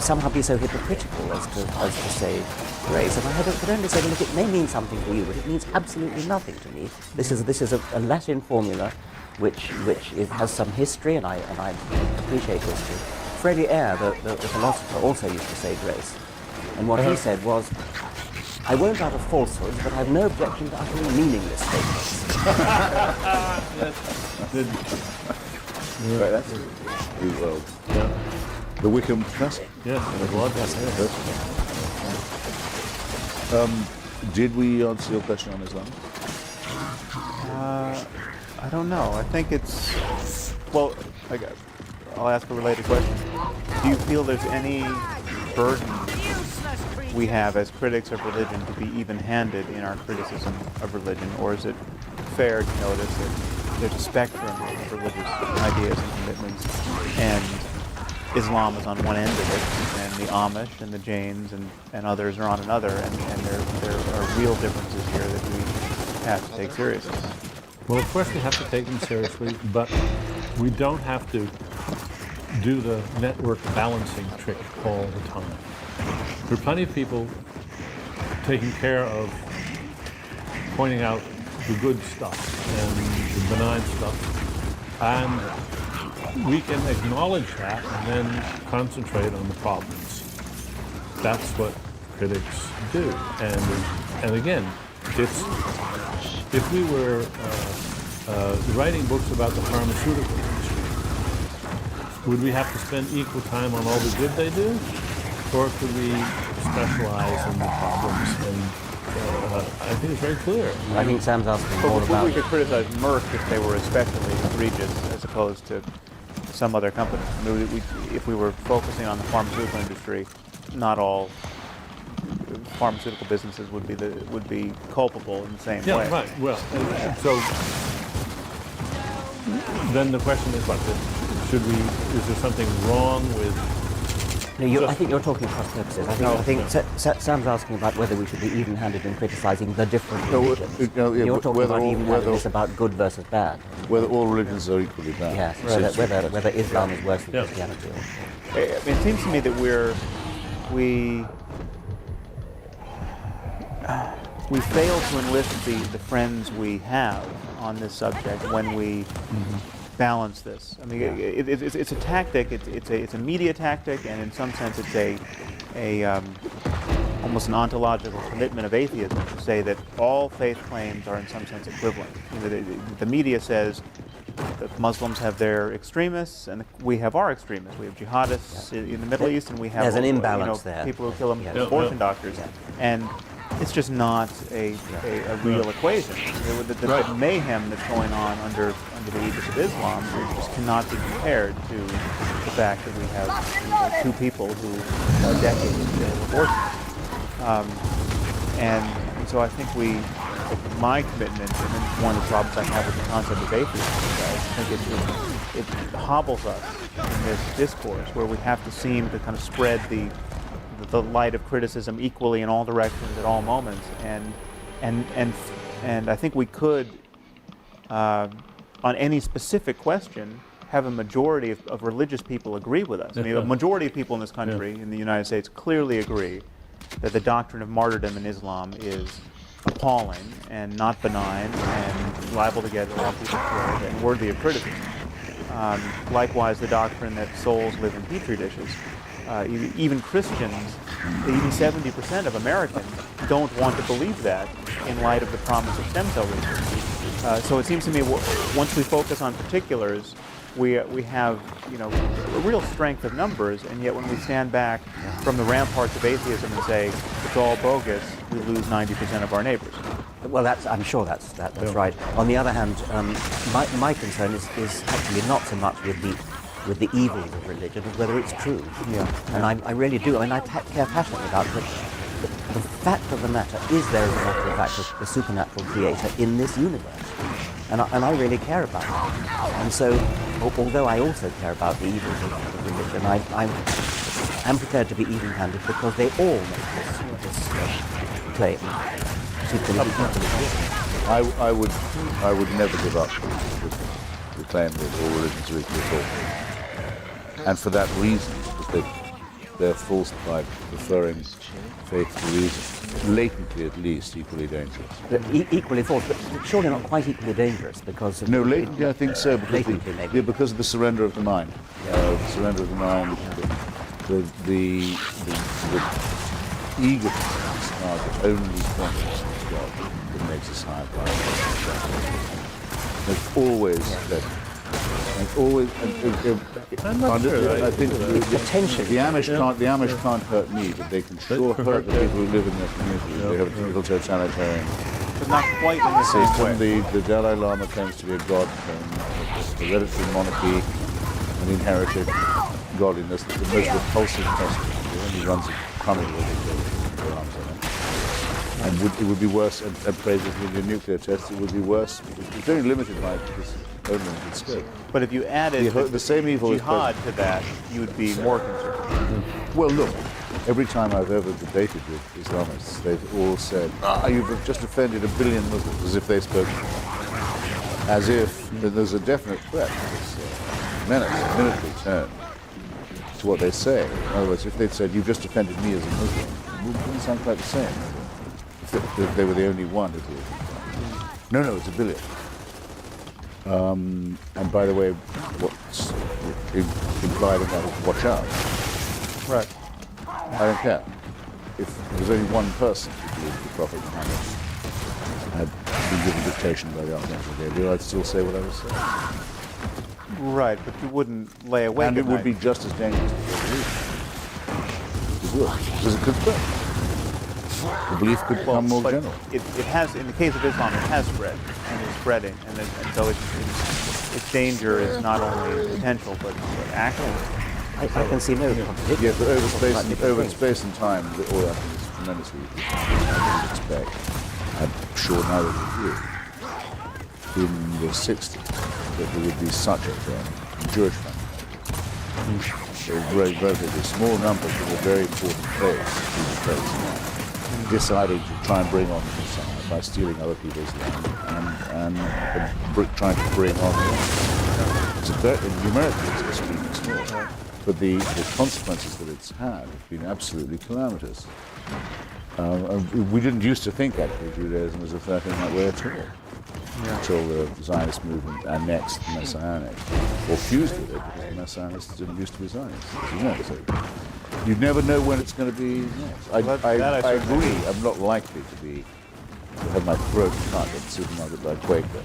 somehow be so hypocritical as to say grace. And I could only say, look, it may mean something to you, but it means absolutely nothing to me. This is a Latin formula which has some history, and I appreciate history. Freddie Eyre, the philosopher, also used to say grace. And what he said was, I won't utter falsehoods, but I've no objection to uttering meaningless statements. Right, that's well. Yeah. The Wickham Classic. Yes, did we answer your question on Islam? I don't know. I think it's, well, I'll ask a related question. Do you feel there's any burden we have as critics of religion to be even-handed in our criticism of religion, or is it fair to notice that there's a spectrum of religious ideas and commitments, and Islam is on one end of it, and the Amish and the Jains and others are on another, and there are real differences here that we have to take seriously? Well, of course we have to take them seriously, but we don't have to do the network balancing trick all the time. There are plenty of people taking care of pointing out the good stuff and the benign stuff, and we can acknowledge that and then concentrate on the problems. That's what critics do. And again, if we were writing books about the pharmaceutical industry, would we have to spend equal time on all the good they do? Or could we specialize in the problems? And I think it's very clear. I think Sam's asking more about... We could criticize Merck if they were especially egregious as opposed to some other company. I mean, if we were focusing on the pharmaceutical industry, not all pharmaceutical businesses would be culpable in the same way. Yeah, right. Well, so then the question is, what? Is there something wrong with... No, I think you're talking cross purposes. I think Sam's asking about whether we should be even-handed in criticising the different religions. You're talking about even-handedness about good versus bad. Whether all religions are equally bad. Yes, whether Islam is worse than Christianity. It seems to me that we fail to enlist the friends we have on this subject when we balance this. I mean, it's a tactic. It's a media tactic, and in some sense, it's almost an ontological commitment of atheism to say that all faith claims are in some sense equivalent. You know, the media says that Muslims have their extremists, and we have our extremists. We have jihadists in the Middle East, and we have there's an imbalance there. People who kill abortion doctors, and it's just not a real equation. The mayhem that's going on under the aegis of Islam just cannot be compared to the fact that we have two people who are decades of abortion. And so I think my commitment, and it's one of the problems I have with the concept of atheism, I think it hobbles us in this discourse where we have to seem to kind of spread the light of criticism equally in all directions at all moments, and I think we could, on any specific question, have a majority of religious people agree with us. I mean, a majority of people in this country, in the United States, clearly agree that the doctrine of martyrdom in Islam is appalling and not benign and liable to get a lot of people killed and worthy of criticism. Likewise, the doctrine that souls live in petri dishes. Even Christians, even 70% of Americans don't want to believe that in light of the promise of stem cell research. So it seems to me once we focus on particulars, we have a real strength of numbers, and yet when we stand back from the ramparts of atheism and say it's all bogus, we lose 90% of our neighbors. Well, I'm sure that's right. On the other hand, my concern is actually not so much with the evils of religion, as whether it's true. Yeah. And I really do. I mean, I care passionately about the fact of the matter is there is a matter of fact a supernatural creator in this universe. And I really care about that. And so, although I also care about the evils of religion, I'm prepared to be even-handed because they all make this claim. I would never give up the claim that all religions are equal at all. And for that reason, because they're false by preferring faith to reason, latently at least equally dangerous. Equally false, but surely not quite equally dangerous because of... No, latently I think so, because of the surrender of the mind. The surrender of the mind, the egotism are the only consciousness of God that makes us higher power. There's always that. And always, I'm not sure. I think the Amish can't hurt me, but they can sure hurt the people who live in their community. They have a typical totalitarian But not quite in the same way. The Dalai Lama claims to be a god, hereditary monarchy, and inherited godliness. The most repulsive person. He only runs a crummy with their arms on him. And it would be worse, and praises with the nuclear test, it would be worse. It's very limited by this own limited scope. But if you added the same evil jihad to that, you would be more concerned. Well, look, every time I've ever debated with Islamists, they've all said, you've just offended 1 billion Muslims, as if they spoke, as if there's a definite threat to this menace, military turn to what they say. In other words, if they'd said, you've just offended me as a Muslim, it wouldn't sound quite the same. If they were the only one who did. No, it's 1 billion. And by the way, what's implied in that is watch out. Right. I don't care. If there was only one person who believed the Prophet Muhammad had been given dictation by the Archangel Gabriel, I'd still say what I was saying. Right, but you wouldn't lay awake And at it would night. be just as dangerous to the belief. It would. Because it could spread. The belief could become more general. It has, in the case of Islam, it has spread and is spreading, and so its danger is not only potential but actual. I can see no contradiction. Yes, but over space and time, all that is tremendously I would expect. I'm sure neither of you in the 60s that there would be such a thing. Jewish family. Relatively small numbers of a very important place deciding to try and bring on the Messiah by stealing other people's land and trying to bring on numerically it's extremely small. But the consequences that it's had have been absolutely calamitous. We didn't used to think actually Judaism was a threat in that way at all. Until the Zionist movement annexed the Messianic, or fused with it, because the Messianists didn't used to be Zionists, as you know. So you never know when it's going to be next. I agree, I'm not likely to have my throat cut at the supermarket by a Quaker.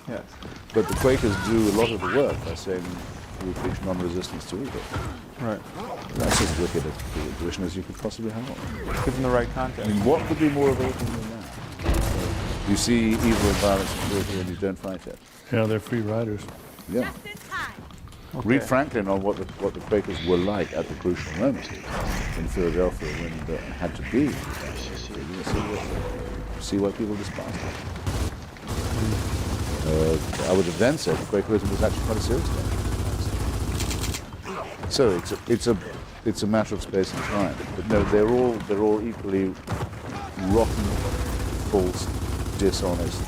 Yes. But the Quakers do a lot of the work by saying we preach non-resistance to evil. Right. That's as wicked a position as you could possibly have. Given the right context. I mean, what could be more awakening than that? You see evil and violence and cruelty and you don't fight it. Yeah, they're free riders. Yeah. Okay. Read Franklin on what the Quakers were like at the crucial moment in Philadelphia when it had to be. See why people despised it. I would have then said Quakerism was actually quite a serious thing. So it's a matter of space and time. But no, they're all equally rotten, false, dishonest,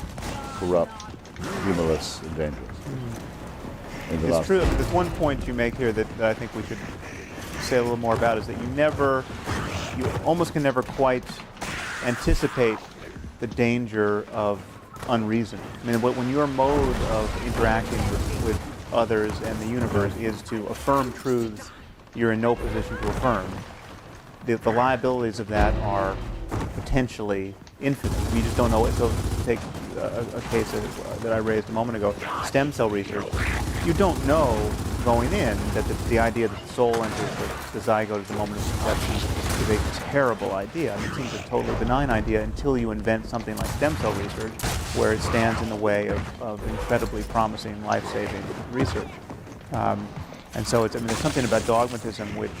corrupt, humorless, and dangerous. It's true. There's one point you make here that I think we should say a little more about, is that you almost can never quite anticipate the danger of unreason. I mean, when your mode of interacting with others and the universe is to affirm truths you're in no position to affirm, the liabilities of that are potentially infinite. We just don't know it. So take a case that I raised a moment ago, stem cell research. You don't know going in that the idea that the soul enters the zygote at the moment of conception is a terrible idea. I mean, it seems a totally benign idea until you invent something like stem cell research, where it stands in the way of incredibly promising, life-saving research. And so there's something about dogmatism which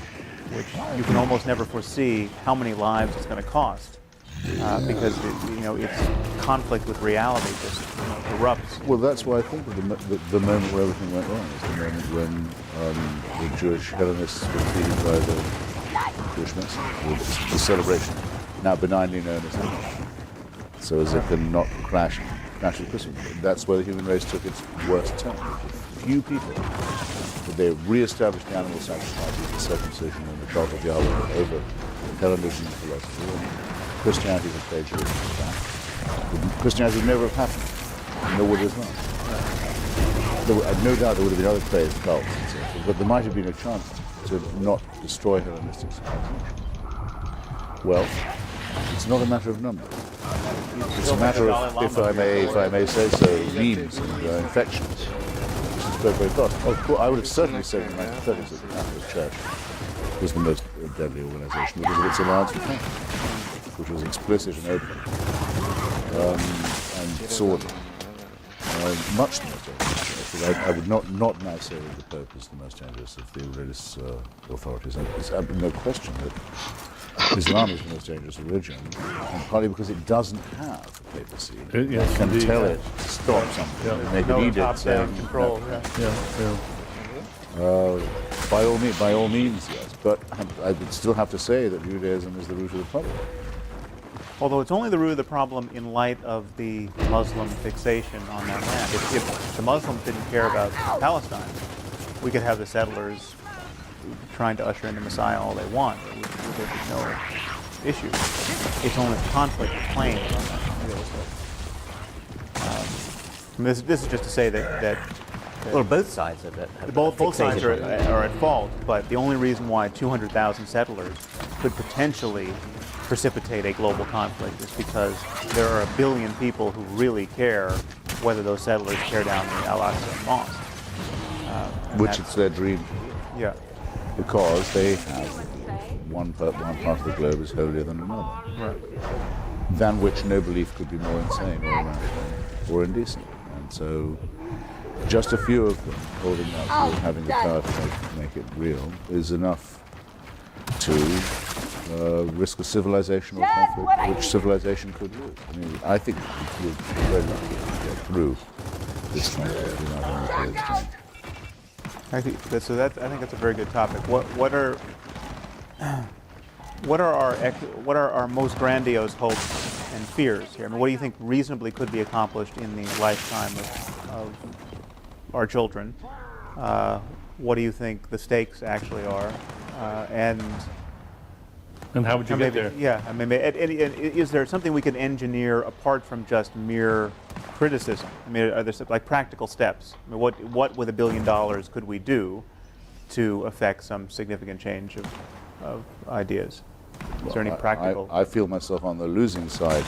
which you can almost never foresee how many lives it's going to cost, because its conflict with reality just erupts. Well, that's why I think the moment where everything went wrong is the moment when the Jewish Hellenists were defeated by the Jewish Messiah, the celebration, now benignly known as Hellenic. So as it can not crash with Christmas. That's where the human race took its worst turn. Few people, but they re-established the animal sacrifices, the circumcision, and the cult of Yahweh over Hellenism and philosophy. And Christianity was plagiarism of that. Christianity would never have happened, nor would Islam. No doubt there would have been other crazed cults and so forth, but there might have been a chance to not destroy Hellenistic civilization. Well, it's not a matter of numbers. It's a matter of, if I may say so, memes and infections, which is very, very fast. Of course, I would have certainly said in the 1930s that the Catholic Church was the most deadly organization because of its alliance with Catholics, which was explicit and open, and sordid. Much the most dangerous. I would not now say that the Pope is the most dangerous of the religious authorities. There's no question that Islam is the most dangerous religion, and partly because it doesn't have a papacy. Yes, can indeed, tell it to stop something, make an edict saying control. By all means, yes. But I would still have to say that Judaism is the root of the problem. Although it's only the root of the problem in light of the Muslim fixation on that land. If the Muslims didn't care about Palestine, we could have the settlers trying to usher in the Messiah all they want. There'd be no issue. It's only the conflict of claims on that real estate. This is just to say that well, both sides of it. Both sides are at fault, but the only reason why 200,000 settlers could potentially precipitate a global conflict is because there are 1 billion people who really care whether those settlers tear down the Al-Aqsa Mosque. Which it's their dream. Yeah. Because they have one part of the globe is holier than another. Right. Than which no belief could be more insane or irrational or indecent. And so just a few of them holding up and having the power to make it real is enough to risk a civilizational conflict which civilization could lose. I mean, I think we're very lucky to get through this conflict without any exchange. I think that's a very good topic. What are our most grandiose hopes and fears here? I mean, what do you think reasonably could be accomplished in the lifetime of our children? What do you think the stakes actually are? And how would you get there? Yeah, I mean, is there something we can engineer apart from just mere criticism? I mean, are there like practical steps? I mean, what with $1 billion could we do to affect some significant change of ideas? Is there any practical? I feel myself on the losing side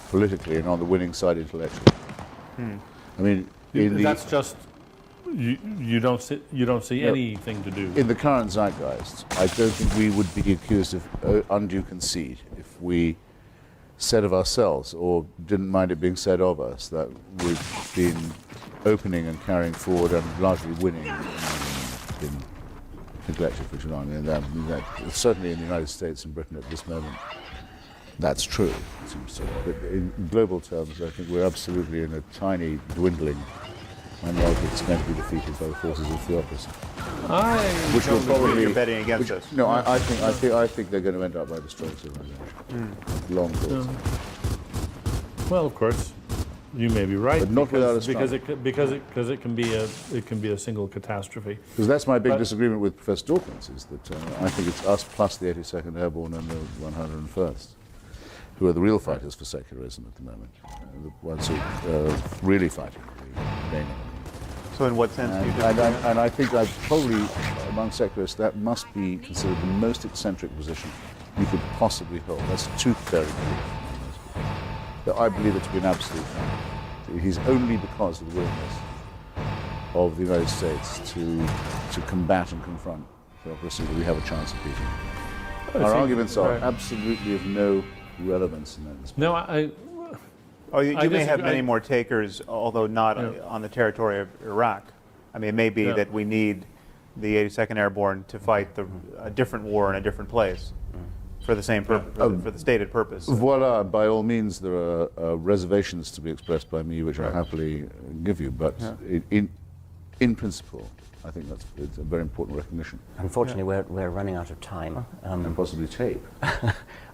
politically and on the winning side intellectually. I mean, that's just you don't see anything to do. In the current zeitgeist, I don't think we would be accused of undue conceit if we said of ourselves, or didn't mind it being said of us, that we've been opening and carrying forward and largely winning and been neglected for too long. And that, certainly in the United States and Britain at this moment, that's true, it seems to me. But in global terms, I think we're absolutely in a tiny, dwindling minority that's going to be defeated by the forces of theocracy. Which will probably you're betting against us. No, I think they're going to end up by destroying civilization. Long thoughts. Well, of course, you may be right. But not without a because it can be a single catastrophe. Because that's my big disagreement with Professor Dawkins, is that I think it's us plus the 82nd Airborne and the 101st who are the real fighters for secularism at the moment. The ones who are really fighting. So in what sense do you disagree? And I think that probably among secularists that must be considered the most eccentric position you could possibly hold. That's tooth fairy belief. But I believe it to be an absolute fact. It is only because of the willingness of the United States to combat and confront theocracy that we have a chance of beating it. Our arguments are absolutely of no relevance in that respect. No, you may have many more takers, although not on the territory of Iraq. I mean, it may be that we need the 82nd Airborne to fight a different war in a different place for the same purpose, for the stated purpose. Voila, by all means, there are reservations to be expressed by me, which I'll happily give you, but in principle, I think it's a very important recognition. Unfortunately, we're running out of time. And possibly tape.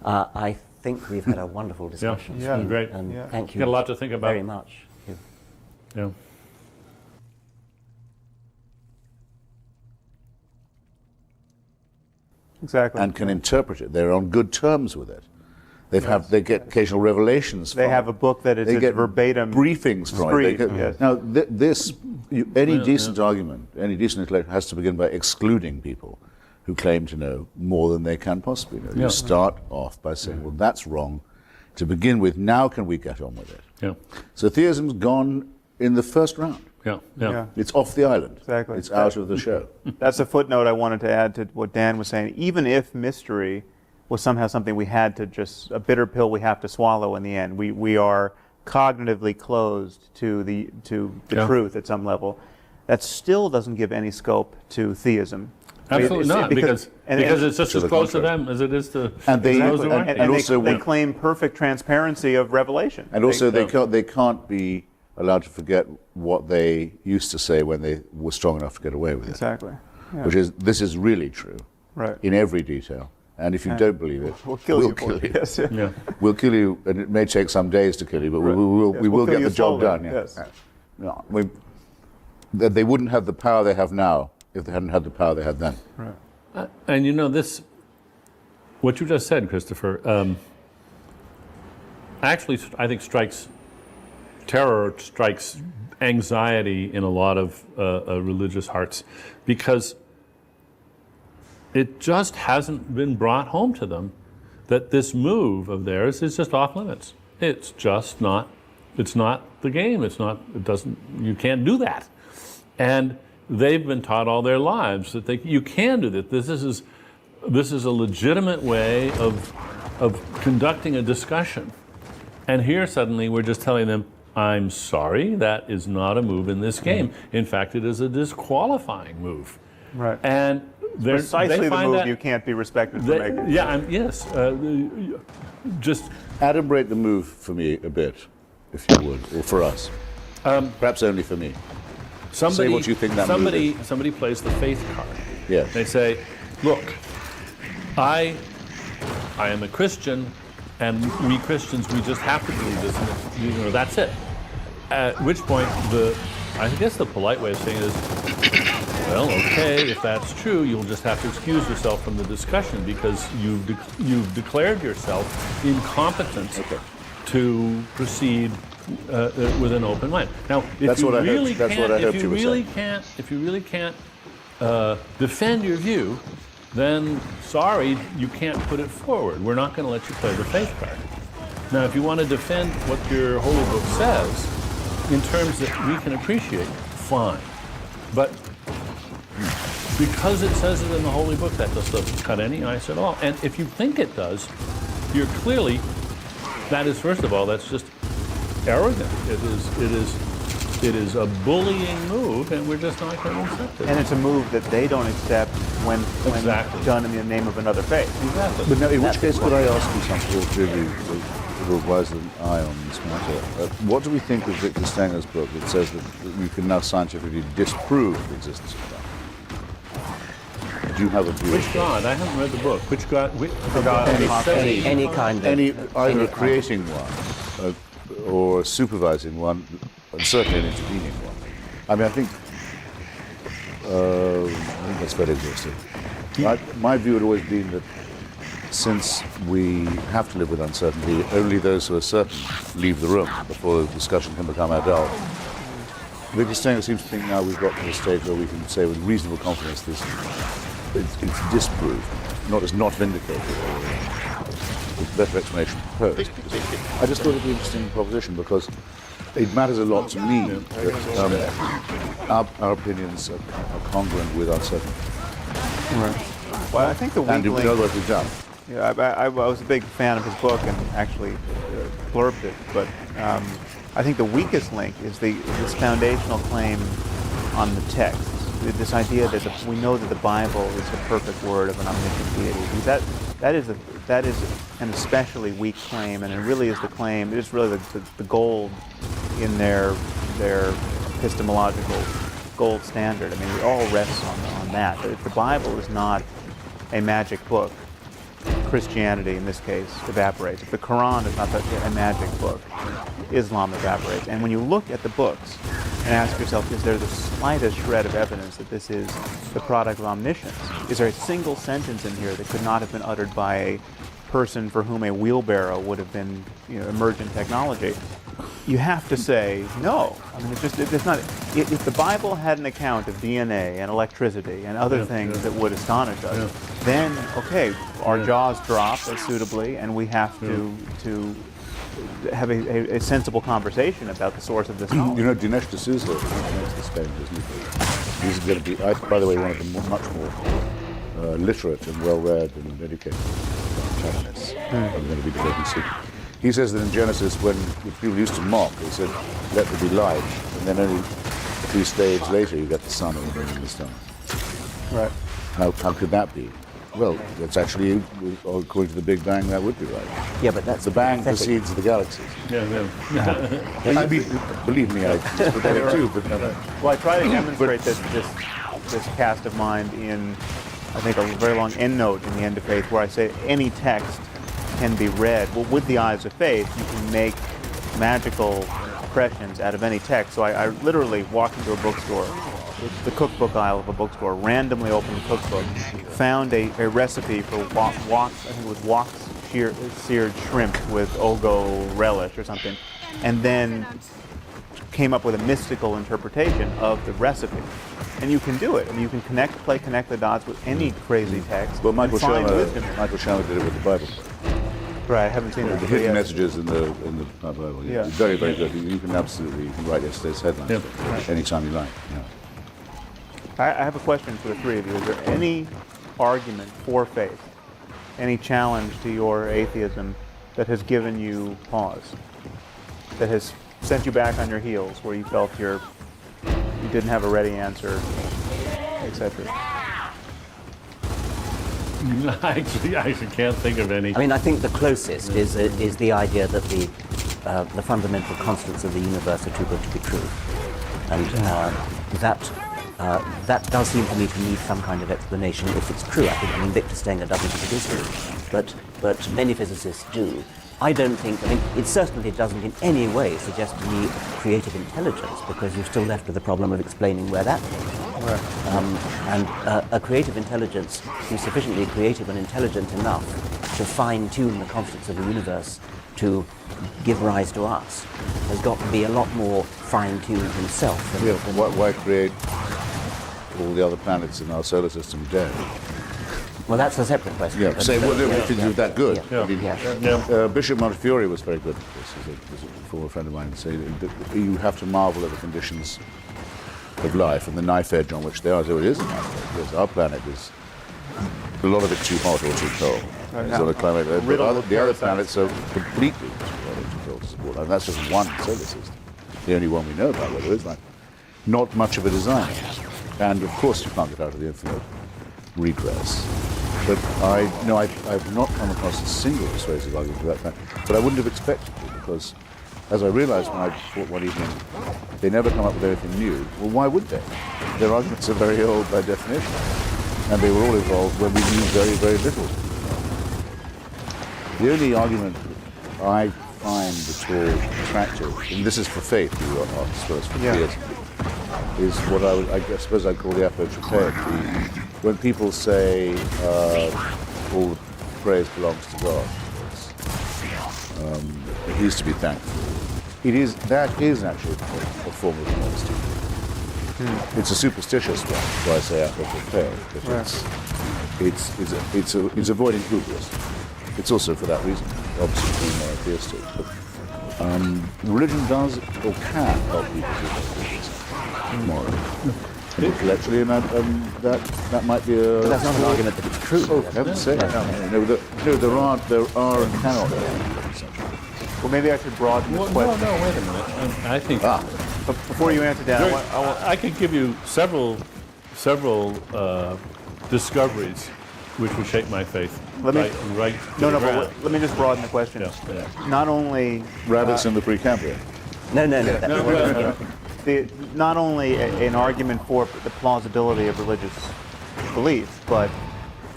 I think we've had a wonderful discussion. Yeah, great. And thank you Got a lot to think about. very much. Yeah. Exactly. And can interpret it. They're on good terms with it. They get occasional revelations from They have a book that is get verbatim briefings from it. yes. Now, any decent argument, any decent intellectual has to begin by excluding people who claim to know more than they can possibly know. You start off by saying, well, that's wrong to begin with. Now can we get on with it? Yeah. So theism's gone in the first round. Yeah. It's off the island. Exactly. It's out of the show. That's a footnote I wanted to add to what Dan was saying. Even if mystery was somehow something we had to just, a bitter pill we have to swallow in the end, we are cognitively closed to the truth at some level. That still doesn't give any scope to theism. Absolutely not, because it's just as close to them as it is to those who aren't. And they claim perfect transparency of revelation. And also, they can't be allowed to forget what they used to say when they were strong enough to get away with it. Exactly. Yeah. Which is, this is really true. Right. In every detail. And if you don't believe it, we'll kill you. Yes. Yeah. We'll kill you, and it may take some days to kill you, but we will get the job done. Yeah. Yes. No, they wouldn't have the power they have now if they hadn't had the power they had then. Right. And you know, what you just said, Christopher, actually, I think terror strikes anxiety in a lot of religious hearts, because it just hasn't been brought home to them that this move of theirs is just off limits. It's just not. It's not the game. It's not. It doesn't. You can't do that. And they've been taught all their lives that you can do that. This is a legitimate way of conducting a discussion. And here suddenly we're just telling them, I'm sorry, that is not a move in this game. In fact, it is a disqualifying move. Right. And precisely the move you can't be respected for making. Yeah, yes. Just adumbrate the move for me a bit, if you would, or for us. Perhaps only for me. Say what you think that move is. Somebody plays the faith card. Yeah. They say, look, I am a Christian, and we Christians, we just have to believe this, and that's it. At which point, I guess the polite way of saying it is, well, okay, if that's true, you'll just have to excuse yourself from the discussion because you've declared yourself incompetent to proceed with an open mind. Now, if you really can't defend your view, then sorry, you can't put it forward. We're not going to let you play the faith card. Now, if you want to defend what your holy book says in terms that we can appreciate, fine. But because it says it in the holy book, that just doesn't cut any ice at all. And if you think it does, you're clearly, that is, first of all, that's just arrogant. It is a bullying move, and we're just not going to accept it. And it's a move that they don't accept when done in the name of another faith. Exactly. But now, in which case, could I ask you something, all three of you who are wiser than I on this matter? What do we think of Victor Stanger's book that says that you can now scientifically disprove the existence of God? Do you have a view? Which God? I haven't read the book. Which God? Any kind of... Either creating one, or supervising one, and certainly an intervening one. I mean, I think that's very exhaustive. My view had always been that since we have to live with uncertainty, only those who are certain leave the room before the discussion can become adult. Victor Stenger seems to think now we've got to the stage where we can say with reasonable confidence this it's disproved, not as not vindicated, with better explanation proposed. I just thought it would be an interesting proposition because it matters a lot to me that our opinions are congruent with uncertainty. Right. Well, I think the weak link... And in other words, we've done. Yeah, I was a big fan of his book and actually blurbed it, but I think the weakest link is this foundational claim on the texts. this idea that we know that the Bible is the perfect word of an omniscient deity. Because that is an especially weak claim, and it really is the claim. It is really the gold in their epistemological gold standard. I mean, it all rests on that. If the Bible is not a magic book, Christianity, in this case, evaporates. If the Quran is not a magic book, Islam evaporates. And when you look at the books and ask yourself, is there the slightest shred of evidence that this is the product of omniscience? Is there a single sentence in here that could not have been uttered by a person for whom a wheelbarrow would have been, emergent technology? You have to say no. I mean, it's not. If the Bible had an account of DNA and electricity and other things that would astonish us, then okay, our jaws drop suitably, and we have to have a sensible conversation about the source of this knowledge. Dinesh D'Souza makes this statement, isn't he? He's going to be, by the way, one of the much more literate and well-read and educated protagonists. I'm going to be debating soon. He says that in Genesis, when people used to mock, they said, let there be light, and then only a few stages later you get the sun and the moon and the stars. Right. How could that be? Well, it's actually, according to the Big Bang, that would be right. Yeah, but that's the Bang precedes the galaxies. I mean, believe me, I put that too. But, well, I try to demonstrate this cast of mind in, I think, a very long endnote in the End of Faith, where I say any text can be read. Well, with the eyes of faith, you can make magical impressions out of any text. So I literally walked into a bookstore, the cookbook aisle of a bookstore, randomly opened the cookbook, found a recipe for wok seared shrimp with ogo relish or something, and then came up with a mystical interpretation of the recipe. And you can do it. I mean, you can connect the dots with any crazy text. But Michael Shermer wisdom. did it with the Bible. Right, I haven't seen it. The hidden messages in the Bible. Yeah. Very, very good. You can write yesterday's headlines anytime you like. I have a question for the three of you. Is there any argument for faith, any challenge to your atheism that has given you pause, that has sent you back on your heels, where you felt you didn't have a ready answer, etc.? I actually can't think of any. I mean, I think the closest is the idea that the fundamental constants of the universe are too good to be true, and that does seem to me to need some kind of explanation if it's true. I think Victor Stenger doesn't think it is true, but many physicists do. I don't think. I mean, it certainly doesn't in any way suggest to me creative intelligence, because you're still left with the problem of explaining where that came from. And a creative intelligence who's sufficiently creative and intelligent enough to fine-tune the constants of the universe to give rise to us has got to be a lot more fine-tuned himself. Why create all the other planets in our solar system dead? Well, that's a separate question. Yeah, say, if you do that good. Yeah. Bishop Montefiore was very good at this, as a former friend of mine, say you have to marvel at the conditions of life and the knife edge on which they are. So it is a knife edge, because our planet is, a lot of it too hot or too cold. It's on a climate, but the other planets are completely too hot or too cold to support life. And that's just one solar system, the only one we know about where there is life. Not much of a design. And of course you can't get out of the infinite regress. But I've not come across a single persuasive argument for that fact. But I wouldn't have expected to, because as I realized when I thought one evening, they never come up with anything new. Well, why would they? Their arguments are very old by definition. And they were all evolved when we knew very, very little. The only argument I find at all attractive, and this is for faith, you asked, as well as for theism, is what I suppose I'd call the apotropaic. When people say all the praise belongs to God, he is to be thankful. That is actually a form of modesty. It's a superstitious one, so I say apotropaic, but it's avoiding hubris. It's also for that reason, obviously being monotheistic. But religion does or can help people to hubris morally. Intellectually, and that might be a. But that's not an argument that it's true. Oh, heaven's sake! No, there are and cannot be. Well, maybe I should broaden this question. No, wait a minute. I think. But before you answer that, I could give you several several discoveries which would shake my faith. Let me- right to No, the no, but ground. let me just broaden the question. Yeah. Not only Rabbits in the Precambrian. No. Not only an argument for the plausibility of religious belief, but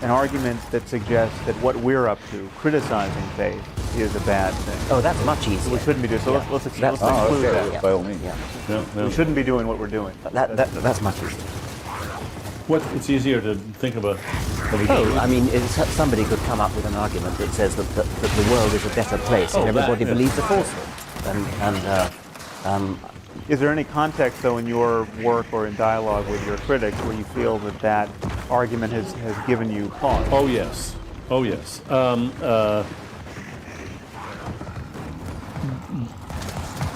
an argument that suggests that what we're up to, criticizing faith, is a bad thing. Oh, that's much easier. We shouldn't be doing. So let's exclude okay, that. by all means. We shouldn't be doing what we're doing. That's much easier. It's easier to think of a Oh, I mean, somebody could come up with an argument that says that the world is a better place and everybody believes a falsehood. Is there any context, though, in your work or in dialogue with your critics where you feel that argument has given you pause? Oh, yes.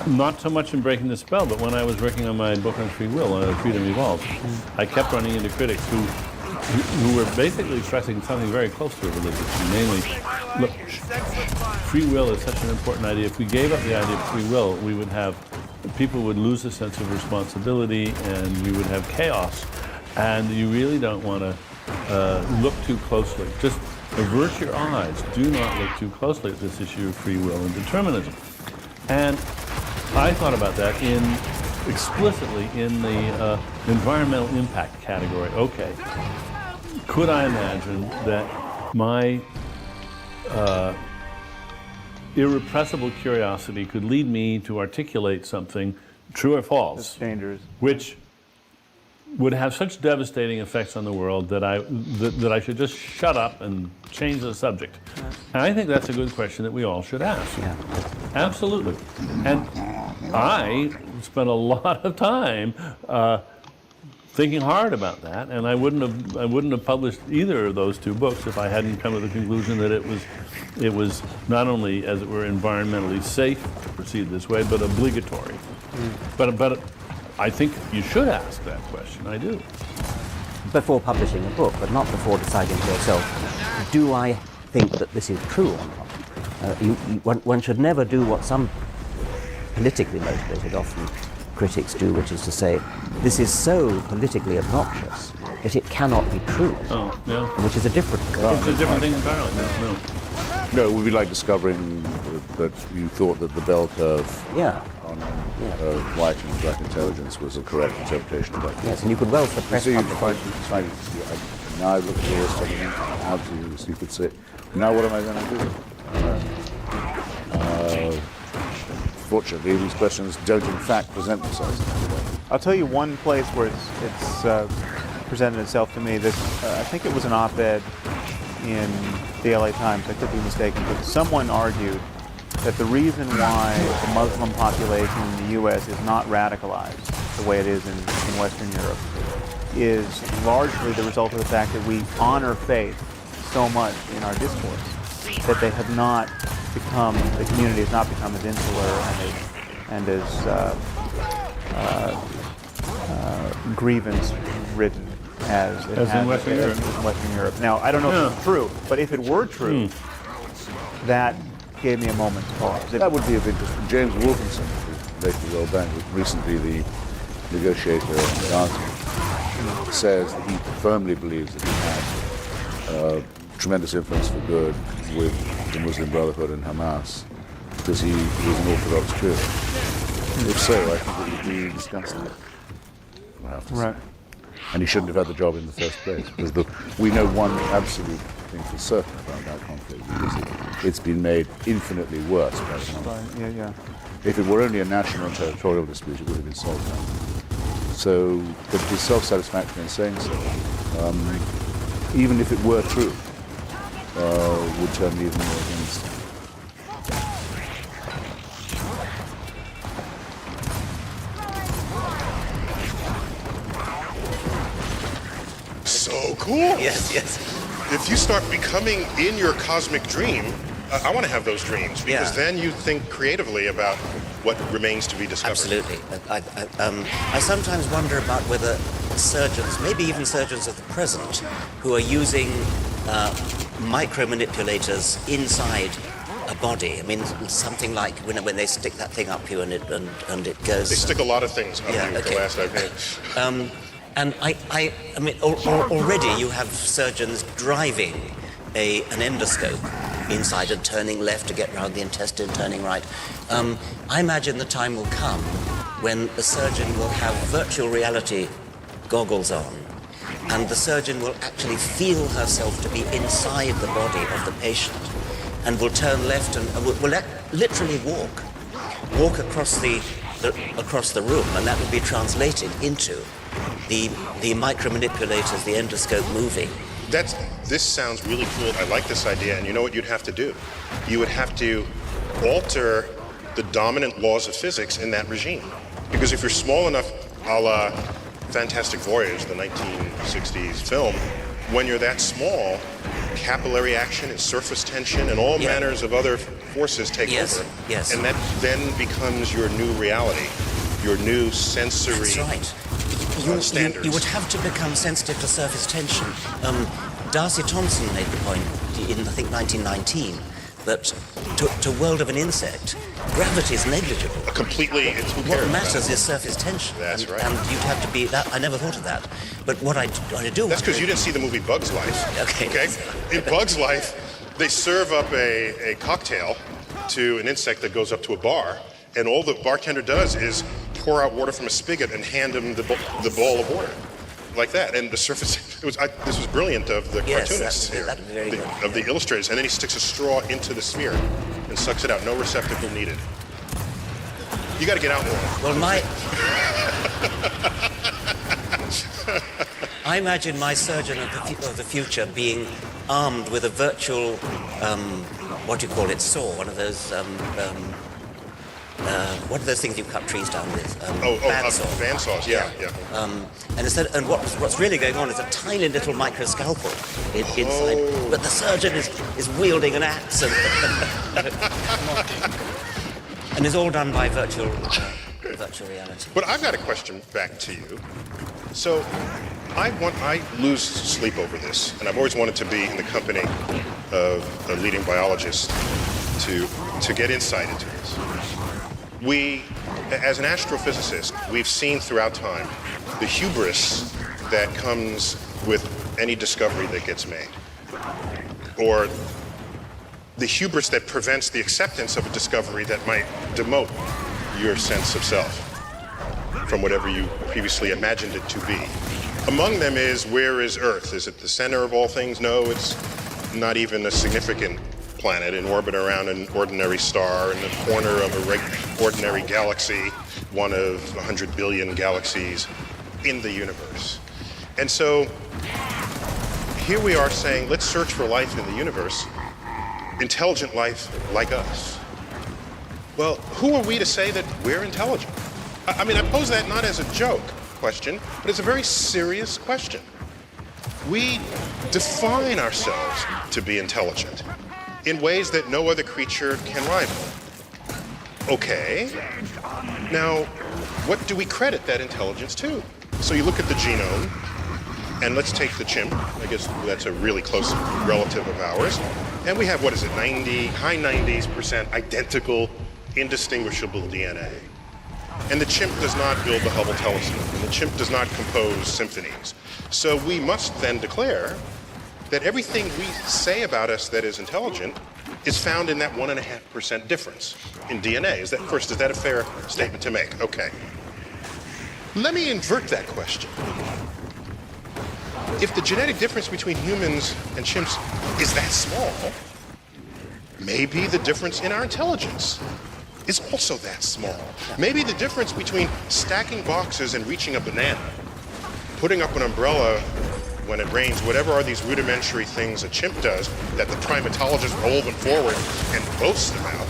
Not so much in Breaking the Spell, but when I was working on my book on free will, Freedom Evolved, I kept running into critics who were basically stressing something very close to a religion, namely, look, free will is such an important idea. If we gave up the idea of free will, people would lose a sense of responsibility and we would have chaos. And you really don't want to look too closely. Just avert your eyes. Do not look too closely at this issue of free will and determinism. And I thought about that explicitly in the environmental impact category. Okay, could I imagine that my irrepressible curiosity could lead me to articulate something, true or false, which would have such devastating effects on the world that I should just shut up and change the subject? And I think that's a good question that we all should ask. Yeah. Absolutely. And I spent a lot of time thinking hard about that, and I wouldn't have published either of those two books if I hadn't come to the conclusion that it was not only, as it were, environmentally safe to proceed this way, but obligatory. But I think you should ask that question. I do. Before publishing a book, but not before deciding for yourself, do I think that this is true or not? One should never do what some politically motivated, often critics do, which is to say, this is so politically obnoxious that it cannot be true. Oh, yeah. Which is a different It's a different thing entirely. No, it would be like discovering that you thought that the bell curve on white and black intelligence was a correct interpretation of that. Yes, and you could well suppress now I look at all this stuff and how to, you could say, now what am I going to do? Fortunately, these questions don't in fact present themselves. I'll tell you one place where it's presented itself to me. That I think it was an op-ed in the LA Times, I could be mistaken, but someone argued that the reason why the Muslim population in the U.S. is not radicalized the way it is in Western Europe is largely the result of the fact that we honor faith so much in our discourse that they have not become, the community has not become as insular and as grievance-ridden as it has in Western Europe. in Western Europe. Now, I don't know if it's true, but if it were true, that gave me a moment's pause. That would be of interest. James Wolfenson, who later World Bank, was recently the negotiator in Gaza, says that he firmly believes that he had tremendous influence for good with the Muslim Brotherhood and Hamas, because he was an Orthodox Jew. If so, I think it would be disgusting. Right. And he shouldn't have had the job in the first place, because we know one absolute thing for certain about that conflict, because it's been made infinitely worse by the conflict. Yeah. If it were only a national and territorial dispute, it would have been solved now. So, but it is self-satisfactory in saying so. Even if it were true, would turn me even more against it. So cool. Yes. If you start becoming in your cosmic dream, I want to have those dreams, because then you think creatively about what remains to be discovered. Absolutely. I sometimes wonder about whether surgeons, maybe even surgeons of the present, who are using micro-manipulators inside a body. I mean, something like when they stick that thing up you and it goes... They stick a lot of things up you, the last I've heard. And I mean, already you have surgeons driving an endoscope inside and turning left to get round the intestine, turning right. I imagine the time will come when the surgeon will have virtual reality goggles on, and the surgeon will actually feel herself to be inside the body of the patient, and will turn left and will literally walk across the room, and that will be translated into the micro-manipulators, the endoscope moving. This sounds really cool. I like this idea, and you know what you'd have to do? You would have to alter the dominant laws of physics in that regime. Because if you're small enough, a la Fantastic Voyage, the 1960s film, when you're that small, capillary action and surface tension and all manners of other forces take over. Yes. And that then becomes your new reality, your new sensory That's right. standards. You would have to become sensitive to surface tension. Darcy Thompson made the point in, I think, 1919, that to world of an insect, gravity is negligible. Completely, it's who cares. What matters is surface tension. That's right. And you'd have to be that. I never thought of that. But what I do. That's because you didn't see the movie Bug's Life. Okay. In Bug's Life, they serve up a cocktail to an insect that goes up to a bar, and all the bartender does is pour out water from a spigot and hand him the bowl of water, like that. And the surface. This was brilliant of the cartoonists here, of the illustrators. And then he sticks a straw into the sphere and sucks it out. No receptacle needed. You got to get out more. Well, I imagine my surgeon of the future being armed with a virtual, what do you call it, saw, one of those, what are those things you cut trees down with? Bandsaws, yeah. And what's really going on is a tiny little micro scalpel inside, but the surgeon is wielding an axe and it's all done by virtual reality. But I've got a question back to you. So I lose sleep over this, and I've always wanted to be in the company of a leading biologist to get insight into this. We, as an astrophysicist, we've seen throughout time the hubris that comes with any discovery that gets made, or the hubris that prevents the acceptance of a discovery that might demote your sense of self from whatever you previously imagined it to be. Among them is, where is Earth? Is it the center of all things? No, it's not even a significant planet in orbit around an ordinary star in the corner of a ordinary galaxy, one of 100 billion galaxies in the universe. And so here we are saying, let's search for life in the universe, intelligent life like us. Well, who are we to say that we're intelligent? I mean, I pose that not as a joke question, but it's a very serious question. We define ourselves to be intelligent in ways that no other creature can rival. Okay, now what do we credit that intelligence to? So you look at the genome, and let's take the chimp. I guess that's a really close relative of ours. And we have, what is it, high 90s% identical, indistinguishable DNA. And the chimp does not build the Hubble telescope, and the chimp does not compose symphonies. So we must then declare that everything we say about us that is intelligent is found in that 1.5% difference in DNA. Is that a fair statement to make? Okay. Let me invert that question. If the genetic difference between humans and chimps is that small, maybe the difference in our intelligence is also that small. Maybe the difference between stacking boxes and reaching a banana, putting up an umbrella when it rains, whatever are these rudimentary things a chimp does that the primatologists roll them forward and boast about,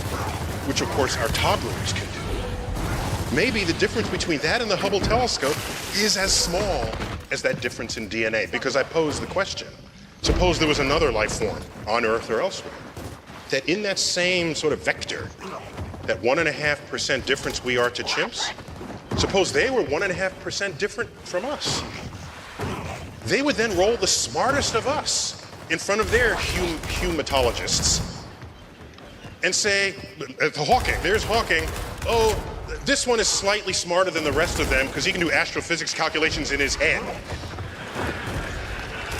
which of course our toddlers can do. Maybe the difference between that and the Hubble telescope is as small as that difference in DNA, because I pose the question. Suppose there was another life form on Earth or elsewhere, that in that same sort of vector, that 1.5% difference we are to chimps, suppose they were 1.5% different from us. They would then roll the smartest of us in front of their humatologists and say, Hawking, there's Hawking, oh, This one is slightly smarter than the rest of them because he can do astrophysics calculations in his head.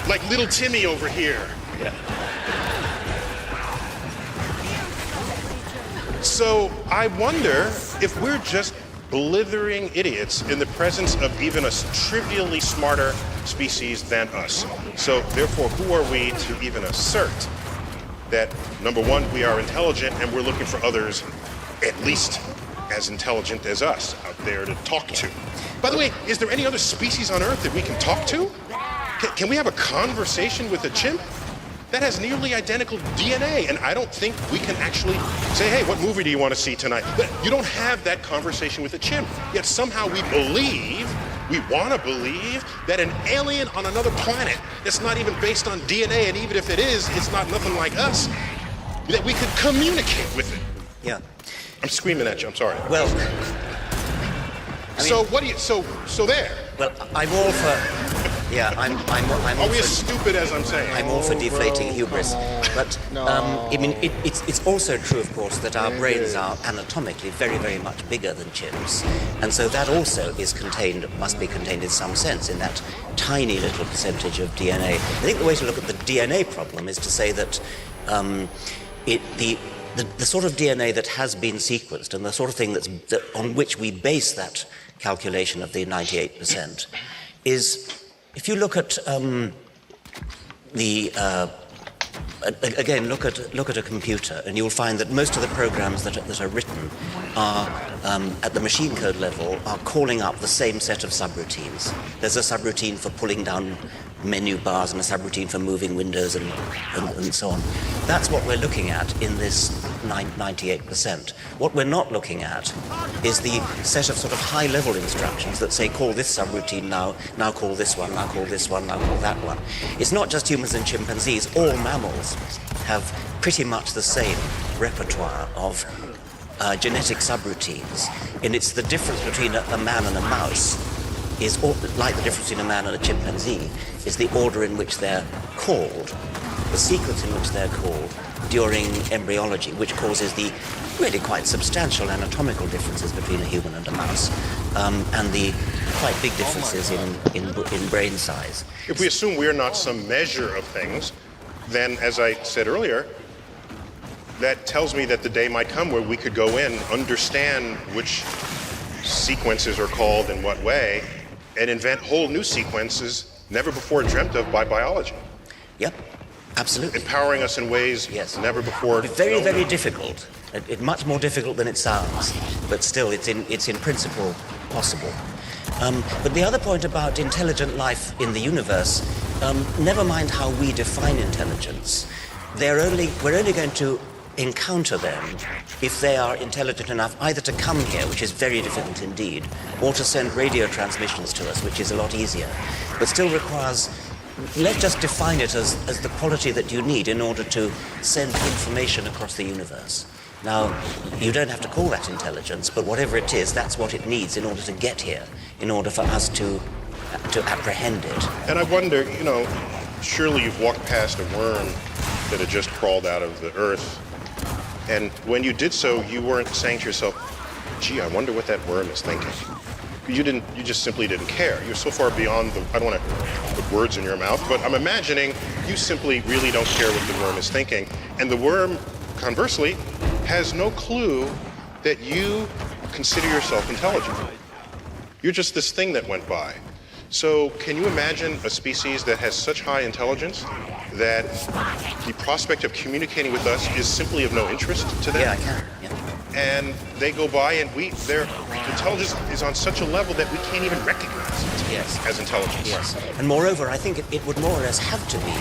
Like little Timmy over here. Yeah. So I wonder if we're just blithering idiots in the presence of even a trivially smarter species than us. So therefore, who are we to even assert that, number one, we are intelligent and we're looking for others at least as intelligent as us out there to talk to? By the way, is there any other species on Earth that we can talk to? Can we have a conversation with a chimp? That has nearly identical DNA, and I don't think we can actually say, hey, what movie do you want to see tonight? But you don't have that conversation with a chimp. Yet somehow we want to believe that an alien on another planet that's not even based on DNA, and even if it is, it's not nothing like us, that we could communicate with it. Yeah. I'm screaming at you, I'm sorry. Well, so what do you, so there. Well, I'm all for, yeah, I'm Are all we for, as stupid as I'm saying? I'm all for deflating hubris, but I mean, it's also true, of course, that our brains are anatomically very, very much bigger than chimps, and so that also is contained, must be contained in some sense in that tiny little percentage of DNA. I think the way to look at the DNA problem is to say that the sort of DNA that has been sequenced and the sort of thing that on which we base that calculation of the 98% is, if you look at again, look at a computer, and you'll find that most of the programs that are written are at the machine code level are calling up the same set of subroutines. There's a subroutine for pulling down menu bars and a subroutine for moving windows and so on. That's what we're looking at in this 98%. What we're not looking at is the set of sort of high-level instructions that say, call this subroutine now call this one, now call this one, now call that one. It's not just humans and chimpanzees. All mammals have pretty much the same repertoire of genetic subroutines. And it's the difference between a man and a mouse is like the difference between a man and a chimpanzee, is the order in which they're called, the sequence in which they're called during embryology, which causes the really quite substantial anatomical differences between a human and a mouse, and the quite big differences in brain size. If we assume we're not some measure of things, then, as I said earlier, that tells me that the day might come where we could go in, understand which sequences are called in what way, and invent whole new sequences never before dreamt of by biology. Yep, absolutely. Empowering us in ways never before known. Very, very difficult. It's much more difficult than it sounds, but still, it's in principle possible. But the other point about intelligent life in the universe, never mind how we define intelligence, we're only going to encounter them if they are intelligent enough either to come here, which is very difficult indeed, or to send radio transmissions to us, which is a lot easier, but still requires, let's just define it as the quality that you need in order to send information across the universe. Now, you don't have to call that intelligence, but whatever it is, that's what it needs in order to get here, in order for us to apprehend it. And I wonder, surely you've walked past a worm that had just crawled out of the earth, and when you did so, you weren't saying to yourself, gee, I wonder what that worm is thinking. You just simply didn't care. You're so far beyond I don't want to put words in your mouth, but I'm imagining you simply really don't care what the worm is thinking. And the worm, conversely, has no clue that you consider yourself intelligent. You're just this thing that went by. So can you imagine a species that has such high intelligence that the prospect of communicating with us is simply of no interest to them? Yeah, I can. Yeah. And they go by and their intelligence is on such a level that we can't even recognize it as intelligence. Yes. And moreover, I think it would more or less have to be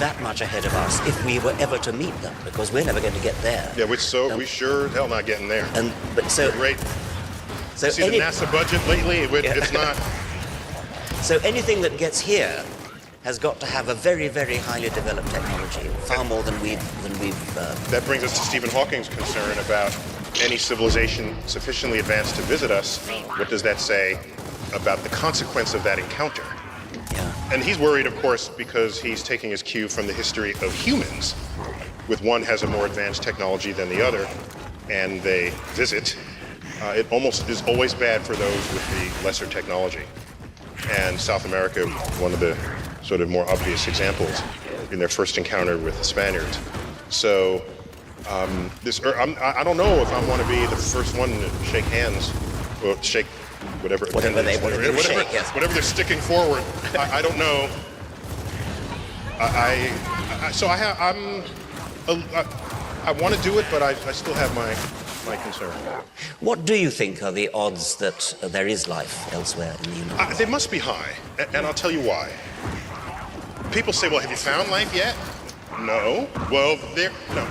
that much ahead of us if we were ever to meet them, because we're never going to get there. Yeah, we sure as hell not getting there. Great. So see the NASA budget lately? It's not. So anything that gets here has got to have a very, very highly developed technology, far more than we've. That brings us to Stephen Hawking's concern about any civilization sufficiently advanced to visit us. What does that say about the consequence of that encounter? Yeah. And he's worried, of course, because he's taking his cue from the history of humans. With one has a more advanced technology than the other, and they visit, it almost is always bad for those with the lesser technology. And South America, one of the sort of more obvious examples in their first encounter with the Spaniards. So I don't know if I want to be the first one to shake hands, or shake whatever they're sticking forward. I don't know. I want to do it, but I still have my concern. What do you think are the odds that there is life elsewhere in the universe? They must be high, and I'll tell you why. People say, well, have you found life yet? No. Well, no.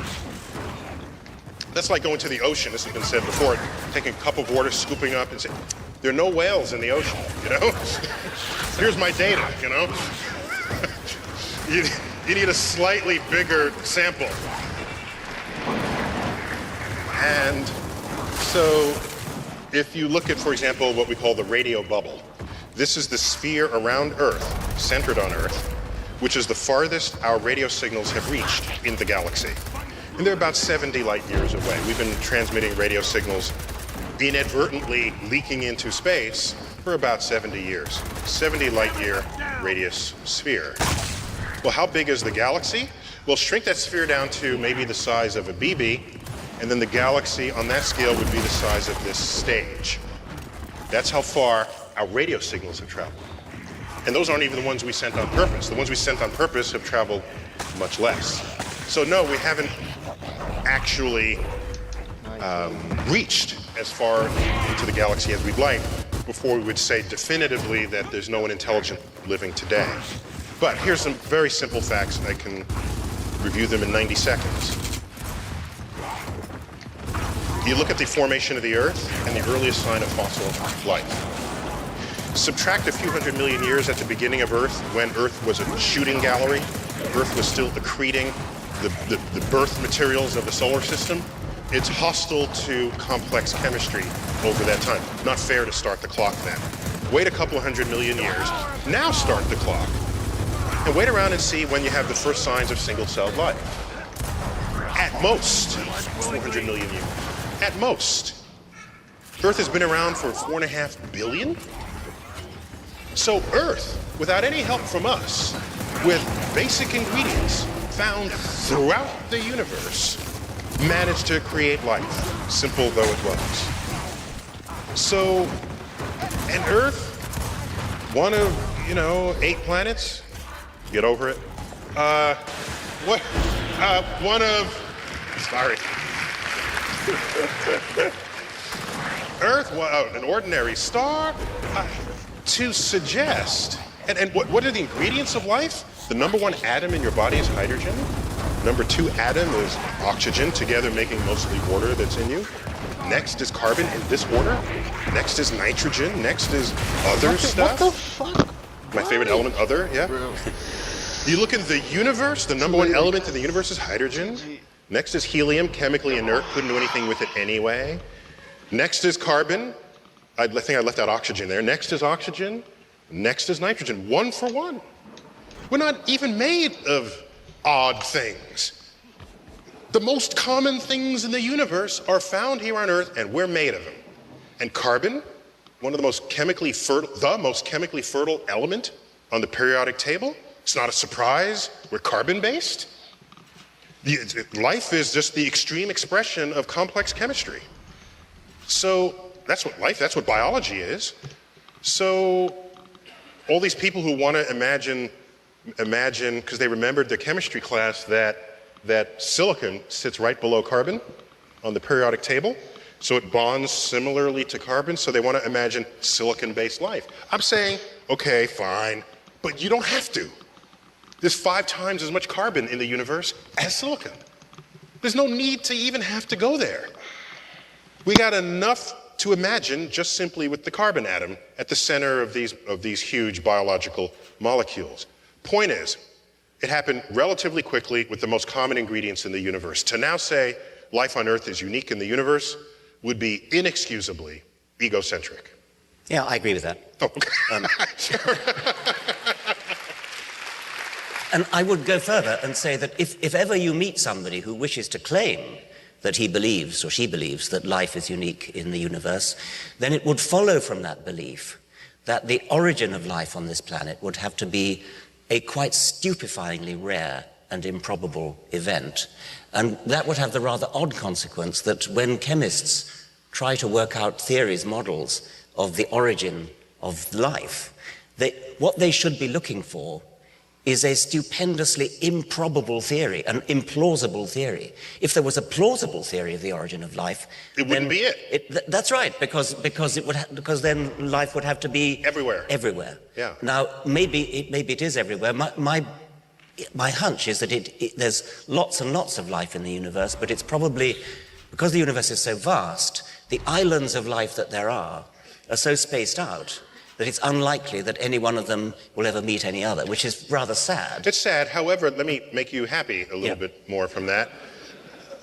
That's like going to the ocean, this has been said before, taking a cup of water, scooping up and saying, there are no whales in the ocean, you know? Here's my data, you know? You need a slightly bigger sample. And so if you look at, for example, what we call the radio bubble, this is the sphere around Earth, centered on Earth, which is the farthest our radio signals have reached in the galaxy. And they're about 70 light years away. We've been transmitting radio signals inadvertently leaking into space for about 70 years. 70 light year radius sphere. Well, how big is the galaxy? Well, shrink that sphere down to maybe the size of a BB, and then the galaxy on that scale would be the size of this stage. That's how far our radio signals have traveled. And those aren't even the ones we sent on purpose. The ones we sent on purpose have traveled much less. So no, we haven't actually reached as far into the galaxy as we'd like before we would say definitively that there's no one intelligent living today. But here's some very simple facts. I can review them in 90 seconds. You look at the formation of the Earth and the earliest sign of fossil life. Subtract a few hundred million years at the beginning of Earth, when Earth was a shooting gallery. Earth was still accreting the birth materials of the solar system. It's hostile to complex chemistry over that time. Not fair to start the clock then. Wait a couple of 100 million years, now start the clock. And wait around and see when you have the first signs of single-celled life. At most, 400 million years. At most. Earth has been around for 4.5 billion? So Earth, without any help from us, with basic ingredients found throughout the universe, managed to create life, simple though it was. So, and Earth, one of, 8 planets, get over it. One of, sorry. Earth, an ordinary star, to suggest, and what are the ingredients of life? The number 1 atom in your body is hydrogen. Number 2 atom is oxygen, together making mostly water that's in you. Next is carbon in this order. Next is nitrogen. Next is other stuff. What the fuck? My favorite element, other, yeah. You look at the universe, the number 1 element in the universe is hydrogen. Next is helium, chemically inert, couldn't do anything with it anyway. Next is carbon. I think I left out oxygen there. Next is oxygen. Next is nitrogen. 1 for 1. We're not even made of odd things. The most common things in the universe are found here on Earth, and we're made of them. And carbon, one of the most chemically fertile element on the periodic table. It's not a surprise. We're carbon-based. Life is just the extreme expression of complex chemistry. So that's what biology is. So all these people who want to imagine, because they remembered their chemistry class that silicon sits right below carbon on the periodic table. So it bonds similarly to carbon, so they want to imagine silicon-based life. I'm saying, okay, fine, but you don't have to. There's 5 times as much carbon in the universe as silicon. There's no need to even have to go there. We got enough to imagine just simply with the carbon atom at the center of these huge biological molecules. Point is, it happened relatively quickly with the most common ingredients in the universe. To now say life on Earth is unique in the universe would be inexcusably egocentric. Yeah, I agree with that. Oh, okay. And I would go further and say that if ever you meet somebody who wishes to claim that he believes, or she believes, that life is unique in the universe, then it would follow from that belief that the origin of life on this planet would have to be a quite stupefyingly rare and improbable event. And that would have the rather odd consequence that when chemists try to work out theories, models of the origin of life, what they should be looking for is a stupendously improbable theory, an implausible theory. If there was a plausible theory of the origin of life, it wouldn't be it. That's right, because then life would have to be everywhere. Everywhere. Yeah. Now maybe it is everywhere. My hunch is that there's lots and lots of life in the universe, but it's probably because the universe is so vast, the islands of life that there are so spaced out that it's unlikely that any one of them will ever meet any other, which is rather sad. It's sad. However, let me make you happy a little bit more from that.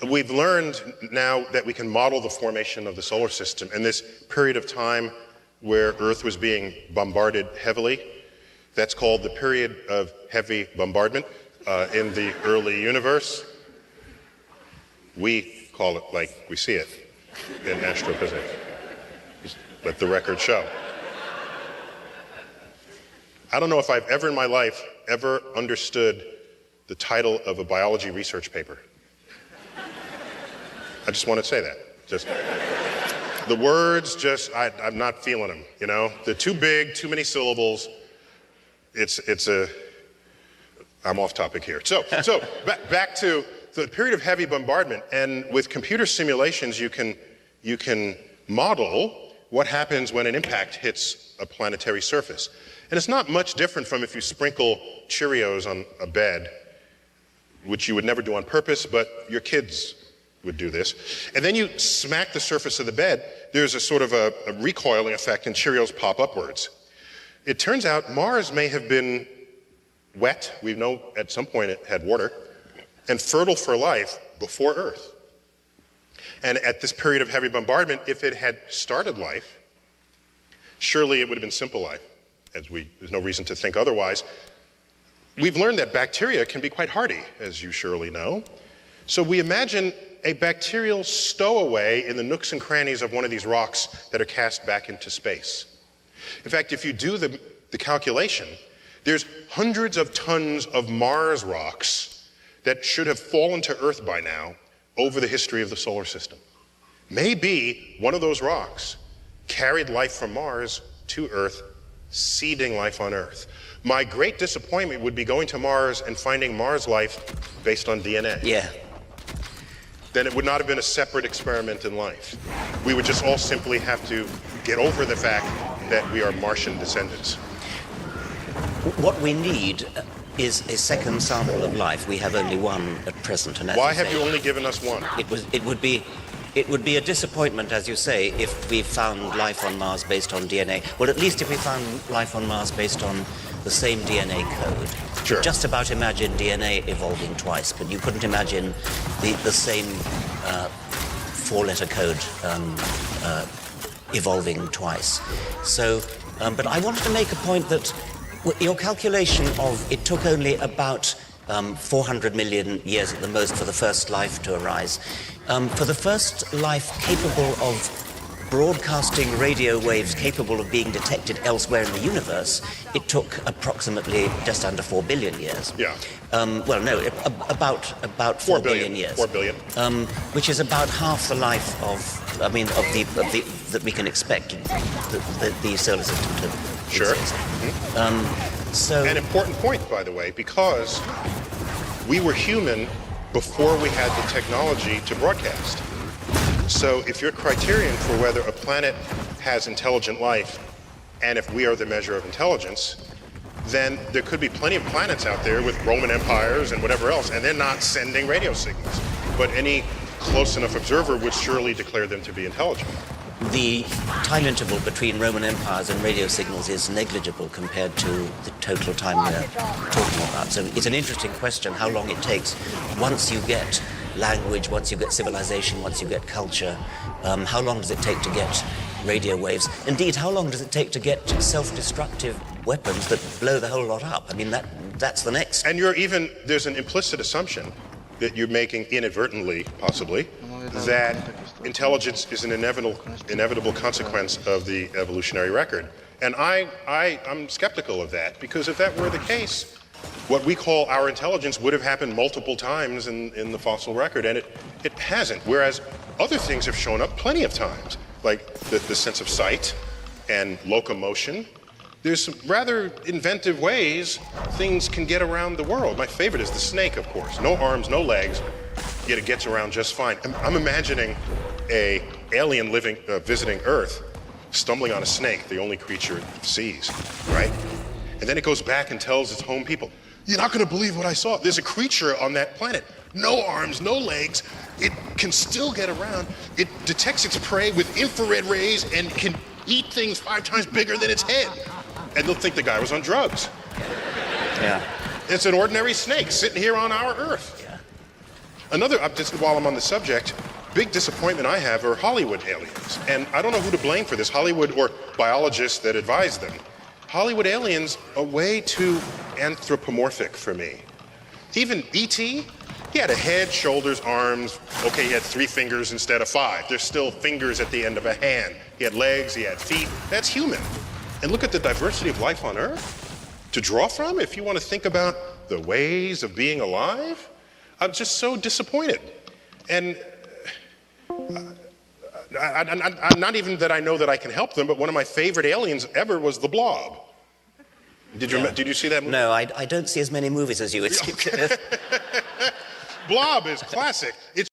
We've learned now that we can model the formation of the solar system in this period of time where Earth was being bombarded heavily. That's called the period of heavy bombardment in the early universe. We call it like we see it in astrophysics. Just let the record show. I don't know if I've ever in my life ever understood the title of a biology research paper. I just want to say that. Just the words, I'm not feeling them, you know? They're too big, too many syllables. I'm off topic here. So back to the period of heavy bombardment, and with computer simulations, you can model what happens when an impact hits a planetary surface. And it's not much different from if you sprinkle Cheerios on a bed, which you would never do on purpose, but your kids would do this. And then you smack the surface of the bed, there's a sort of a recoiling effect, and Cheerios pop upwards. It turns out Mars may have been wet, we know at some point it had water, and fertile for life before Earth. And at this period of heavy bombardment, if it had started life, surely it would have been simple life. There's no reason to think otherwise. We've learned that bacteria can be quite hardy, as you surely know. So we imagine a bacterial stowaway in the nooks and crannies of one of these rocks that are cast back into space. In fact, if you do the calculation, there's hundreds of tons of Mars rocks that should have fallen to Earth by now over the history of the solar system. Maybe one of those rocks carried life from Mars to Earth, seeding life on Earth. My great disappointment would be going to Mars and finding Mars life based on DNA. Yeah. Then it would not have been a separate experiment in life. We would just all simply have to get over the fact that we are Martian descendants. What we need is a second sample of life. We have only one at present. And why have you only given us one? It would be a disappointment, as you say, if we found life on Mars based on DNA. Well, at least if we found life on Mars based on the same DNA code. Sure. Just about imagine DNA evolving twice, but you couldn't imagine the same four-letter code evolving twice. So, but I wanted to make a point that your calculation of it took only about 400 million years at the most for the first life to arise. For the first life capable of broadcasting radio waves capable of being detected elsewhere in the universe, it took approximately just under 4 billion years. Yeah. Well, no, about 4 billion years. 4 billion. Which is about half the life of the that we can expect the solar system to Sure. exist. Mm-hmm. So an important point, by the way, because we were human before we had the technology to broadcast. So if your criterion for whether a planet has intelligent life, and if we are the measure of intelligence, then there could be plenty of planets out there with Roman empires and whatever else, and they're not sending radio signals. But any close enough observer would surely declare them to be intelligent. The time interval between Roman empires and radio signals is negligible compared to the total time we're talking about. So it's an interesting question how long it takes once you get language, once you get civilization, once you get culture. How long does it take to get radio waves? Indeed, how long does it take to get self-destructive weapons that blow the whole lot up? I mean, that's the next. And there's an implicit assumption that you're making inadvertently, possibly, that intelligence is an inevitable consequence of the evolutionary record. And I'm skeptical of that, because if that were the case, what we call our intelligence would have happened multiple times in the fossil record, and it hasn't. Whereas other things have shown up plenty of times, like the sense of sight and locomotion. There's some rather inventive ways things can get around the world. My favorite is the snake, of course. No arms, no legs, yet it gets around just fine. I'm imagining an alien visiting Earth, stumbling on a snake, the only creature it sees, right? And then it goes back and tells its home people, "You're not gonna believe what I saw. There's a creature on that planet. No arms, no legs. It can still get around. It detects its prey with infrared rays and can eat things 5 times bigger than its head." And they'll think the guy was on drugs. Yeah. It's an ordinary snake sitting here on our Earth. Yeah. Another, just while I'm on the subject, big disappointment I have are Hollywood aliens. And I don't know who to blame for this, Hollywood or biologists that advise them. Hollywood aliens are way too anthropomorphic for me. Even E.T., he had a head, shoulders, arms. Okay, he had 3 fingers instead of 5. There's still fingers at the end of a hand. He had legs, he had feet. That's human. And look at the diversity of life on Earth to draw from if you want to think about the ways of being alive. I'm just so disappointed. And not even that I know that I can help them, but one of my favorite aliens ever was the Blob. Did you see that movie? No, I don't see as many movies as you. It's Blob is classic. It's